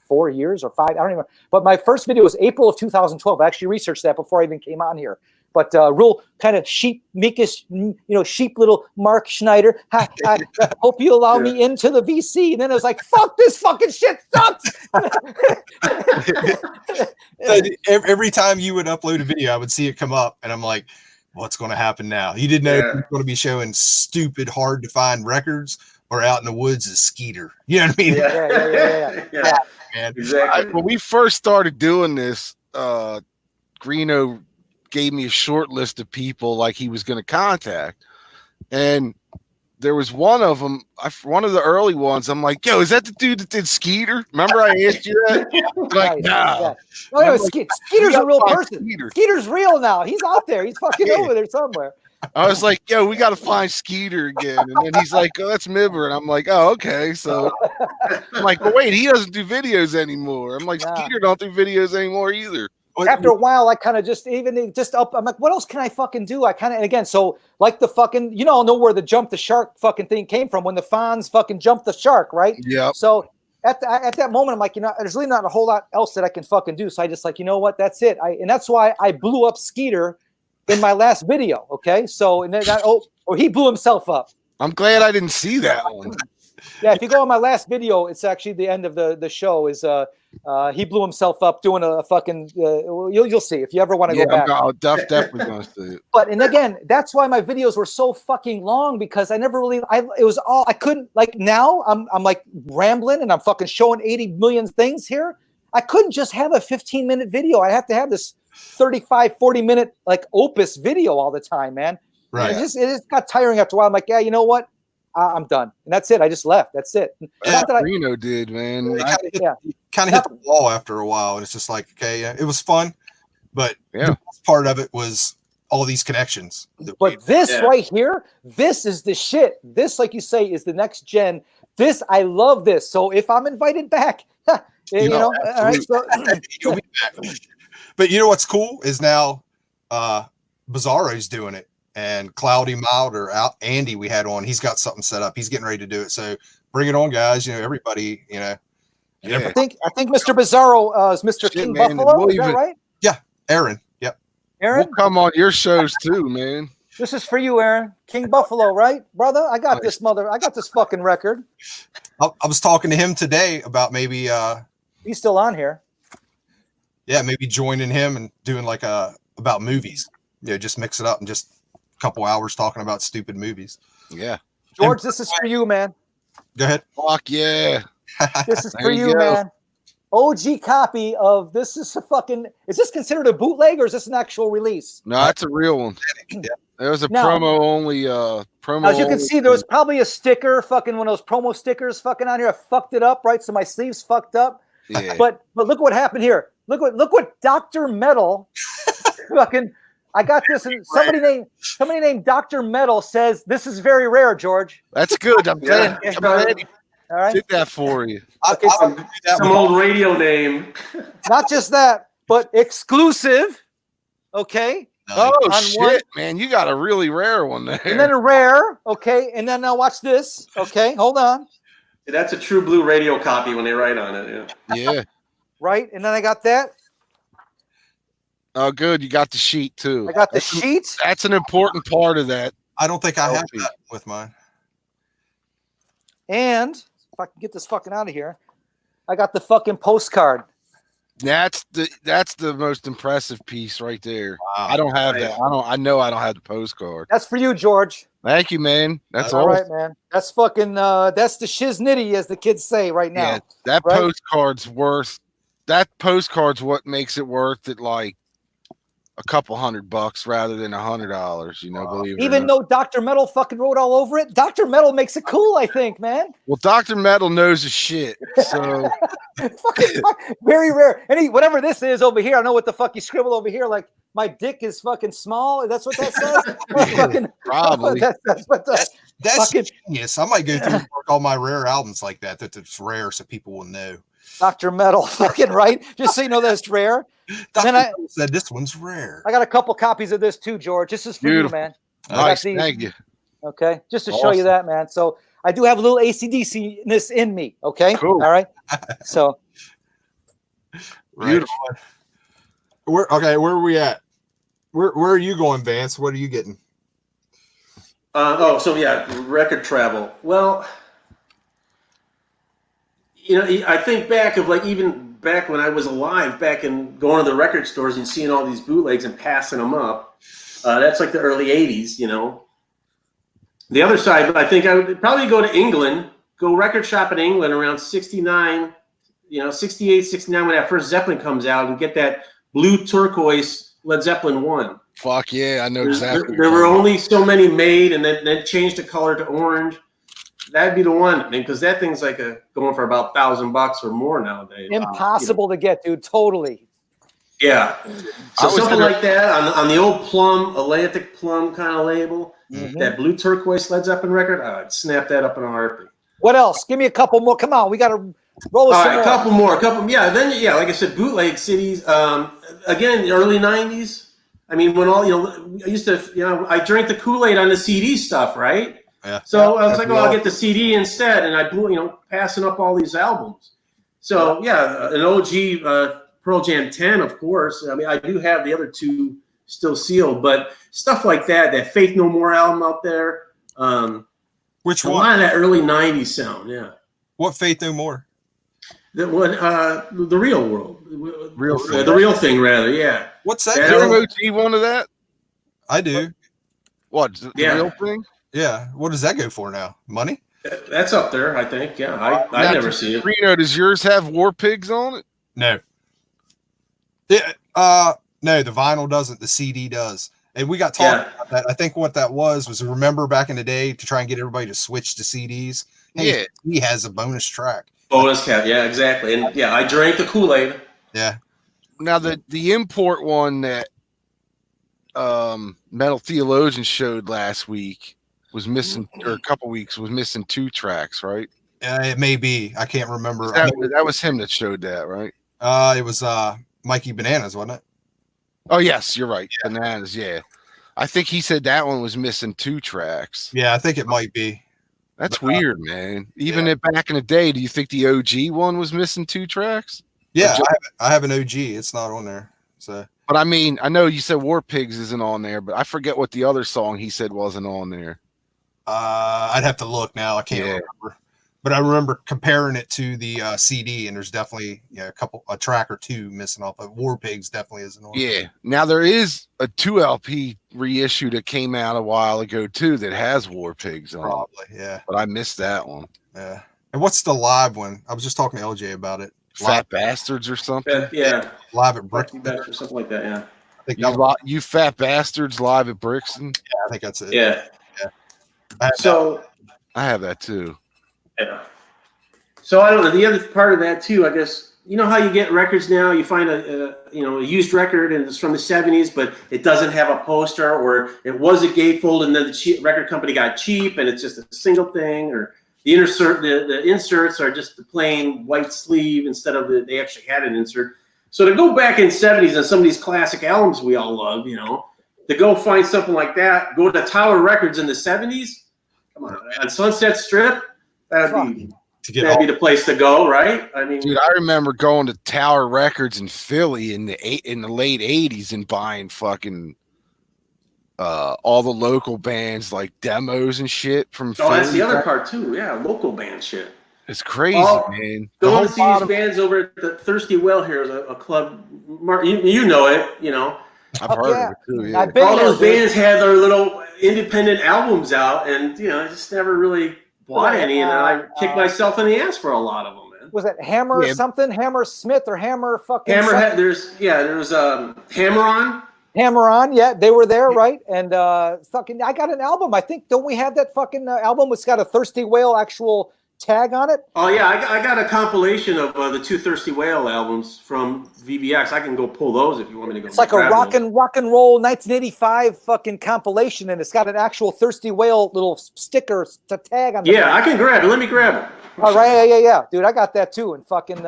4 years or 5. I don't even. But my first video was April of 2012. I actually researched that before I even came on here. But real kind of sheep, meekish, sheep little Mark Schneider. I hope you allow me into the VC. And then I was like, fuck, this fucking shit sucks. Every time you would upload a video, I would see it come up, and I'm like, what's going to happen now? You didn't know you're going to be showing stupid, hard to find records, or out in the woods is Skeeter. You know what I mean? Yeah. Man. Exactly. When we first started doing this, Greeno gave me a short list of people like he was going to contact, and there was one of them, one of the early ones. I'm like, yo, is that the dude that did Skeeter? Remember I asked you that? Like, nah. No, Skeeter's a real person. Skeeter. Skeeter's real now. He's out there. He's fucking over there somewhere. I was like, yo, we got to find Skeeter again. And then he's like, oh, that's Myber. And I'm like, oh, okay. So I'm like, but wait, he doesn't do videos anymore. I'm like, Skeeter don't do videos anymore either. After a while, I kind of I'm like, what else can I fucking do? And again, so like the fucking, all know where the jump the shark fucking thing came from when the Fonz fucking jumped the shark, right? Yeah. So at that moment, I'm like, there's really not a whole lot else that I can fucking do. So I just like, you know what? That's it. And that's why I blew up Skeeter in my last video. Okay. So, and then he blew himself up. I'm glad I didn't see that one. Yeah. If you go on my last video, it's actually the end of the show is, he blew himself up doing a fucking. You'll see if you ever want to go back. I'm definitely going to see it. But and again, that's why my videos were so fucking long because I never really. It was all I couldn't like. Now I'm like rambling and I'm fucking showing 80 million things here. I couldn't just have a 15-minute video. I have to have this 35, 40-minute like opus video all the time, man. Right. It just got tiring after a while. I'm like, yeah, you know what? I'm done. And that's it. I just left. That's it. Yeah, Reno did, man. Kind of hit the wall after a while. And it's just like, okay, yeah, it was fun. But the best part of it was all these connections. But this right here, this is the shit. This, like you say, is the next gen. This, I love this. So if I'm invited back, all right. So, you'll be back. But you know what's cool is now Bizarro's doing it. And Cloudy Mild or Andy we had on, he's got something set up. He's getting ready to do it. So bring it on, guys. everybody, Yeah. I think Mr. Bizarro is Mr. King Buffalo. Is that right? Yeah, Aaron. Yep. Aaron, we'll come on your shows too, man. This is for you, Aaron. King Buffalo, right, brother? I got this fucking record. I was talking to him today about maybe he's still on here. Yeah, maybe joining him and doing like about movies. Just mix it up and just couple hours talking about stupid movies. Yeah. George, this is for you, man. Go ahead. Fuck yeah. This is for you, man. OG copy of this is is this considered a bootleg or is this an actual release? No, that's a real one. There was a promo only promo. As you can see, there was probably a sticker, fucking one of those promo stickers fucking on here. I fucked it up, right? So my sleeve's fucked up. Yeah. But look what happened here. Look what Dr. Metal fucking I got this, and somebody named Dr. Metal says this is very rare, George. That's good. I'm glad. I'm ready. All right, did that for you. Okay, some old radio name. Not just that, but exclusive. Okay. Oh shit, man! You got a really rare one there. And then a rare. Okay, and then now watch this. Okay, hold on. That's a true blue radio copy when they write on it. Yeah. Right, and then I got that. Oh, good. You got the sheet too. I got the sheet. That's an important part of that. I don't think I have that with mine. And if I can get this fucking out of here, I got the fucking postcard. That's the most impressive piece right there. Wow. I don't have that. I know I don't have the postcard. That's for you, George. Thank you, man. That's all awesome. right, man. That's fucking that's the shiznitty, as the kids say right now. Yeah, that postcard's worth. That postcard's what makes it worth it. Like a couple $100 rather than $100. You know, believe it or Even not. though Dr. Metal fucking wrote all over it, Dr. Metal makes it cool, I think, man. Well, Dr. Metal knows his shit, so Fucking very rare. And whatever this is over here, I know what the fuck you scribbled over here. Like, my dick is fucking small. That's what that says. Fucking, probably. that's what the That's fucking genius. I might go through and work all my rare albums like that. That's rare, so people will know. Dr. Metal, fucking right. Just so you know that it's rare. Dr. Then I said this one's rare. got a couple copies of this too, George. This is for Beautiful. you, man. Nice, these. thank you. Okay, just to show you Awesome. that, man. So I do have a little ACDC-ness in me. Okay, Cool. all right. So Right. Beautiful. Where are we at? Where are you going, Vance? What are you getting? Record travel. Well, you know, I think back of like even back when I was alive, back in going to the record stores and seeing all these bootlegs and passing them up. That's like the early 80s, you know. The other side, I think I would probably go to England, go record shop in England around 69, 68, 69 when that first Zeppelin comes out and get that blue turquoise Led Zeppelin 1. Fuck yeah, I know exactly. There were only so many made, and then changed the color to orange. That'd be the one, I mean, because that thing's like going for about $1,000 or more nowadays. impossible to get, dude. Totally. Yeah. I So was something gonna- like that on the old plum, Atlantic plum kind of label, Mhm. that blue turquoise Led Zeppelin record, I'd snap that up in a heartbeat. What else? Give me a couple more. Come on, we got to roll with All some right, more. a couple. Yeah, then like I said, bootleg cities. Again, the early '90s. I mean, when all I used to, I drank the Kool-Aid on the CD stuff, right? Yeah. So I was like, I'll get the CD instead, and I blew, passing up all these albums. So yeah, an OG Pearl Jam 10, of course. I mean, I do have the other two still sealed, but stuff like that Faith No More album out there. Which A one? lot of that early '90s sound, yeah. What Faith No More? The one, the real world, Real thing. the real thing, rather, yeah. What's that? Yeah. Is there an OG one of that? I do. What? The Yeah. real thing? Yeah. What does that go for now? Money? That's up there, I think. Yeah, I Now, never see it. Reno, does yours have War Pigs on it? No. Yeah. No, the vinyl doesn't. The CD does. And we got talking about that. I think what that was remember back in the day to try and get everybody to switch to CDs. Hey, Yeah. he has a bonus track. Bonus cat, yeah, exactly. And yeah, I drank the Kool-Aid. Yeah. Now the import one that Metal Theologian showed last week was missing, or a couple weeks was missing 2 tracks, right? It may be. I can't remember. That was him that showed that, right? It was Mikey Bananas, wasn't it? Oh yes, you're right. Bananas, yeah. I think he said that one was missing 2 tracks. Yeah, I think it might be. That's weird, man. Even back in the day, do you think the OG one was missing 2 tracks? Yeah, I have an OG. It's not on there. So, But I mean, I know you said War Pigs isn't on there, but I forget what the other song he said wasn't on there. I'd have to look now. I can't remember. But I remember comparing it to the CD, and there's definitely a track or 2 missing off. But War Pigs definitely isn't on. Yeah. Now there is a 2 LP reissue that came out a while ago too that has War Pigs on it. Probably, yeah. But I missed that one. Yeah. And what's the live one? I was just talking to LJ about it. Fat Bastards or something. Yeah, Live at Brick. or something like that. Yeah, I think that You Fat Bastards live at Brixton. I think that's it. yeah. I have So I have that too. yeah. So I don't know. The other part of that too, I guess. You know how you get records now? You find a used record and it's from the '70s, but it doesn't have a poster, or it was a gatefold and then the record company got cheap and it's just a single thing, or the inserts are just the plain white sleeve instead of they actually had an insert. So to go back in '70s and some of these classic albums we all love, to go find something like that, go to Tower Records in the '70s. Come on Sunset Strip, that'd be the place to go, right? I mean, dude, I remember going to Tower Records in Philly in the late '80s and buying fucking all the local bands like demos and shit from Philly. that's the other part too. Yeah, local band shit. It's crazy, man. Going to see these bands over at the Thirsty Well here is a club. Mark, you know it, I've heard of it too. Yeah. I've been all there, those dude. bands had their little independent albums out, and I just never really bought any, and I kicked myself in the ass for a lot of them, man. Was it Hammer something? Hammer Smith or Hammer fucking? Hammerhead. something? There's Hammer On. Hammer On, yeah, they were there, right? And fucking, I got an album. I think, don't we have that fucking album? It's got a Thirsty Whale actual tag on it. Oh yeah, I got a compilation of the 2 Thirsty Whale albums from VBX. I can go pull those if you want me to go. It's like a rock and roll 1985 fucking compilation, and it's got an actual Thirsty Whale little sticker to tag on. Yeah, I can grab it. Let me grab it. All right, yeah, dude, I got that too. And fucking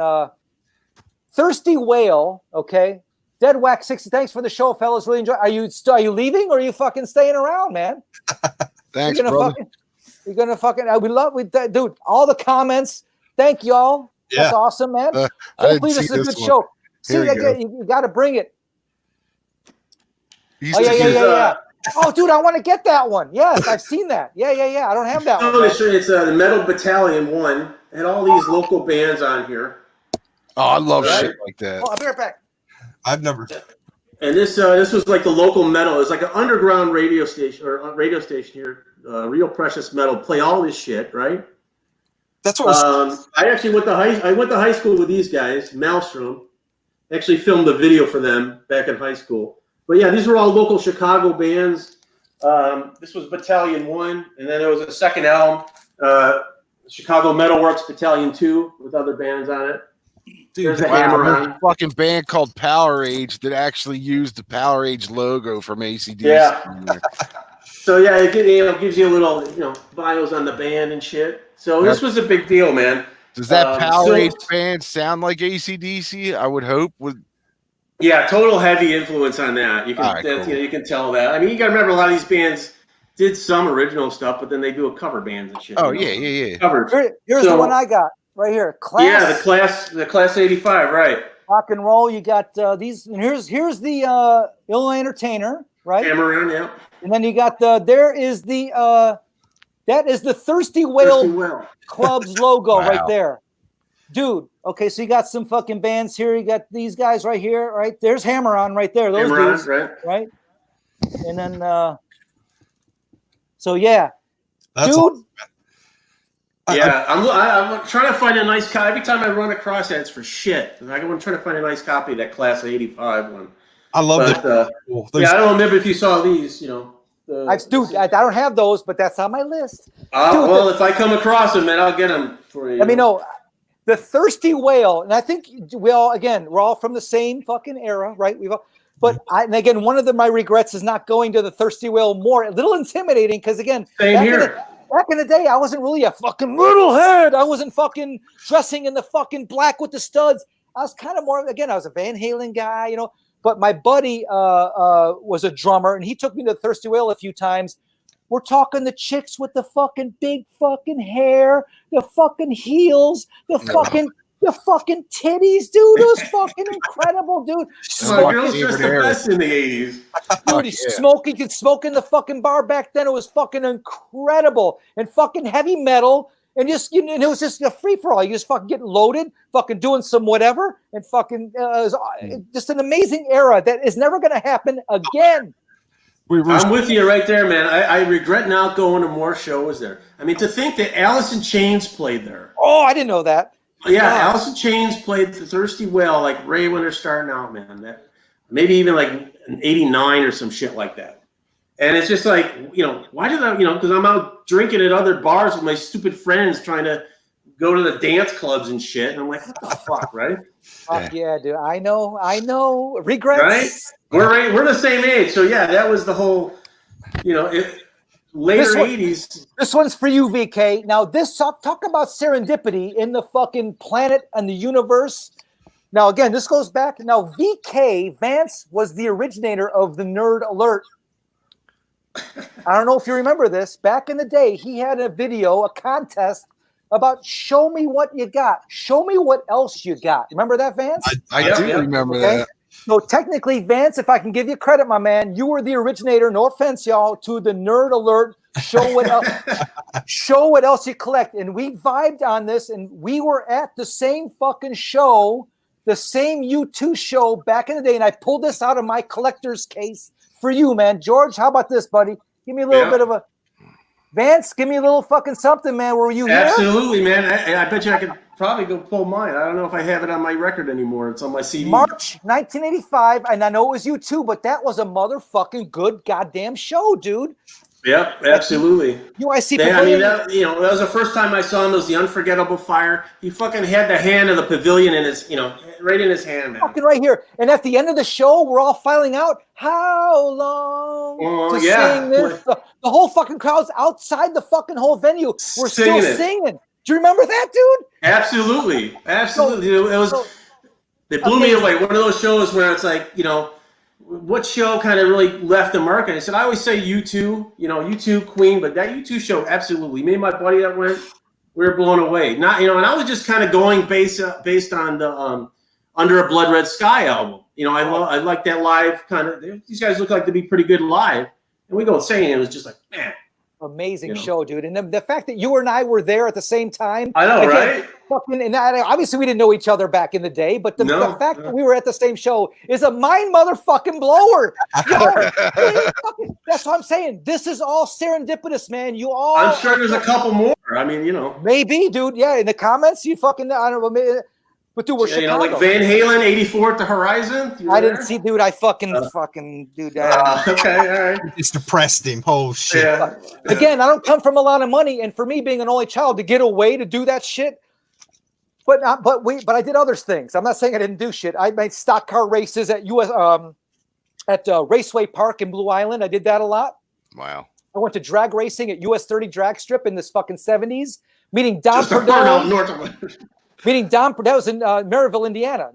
Thirsty Whale, okay. Dead Wax 60. Thanks for the show, fellas. Really enjoy. Are you leaving, or are you fucking staying around, man? Thanks, brother. You're gonna fucking. Dude. All the comments. Thank y'all. Yeah. That's awesome, man. Hopefully this is a good show. See, you got to bring it. Yeah. Oh, dude, I want to get that one. Yes, I've seen that. Yeah. I don't have that one. It's the Metal Battalion 1. And all these local bands on here. Oh, I love shit like that. Oh, I'll be right back. I've never. And this was like the local metal. It's like an underground radio station here. Real Precious Metal. Play all this shit, right? That's what I actually went to high school with these guys. Maelstrom. Actually filmed a video for them back in high school. But yeah, these were all local Chicago bands. This was Battalion 1, and then there was a second album, Chicago Metalworks Battalion 2, with other bands on it. Dude, there's a Wow, Hammer there's On. a fucking band called Power Age that actually used the Power Age logo from ACDC. Yeah. So yeah, it gives you a little bios on the band and shit. So this was a big deal, man. Does that Power Age band sound like ACDC? I would hope. Yeah, total heavy influence on that. You can cool. you can tell that. I mean, you got to remember a lot of these bands did some original stuff, but then they do a cover bands and shit. Oh yeah. Covers. Here's the one I got right here. The class 85, right? Rock and roll. You got these, and here's the Illinois Entertainer, right? Hammer On, yeah. And then you got that is the Thirsty Whale Club's logo right there. Dude, okay, so you got some fucking bands here. You got these guys right here, right? There's Hammer On right there. Those Hammer dudes, On, right? And then, so yeah. That's dude. awesome, Yeah, I'm trying to find a nice copy. Every time I run across that, it's for shit. I'm trying to find a nice copy of that Class 85 one. I love that. Yeah, I don't remember if you saw these, I don't have those, but that's on my list. If I come across them, man, I'll get them for you. Let me know. The Thirsty Whale, and I think we're all from the same fucking era, right? And again, one of my regrets is not going to the Thirsty Whale more. A little intimidating because again, back in the day, I wasn't really a fucking metalhead. I wasn't fucking dressing in the fucking black with the studs. I was kind of more, again, I was a Van Halen guy, But my buddy was a drummer, and he took me to the Thirsty Whale a few times. We're talking the chicks with the fucking big fucking hair, the fucking heels, the fucking titties, dude. It was fucking incredible, dude. Girls dressed the best in the 80s. Dude, he could smoke in the fucking bar back then. It was fucking incredible. And fucking heavy metal. And and it was just a free for all. You just fucking get loaded, fucking doing some whatever, and fucking just an amazing era that is never going to happen again. I'm with you right there, man. I regret not going to more shows there. I mean, to think that Alice in Chains played there. Oh, I didn't know that. Yeah, Alice in Chains played the Thirsty Whale like right when they're starting out, man. Maybe even like in '89 or some shit like that. And it's just like, why did I, because I'm out drinking at other bars with my stupid friends trying to go to the dance clubs and shit. And I'm like, what the fuck, right? Yeah, dude. I know. Regrets. Right? We're the same age. So, yeah, that was the whole, later 80s. This one's for you, VK. Now, talk about serendipity in the fucking planet and the universe. Now, again, this goes back. Now, VK, Vance, was the originator of the Nerd Alert. I don't know if you remember this. Back in the day, he had a contest about show me what you got. Show me what else you got. Remember that, Vance? I do remember that. So technically, Vance, if I can give you credit, my man, you were the originator, no offense, y'all, to the Nerd Alert. Show what else you collect. And we vibed on this, and we were at the same fucking show, the same U2 show back in the day, and I pulled this out of my collector's case for you, man. George, how about this, buddy? Give me a little bit of a... Vance, give me a little fucking something, man. Were you here? Absolutely, man. I bet you I could probably go pull mine. I don't know if I have it on my record anymore. It's on my CD. March 1985, and I know it was you too, but that was a motherfucking good goddamn show, dude. Yep, absolutely. UIC I mean, Pavilion. that was the first time I saw him. It was the unforgettable fire. He fucking had the hand of the pavilion in his, right in his hand, man. Fucking right here. And at the end of the show, we're all filing out. How long to sing this? The whole fucking crowd's outside the fucking whole venue. We're still singing. Do you remember that, dude? Absolutely. It blew me away. One of those shows where it's like, what show kind of really left a mark? And I said, I always say U2, U2, Queen, but that U2 show, absolutely. Me and my buddy that went, we were blown away. And I was just kind of going based on the Under a Blood Red Sky album. I like that live kind of. These guys look like to be pretty good live, and we go saying it was just like, man. Amazing show, dude. And the fact that you and I were there at the same time. I know, right? And obviously we didn't know each other back in the day, but the fact that we were at the same show is a mind motherfucking blower. That's what I'm saying. This is all serendipitous, man. I'm sure there's a couple more. I mean, Maybe, dude. Yeah, in the comments, I don't know. But dude, we're Chicago. Like Van Halen, 84 at the Horizon. I didn't see, dude. I fucking dude. Okay, all right. It's depressed him. Oh shit. Yeah. Again, I don't come from a lot of money, and for me being an only child to get away to do that shit. But I did other things. I'm not saying I didn't do shit. I made stock car races at Raceway Park in Blue Island. I did that a lot. Wow. I went to drag racing at US 30 drag strip in this fucking 70s, meeting Dom Perdone. Meeting Dom, that was in Maryville, Indiana,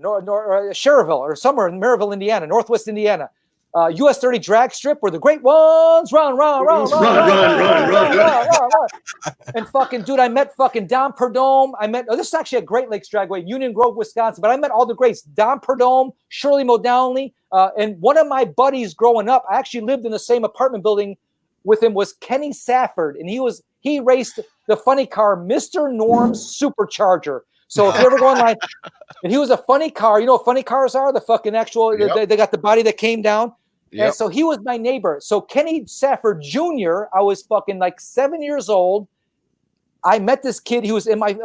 Cherville, or somewhere in Maryville, Indiana, Northwest Indiana. US 30 drag strip where the great ones run. And fucking, dude, I met fucking Dom Perdome. This is actually at Great Lakes Dragway, Union Grove, Wisconsin, but I met all the greats. Dom Perdome, Shirley Modowny, and one of my buddies growing up, I actually lived in the same apartment building with him, was Kenny Safford, and he raced the funny car, Mr. Norm's Supercharger. So if you ever go online, and he was a funny car, you know what funny cars are? The fucking actual, they got the body that came down. Yep. And so he was my neighbor. So Kenny Safford Jr., I was fucking like 7 years old. I met this kid. He was in my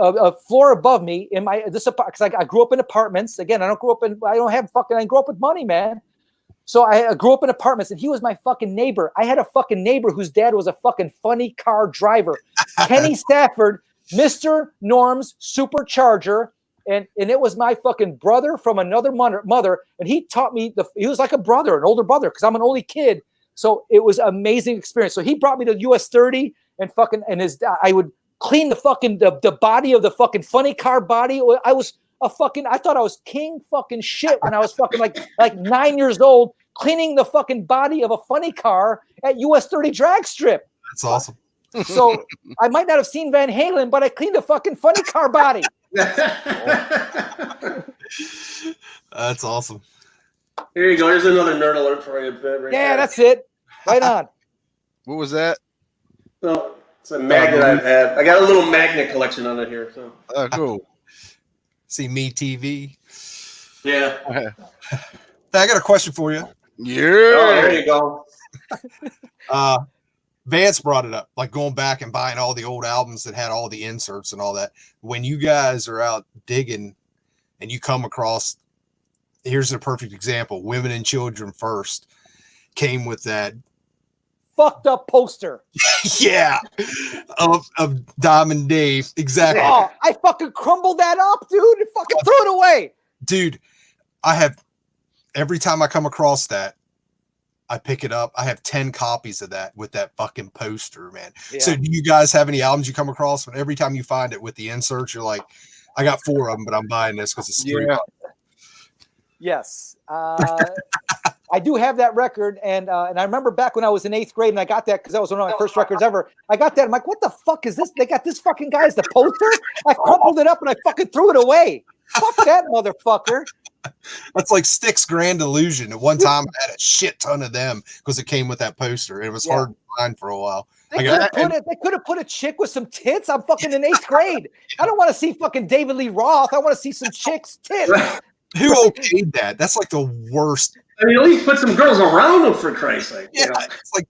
floor above me in my because I grew up in apartments. Again, I grew up with money, man. So I grew up in apartments, and he was my fucking neighbor. I had a fucking neighbor whose dad was a fucking funny car driver. Kenny Safford, Mr. Norm's Supercharger, and it was my fucking brother from another mother, and he taught me he was like a brother, an older brother, because I'm an only kid. So it was an amazing experience. So he brought me to US 30 and I would clean the fucking the body of the fucking funny car body. I thought I was king fucking shit when I was fucking like 9 years old, cleaning the fucking body of a funny car at US 30 drag strip. That's awesome. So I might not have seen Van Halen, but I cleaned a fucking funny car body. That's awesome. Here you go. Here's another nerd alert for you. That's it. Right on. What was that? So it's a magnet I've had. I got a little magnet collection on it here. So. Cool. See Me TV. Yeah. I got a question for you. Yeah. Oh, there you go. Vance brought it up, like going back and buying all the old albums that had all the inserts and all that. When you guys are out digging and you come across, here's a perfect example, Women and Children First came with that fucked up poster. Yeah. Of Diamond Dave. Exactly. Oh, I fucking crumbled that up, dude, and fucking threw it away. Dude, every time I come across that, I pick it up. I have 10 copies of that with that fucking poster, man. Yeah. So do you guys have any albums you come across when every time you find it with the inserts, you're like, I got 4 of them, but I'm buying this because it's $3. Yes. I do have that record. And I remember back when I was in 8th grade and I got that because that was one of my first records ever. I got that. I'm like, what the fuck is this? They got this fucking guy as the poster? I crumpled it up and I fucking threw it away. Fuck that motherfucker. That's like Styx Grand Illusion. At one time, I had a shit ton of them because it came with that poster. It was hard to find for a while. They could have put a chick with some tits. I'm fucking in 8th grade. I don't want to see fucking David Lee Roth. I want to see some chicks' tits. Who okayed that? That's like the worst. I mean, at least put some girls around them, for Christ's sake. Yeah, it's like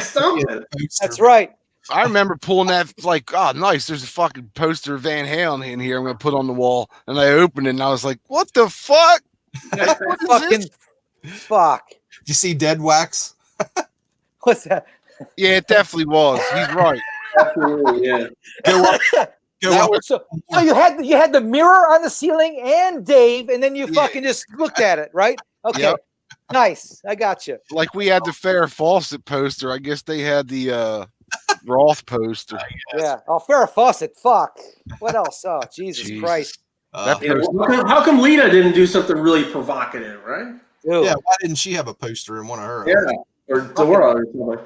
something. That's right. I remember pulling that, like, oh, nice. There's a fucking poster of Van Halen in here. I'm going to put on the wall. And I opened it and I was like, what the fuck? Like, what is Fucking this? fuck. Did you see Dead Wax? What's that? Yeah, it definitely was. He's right. Absolutely, yeah. Go up. So you had the mirror on the ceiling and Dave, and then you fucking just looked at it, right? Okay. Yep. Nice. I got you. Like we had the Farrah Fawcett poster. I guess they had the Roth poster. Yeah. Oh, Farrah Fawcett. Fuck. What else? Oh, Jesus Jeez. Christ. That Yeah, poster- how come Lita didn't do something really provocative, right? Dude. yeah, why didn't she have a poster in one of her? Yeah, or Dora or something.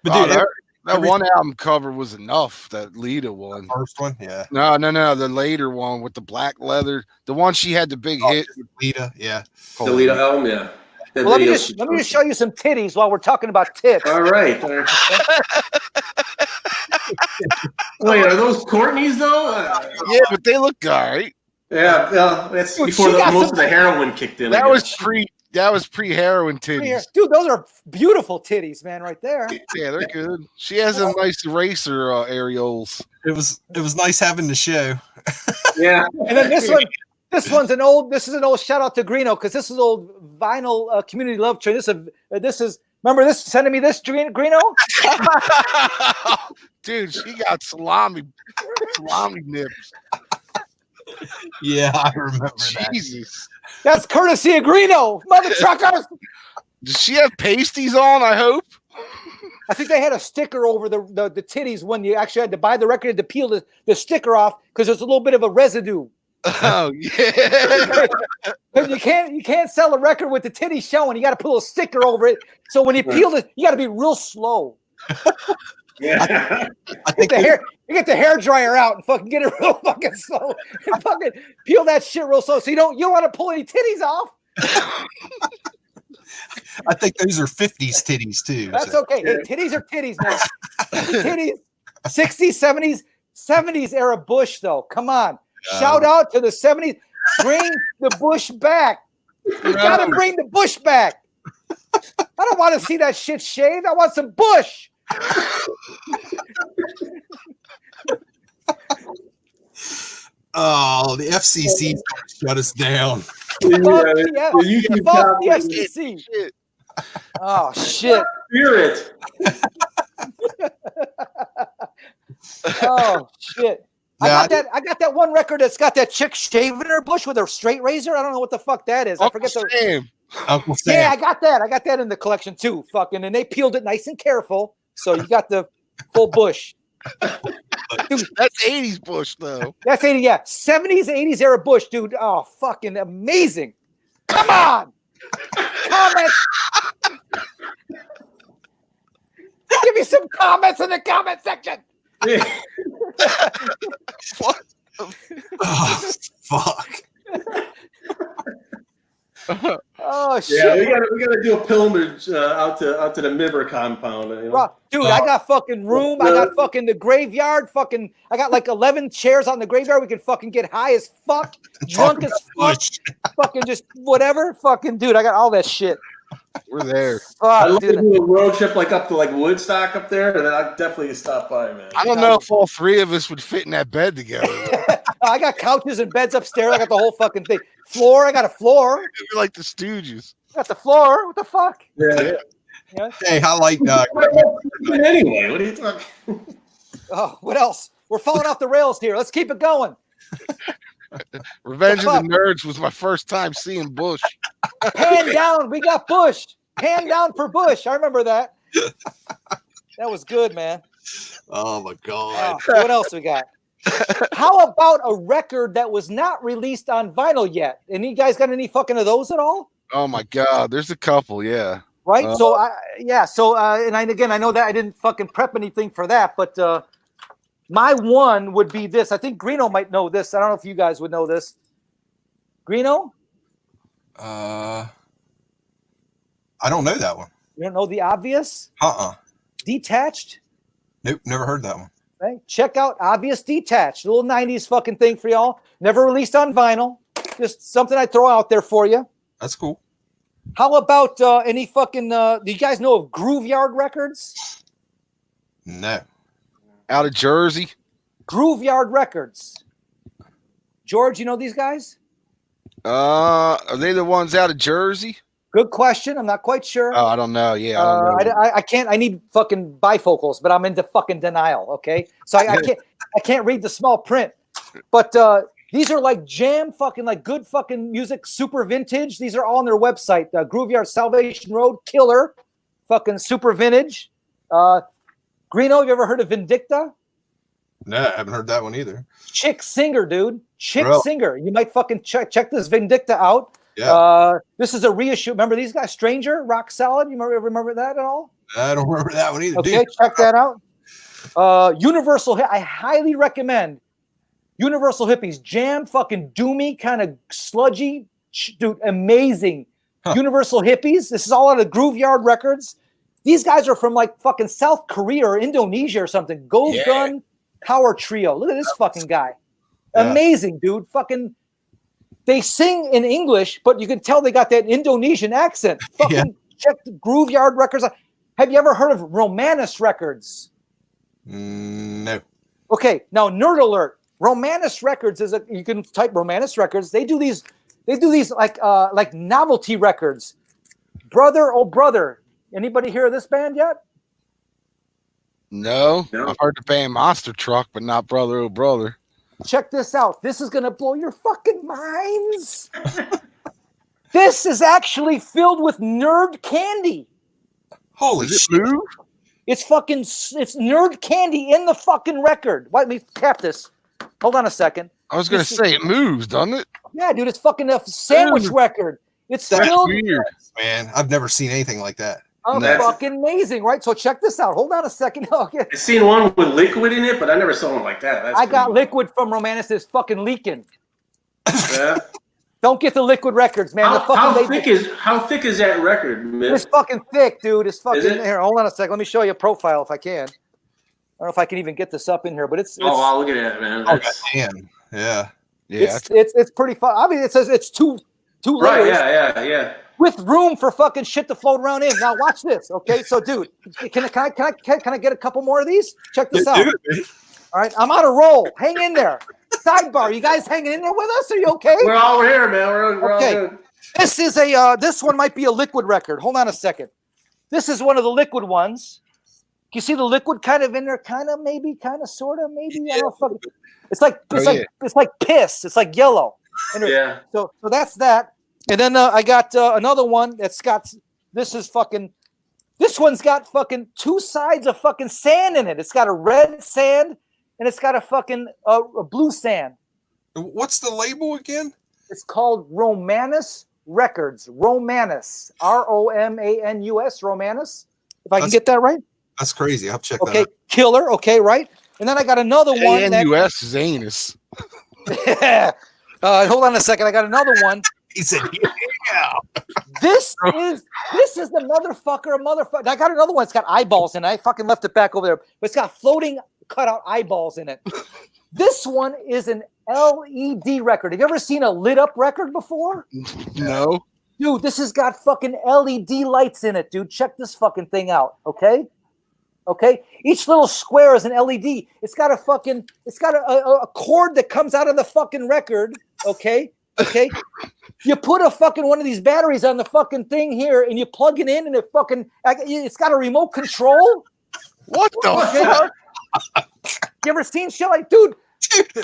But Oh, dude, that one album cover was enough. That Lita one. first one, yeah. No, the later one with the black leather. The one she had the big hit. Lita, yeah. The Lita album, yeah. That Well, let me video- just show you some titties while we're talking about tits. All right. Wait, are those Courtney's though? Yeah, but they look all right. Yeah, that's Dude, before she got most some- of the heroin kicked in. I That was guess. pre-heroin titties. Dude, those are beautiful titties, man, right there. Yeah, they're good. She has a nice eraser areoles. It was nice having the show. Yeah. And then this is an old shout out to Greeno, because this is old vinyl community love train. This is remember this sending me this Greeno? Dude, she got salami nips. Yeah, I remember that. Jesus. That's courtesy of Greeno, mother truckers. Does she have pasties on, I hope? I think they had a sticker over the titties when you actually had to buy the record, you had to peel the sticker off because there's a little bit of a residue. Oh, yeah. You can't sell a record with the titties showing. You got to put a sticker over it. So when you peel it, you got to be real slow. Yeah. I think You get the hair dryer out and fucking get it real fucking slow and fucking peel that shit real slow. So you don't want to pull any titties off. I think those are 50s titties too. That's so. okay. Hey, titties are titties, man. Titties. 60s, 70s era Bush, though. Come on. Shout out to the 70s. Bring the Bush back. You got to bring the Bush back. I don't want to see that shit shaved. I want some Bush. Oh, the FCC shut us down. Fuck the FCC. Shit. Oh, shit. Spirit. Oh, shit. Yeah, I got that one record that's got that chick shaving her bush with her straight razor. I don't know what the fuck that is. I Uncle forget the. Sam. Uncle Sam. Yeah, I got that. I got that in the collection too. Fucking, and they peeled it nice and careful, so you got the full bush. Dude, That's 80s Bush, though. that's 80. Yeah, 70s, 80s era bush, dude. Oh, fucking amazing! Come on, comments. Give me some comments in the comment section. What? Oh, fuck. Oh shit. Yeah, we gotta do a pilgrimage out to the Myber compound. You know? Dude, I got fucking room. I got fucking the graveyard. Fucking, I got like 11 chairs on the graveyard. We can fucking get high as fuck, drunk as fuck, fucking just whatever. Fucking dude, I got all that shit. We're there. I'd love Fuck, to dude. do a road trip like up to like Woodstock up there, and then I'd definitely stop by, man. I don't know if all three of us would fit in that bed together. I got couches and beds upstairs. I got the whole fucking thing. Floor. I got a floor. We're like the Stooges. I got the floor. What the fuck? Yeah. Hey, I like Anyway, what are you talking? Oh, what else? We're falling off the rails here. Let's keep it going. Revenge of fuck? the Nerds was my first time seeing Bush. Hand down. We got Bush. Hand down for Bush. I remember that. That was good, man. Oh my Oh, god. what else we got? How about a record that was not released on vinyl yet? Any guys got any fucking of those at all? Oh my God, there's a couple, yeah. Right. I know that I didn't fucking prep anything for that, but my one would be this. I think Greeno might know this. I don't know if you guys would know this. Greeno? I don't know that one. You don't know the obvious? Detached? Nope, never heard that one. Right? Check out Obvious Detached. A little 90s fucking thing for y'all. Never released on vinyl. Just something I throw out there for you. That's cool. How about any fucking do you guys know of Grooveyard Records? No. Out of Jersey. Grooveyard Records. George, you know these guys? Are they the ones out of Jersey? Good question. I'm not quite sure. Oh, I don't know. Yeah, I don't know. I can't. I need fucking bifocals, but I'm into fucking denial. Okay, so I can't read the small print. But these are like jam fucking like good fucking music, super vintage. These are all on their website. Grooveyard, Salvation Road, Killer, fucking super vintage. Greeno, have you ever heard of Vindicta? No, I haven't heard that one either. Chick Singer, dude. Chick Really? Singer. You might fucking check this Vindicta out. Yeah. This is a reissue. Remember these guys? Stranger, Rock Salad. You remember that at all? I don't remember that one either. Okay, Dude. check that out. Universal. I highly recommend Universal Hippies. Jam, fucking doomy, kind of sludgy, dude. Amazing. Huh. Universal Hippies. This is all out of Grooveyard Records. These guys are from like fucking South Korea or Indonesia or something. Gold Gun Power Trio. Look at this fucking guy. Yeah. Amazing, dude. Fucking. They sing in English, but you can tell they got that Indonesian accent. Fucking check the Grooveyard Records. Have you ever heard of Romanus Records? No. Okay, now nerd alert. Romanus Records is you can type Romanus Records. They do these like novelty records. Brother, oh brother. Anybody hear of this band yet? No. I've heard the band Monster Truck, but not Brother Oh Brother. Check this out. This is going to blow your fucking minds. This is actually filled with nerd candy. Holy shit. It's nerd candy in the fucking record. Let me tap this. Hold on a second. I was going to say it moves, doesn't it? Yeah, dude, it's fucking a sandwich record. It's That's filled. weird. Man, I've never seen anything like that. Fucking amazing, right? So check this out. Hold on a second. Okay. I've seen one with liquid in it, but I never saw one like that. That's I got pretty- liquid from Romanus. It's fucking leaking. Yeah. Don't get the liquid records, man. How thick is that record, man? It's fucking thick, dude. It's fucking Is it? here. Hold on a second. Let me show you a profile if I can. I don't know if I can even get this up in here, but it's Wow, look at that, man. Oh, That's- damn. Yeah. Yeah. it's pretty fun. I mean, it says it's two right, layers yeah. with room for fucking shit to float around in. Now watch this, okay? So, dude, can I get a couple more of these? Check this out. All right, I'm on a roll. Hang in there. Sidebar, you guys hanging in there with us? Are you okay? We're all here, man. We're Okay. all good. This is this one might be a liquid record. Hold on a second. This is one of the liquid ones. You see the liquid kind of in there, kind of, maybe, kind of, sort of, maybe. I don't know. It's like piss. It's like yellow. Anyway, Yeah. So that's that. And then I got another one that's got. This one's got fucking two sides of fucking sand in it. It's got a red sand and it's got a fucking a blue sand. What's the label again? It's called Romanus Records. Romanus. Romanus. Romanus. If I can get that right. That's crazy. I'll check Okay. that out. Killer. Okay. Right. And then I got another one. ANUS is anus. Hold on a second. I got another one. He said, yeah. This is the motherfucker. I got another one. It's got eyeballs in it. I fucking left it back over there. But it's got floating cutout eyeballs in it. This one is an LED record. Have you ever seen a lit up record before? No. Dude, this has got fucking LED lights in it, dude. Check this fucking thing out, okay? Okay? Each little square is an LED. It's got a cord that comes out of the fucking record, okay? Okay? You put a fucking one of these batteries on the fucking thing here and you plug it in and it's got a remote control. What the fuck? You ever seen shit like, dude,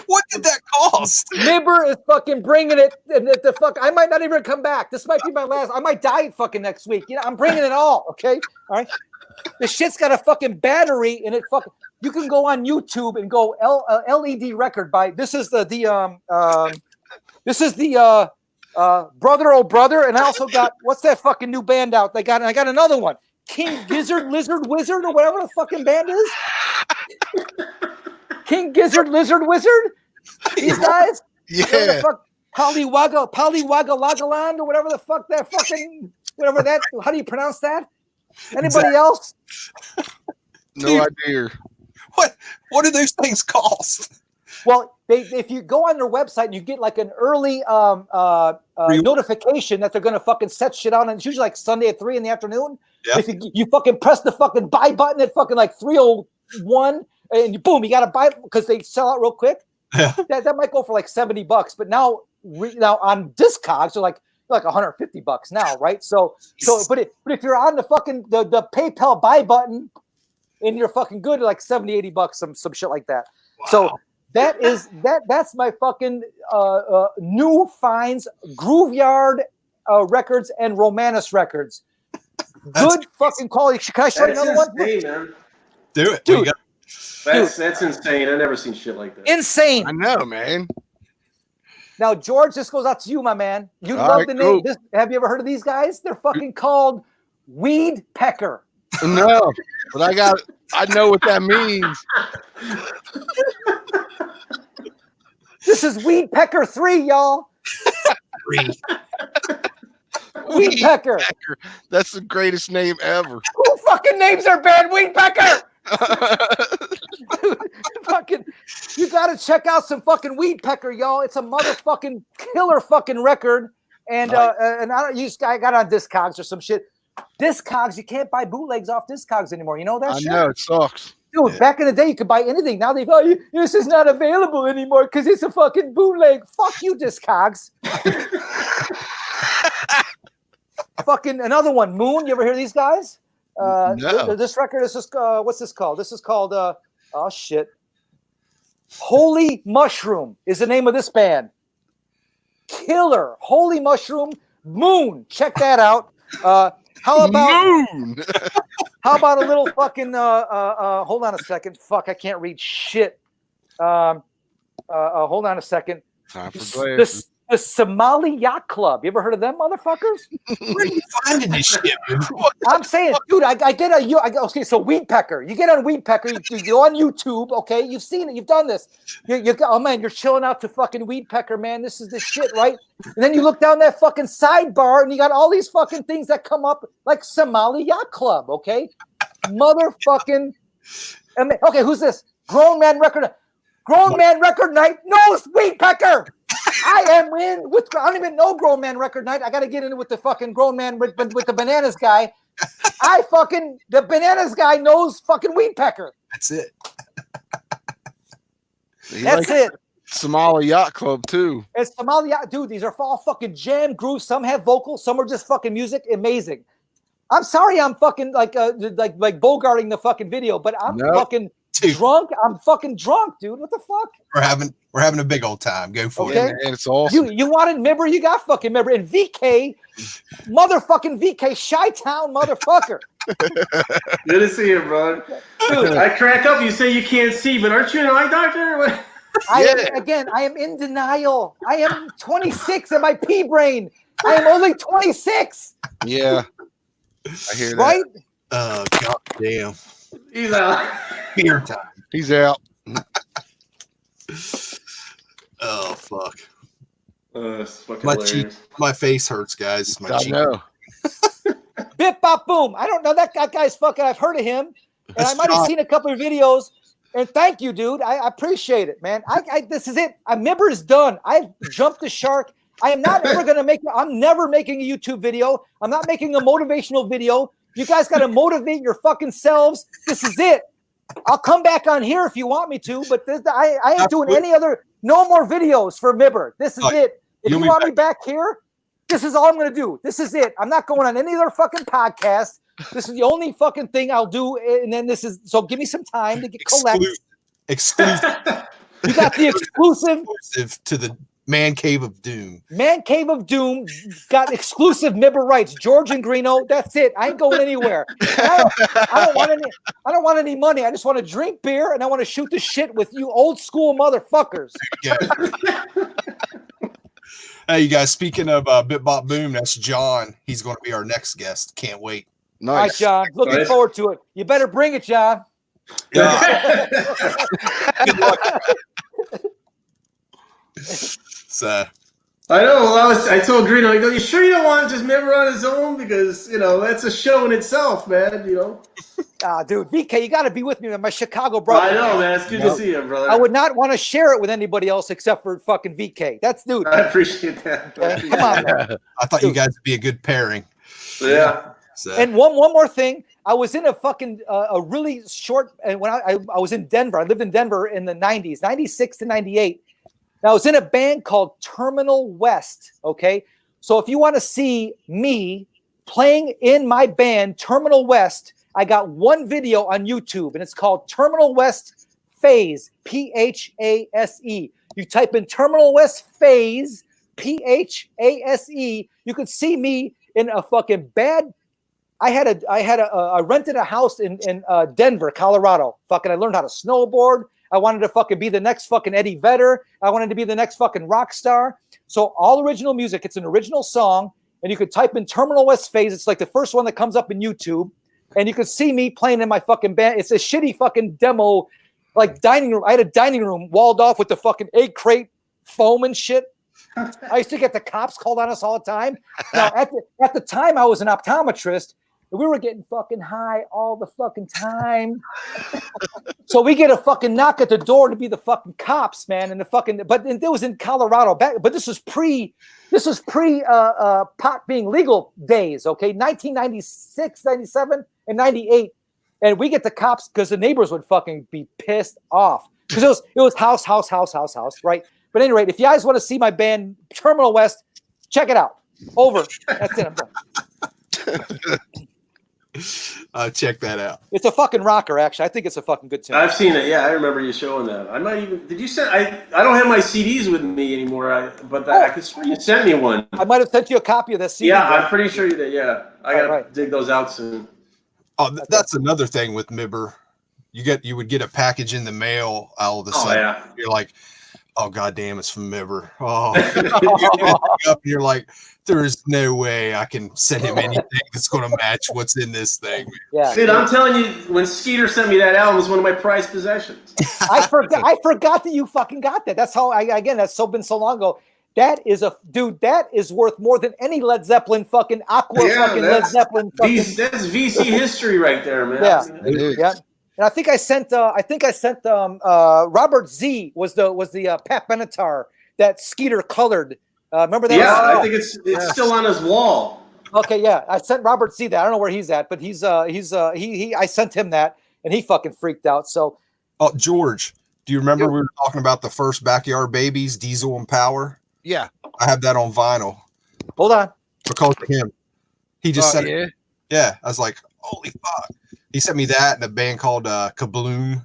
What did that cost? Myber is fucking bringing it. And the fuck, I might not even come back. This might be my last. I might die fucking next week. You know, I'm bringing it all. Okay, all right. The shit's got a fucking battery in it. Fucking, you can go on YouTube and go LED record by. This is the Brother Oh Brother, and I also got what's that fucking new band out? I got another one. King Gizzard Lizard Wizard or whatever the fucking band is. King Gizzard Lizard Wizard. These guys. Yeah. Polywagga Lagaland or whatever the fuck that fucking whatever that. How do you pronounce that? Anybody else? No idea. What do those things cost? Well, if you go on their website and you get like an early notification that they're gonna fucking set shit out, and it's usually like Sunday at 3 in the afternoon. Yeah. If you fucking press the fucking buy button at fucking like 3:01, and you boom, you got to buy it because they sell out real quick. Yeah. That might go for like $70, but now on Discogs they're like $150 now, right? So but if you're on the fucking the PayPal buy button and you're fucking good, like $70-$80, some shit like that. Wow. So that's my fucking new finds, Grooveyard Records and Romanus Records. Good fucking quality. Can I show you another one? Man. Do it, dude. That's insane. I've never seen shit like that. Insane. I know, man. Now, George, this goes out to you, my man. You All love right, the cool. name. Have you ever heard of these guys? They're fucking called Weed Pecker. No, but I know what that means. This is Weed Pecker 3, y'all. Weed Pecker. That's the greatest name ever. Who fucking names their band Weed Pecker? Dude, fucking, you gotta check out some fucking Weed Pecker, y'all. It's a motherfucking killer fucking record. And and I got on Discogs or some shit. Discogs, you can't buy bootlegs off Discogs anymore. You know that I shit? know, it sucks. Dude, back in the day, you could buy anything. Now this is not available anymore because it's a fucking bootleg. Fuck you, Discogs. Fucking another one, Moon. You ever hear these guys? No. This record is just what's this called? This is called oh shit. Holy Mushroom is the name of this band. Killer. Holy Mushroom, Moon. Check that out. How about Moon? How about a little fucking hold on a second. Fuck, I can't read shit. Hold on a second. Time for glasses. The Somali Yacht Club. You ever heard of them, motherfuckers? Where are you finding this shit, man? I'm saying, dude, I get okay, so Weed Pecker. You get on Weed Pecker, you're on YouTube, okay? You've seen it, you've done this. Oh man, you're chilling out to fucking Weed Pecker, man. This is the shit, right? And then you look down that fucking sidebar and you got all these fucking things that come up like Somali Yacht Club, okay? Motherfucking okay, who's this? Grown Man Record Night knows Weed Pecker. I am in with. I don't even know Grown Man Record Night. I got to get in with the fucking Grown Man with the Bananas guy. The Bananas guy knows fucking Weed Pecker. That's it. That's it. Somali Yacht Club too. It's Somali Yacht, dude. These are all fucking jam grooves. Some have vocals. Some are just fucking music. Amazing. I'm sorry, I'm fucking like bogarting the fucking video, but I'm fucking drunk. I'm fucking drunk, dude. What the fuck? We're having a big old time. Go for Okay. it. Man, it's awesome. You wanted Myber, you got fucking Myber. And VK, motherfucking VK, Chi-Town motherfucker. Good to see you, brother. Dude, I crack up. You say you can't see, but aren't you an eye doctor? What? I am in denial. I am 26 in my pea brain. I am only 26. Yeah. I hear that. Right? Oh, god damn. He's out. Beer time. He's out. Oh, fuck. It's fucking My hilarious. my face hurts, guys. My I cheek. know. Bip bop boom. I don't know that guy's fucking. I've heard of him, and I might have seen a couple of videos. And thank you, dude. I appreciate it, man. This is it. Myber is done. I've jumped the shark. I am not ever gonna make. I'm never making a YouTube video. I'm not making a motivational video. You guys got to motivate your fucking selves. This is it. I'll come back on here if you want me to, but I ain't doing any other. No more videos for Myber. This is it. If you want me back here, this is all I'm going to do. This is it. I'm not going on any other fucking podcast. This is the only fucking thing I'll do. And then so give me some time to collect. Exclusive You got the exclusive to the Mancave of Doom. Mancave of Doom got exclusive Myber rights. George and Greeno. That's it. I ain't going anywhere. I don't want any money. I just want to drink beer and I want to shoot the shit with you old school motherfuckers. Yeah. Hey, you guys. Speaking of Bip Bop Boom, that's John. He's going to be our next guest. Can't wait. All right, Nice. John. Looking forward to it. You better bring it, John. So I know. Well, I told Greeno, I go, you sure you don't want to just Myber on his own? Because, that's a show in itself, man, Dude, VK, you got to be with me, man. My Chicago brother. I know, man. It's good to see you, brother. I would not want to share it with anybody else except for fucking VK. That's dude. I appreciate that. Okay? Come on, man. I thought you guys would be a good pairing. Yeah. So And one more thing. I was in a fucking a really short, and when I was in Denver, I lived in Denver in the 90s, 96 to 98. And I was in a band called Terminal West. Okay. So if you want to see me playing in my band, Terminal West, I got one video on YouTube and it's called Terminal West Phase, Phase. You type in Terminal West Phase, Phase. You could see me in a fucking bad. I rented a house in Denver, Colorado. Fucking, I learned how to snowboard. I wanted to fucking be the next fucking Eddie Vedder. I wanted to be the next fucking rock star. So all original music. It's an original song, and you could type in Terminal West Phase. It's like the first one that comes up in YouTube, and you could see me playing in my fucking band. It's a shitty fucking demo, like dining room. I had a dining room walled off with the fucking egg crate foam and shit. I used to get the cops called on us all the time. Now, at the time, I was an optometrist. We were getting fucking high all the fucking time. So we get a fucking knock at the door to be the fucking cops, man. And but it was in Colorado but this was pre pot being legal days. Okay. 1996, 97 and 98. And we get the cops because the neighbors would fucking be pissed off because it was house. Right. But anyway, if you guys want to see my band Terminal West, check it out. Over. That's it. I'm done. Check that out. It's a fucking rocker, actually. I think it's a fucking good tune. I've seen it. Yeah, I remember you showing that. I might even. Did you send? I don't have my CDs with me anymore. I could swear you sent me one. I might have sent you a copy of this CD. Yeah, I'm pretty sure you did. Yeah, I gotta dig those out soon. Oh, that's another thing with Myber. You would get a package in the mail all of a sudden. Yeah. You're like, oh goddamn, it's from Myber. Oh, you up and you're like, there's no way I can send him anything that's going to match what's in this thing. Yeah, dude, I'm telling you, when Skeeter sent me that album, it was one of my prized possessions. I forgot that you fucking got that. That's how that's been so long ago. That is that is worth more than any Led Zeppelin fucking Led Zeppelin fucking. That's VC history right there, man. Yeah. And I think I sent Robert Z was the Pat Benatar that Skeeter colored. Remember that? Yeah, I think it's still on his wall. Okay, yeah, I sent Robert Z that. I don't know where he's at, but I sent him that, and he fucking freaked out. So, George, do you remember we were talking about the first Backyard Babies, Diesel and Power? Yeah, I have that on vinyl. Hold on, because of him, he just sent it. Yeah, I was like, holy fuck. He sent me that and a band called Kabloom.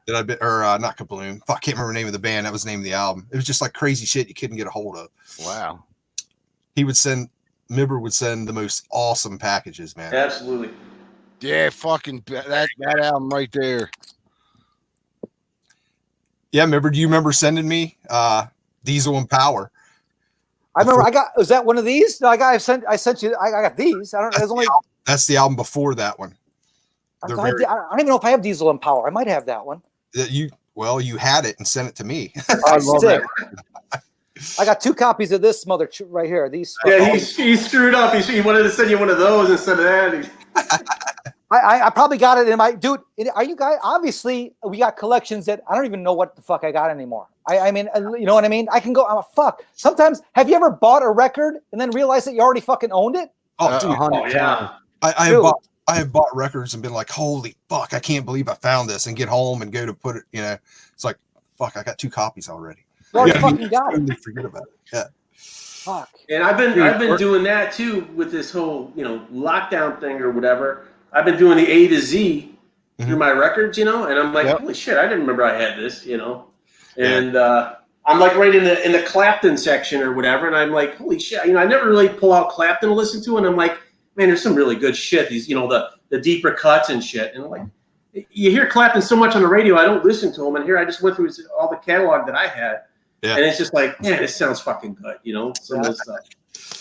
Not Kabloom. Fuck, I can't remember the name of the band. That was the name of the album. It was just like crazy shit you couldn't get a hold of. Wow. Myber would send the most awesome packages, man. Absolutely. Yeah, fucking that album right there. Yeah, Myber, do you remember sending me Diesel and Power? I remember was that one of these? No, I sent you. I got these. I don't. There's only. That's the album before that one. I don't even know if I have Diesel and Power. I might have that one. You had it and sent it to me. I love that. I got 2 copies of this mother right here. These. Yeah, he screwed up. He wanted to send you one of those instead of that. I probably got it in my dude. Are you guys? Obviously, we got collections that I don't even know what the fuck I got anymore. I mean, you know what I mean? I can go. I'm a fuck. Sometimes, have you ever bought a record and then realized that you already fucking owned it? Oh, dude. Yeah. I have bought records and been like, holy fuck, I can't believe I found this, and get home and go to put it, it's like, fuck, I got 2 copies already. Fucking got it. Forget about it. Yeah. Fuck. And I've been doing that too with this whole, lockdown thing or whatever. I've been doing the A to Z through my records, and I'm like, holy shit, I didn't remember I had this, and I'm like right in the Clapton section or whatever. And I'm like, holy shit, I never really pull out Clapton to listen to. And I'm like, man, there's some really good shit. These, the deeper cuts and shit. And like, you hear Clapton so much on the radio, I don't listen to him. And here I just went through all the catalog that I had. Yeah. And it's just like, man, this sounds fucking good, some of this stuff.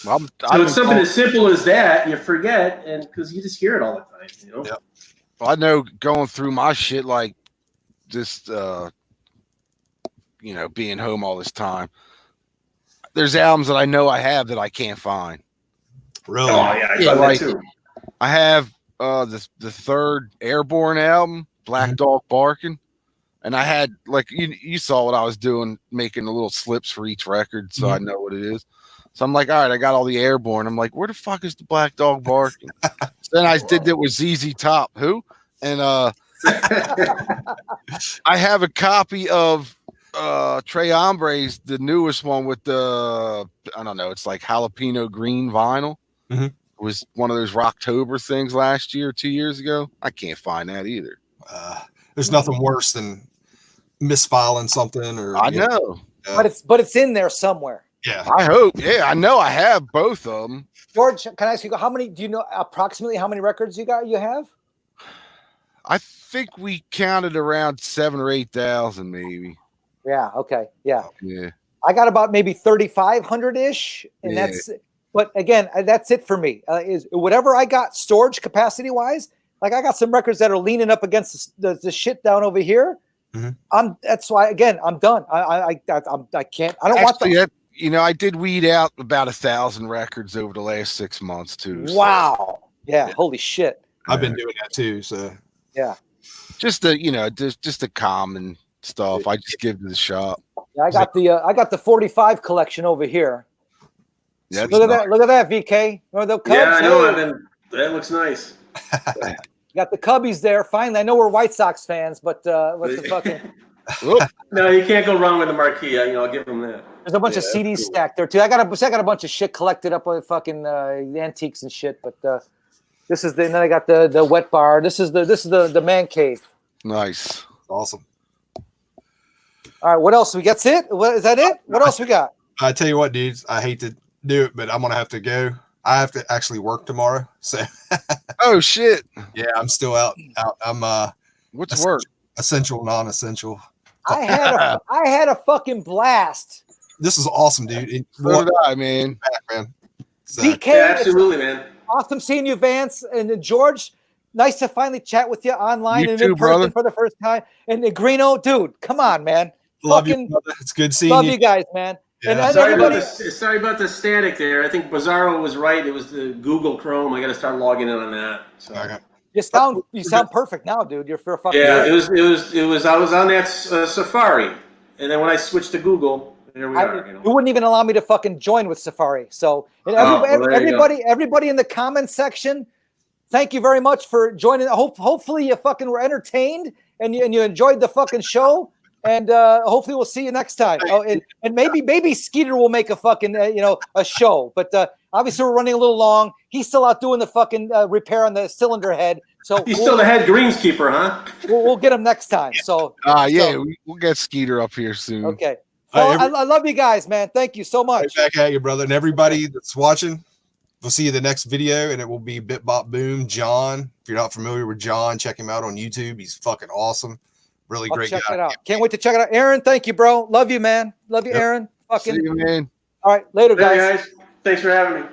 Well, so it's something as simple as that, you forget, and because you just hear it all the time, Yeah. Well, I know going through my shit like this, being home all this time, there's albums that I know I have that I can't find. Really? Oh yeah, like, that too. I have the 3rd Airborne album, Black Dog Barking, and I had you saw what I was doing, making the little slips for each record, so I know what it is. So I'm like, all right, I got all the Airborne. I'm like, where the fuck is the Black Dog Barking? Then I did that with ZZ Top. Who? And I have a copy of Trey Hombre's, the newest one with the, I don't know, it's like jalapeno green vinyl. Mhm. It was one of those Rocktober things last year, 2 years ago. I can't find that either. There's nothing worse than misfiling something, or I know. But it's in there somewhere. Yeah. I hope. Yeah, I know. I have both of them. George, can I ask you, how many, do you know approximately how many records you have? I think we counted around 7,000 or 8,000, maybe. Yeah. Okay. Yeah. Yeah. I got about maybe 3,500 ish. And Yeah. but again, that's it for me. Is whatever I got storage capacity wise, like I got some records that are leaning up against the shit down over here. Mhm. That's why, again, I'm done. I can't, I don't want Actually, them. I did weed out about 1,000 records over the last 6 months too. So Wow. Yeah. Holy shit. I've been doing that too. So Yeah. just the common stuff. I just give to the shop. Yeah, I got the 45 collection over here. That's Look at nice. that. Look at that, VK. Remember the Cubs? Yeah, I know. Hey, That looks nice. you got the Cubbies there. Finally, I know we're White Sox fans, but what's the fucking? Whoop. No, you can't go wrong with the marquee. I'll give them that. There's a bunch of Yeah, CDs that's cool. stacked there too. I got a bunch of shit collected up with fucking antiques and shit. But this is and then I got the wet bar. This is the man cave. Nice. awesome. All right, what else we got? It? What is that? It? What else we got? I tell you what, dudes, I hate to do it, but I'm gonna have to go. I have to actually work tomorrow. So Oh shit. yeah, I'm still out. I'm What's work? essential, non-essential. I had a fucking blast. This is awesome, dude. So did I, man. Back, man. So, DK, Yeah, absolutely, man. awesome seeing you, Vance, and George. Nice to finally chat with you online You and too, in person brother. for the first time. And Greeno, dude, come on, man. love you, Fucking brother. It's good seeing love you. you guys, man. Yeah. And Sorry about the static there. I think Bizarro was right. It was the Google Chrome. I got to start logging in on that. So. Okay. you sound perfect now, dude. You're for fucking Yeah, good. it was. I was on that Safari, and then when I switched to Google, here we are. You wouldn't even allow me to fucking join with Safari. So and Oh, well, there you go. everybody in the comments section, thank you very much for joining. Hopefully you fucking were entertained and you enjoyed the fucking show. And hopefully we'll see you next time. Oh, and maybe Skeeter will make a fucking a show. But obviously we're running a little long. He's still out doing the fucking repair on the cylinder head. So He's still the head greenskeeper, huh? we'll get him next time. So Yeah, so, we'll get Skeeter up here soon. okay. All Well, right, I love you guys, man. Thank you so much. Right back at you, brother. And everybody that's watching, we'll see you the next video, and it will be Bit Bop Boom. John, if you're not familiar with John, check him out on YouTube. He's fucking awesome. Really I'll great check guy. it out. Can't wait to check it out. Aaron, thank you, bro. Love you, man. Love you, Yep. Aaron. See Fucking you, man. all right. Later, Hey, guys. guys. Thanks for having me.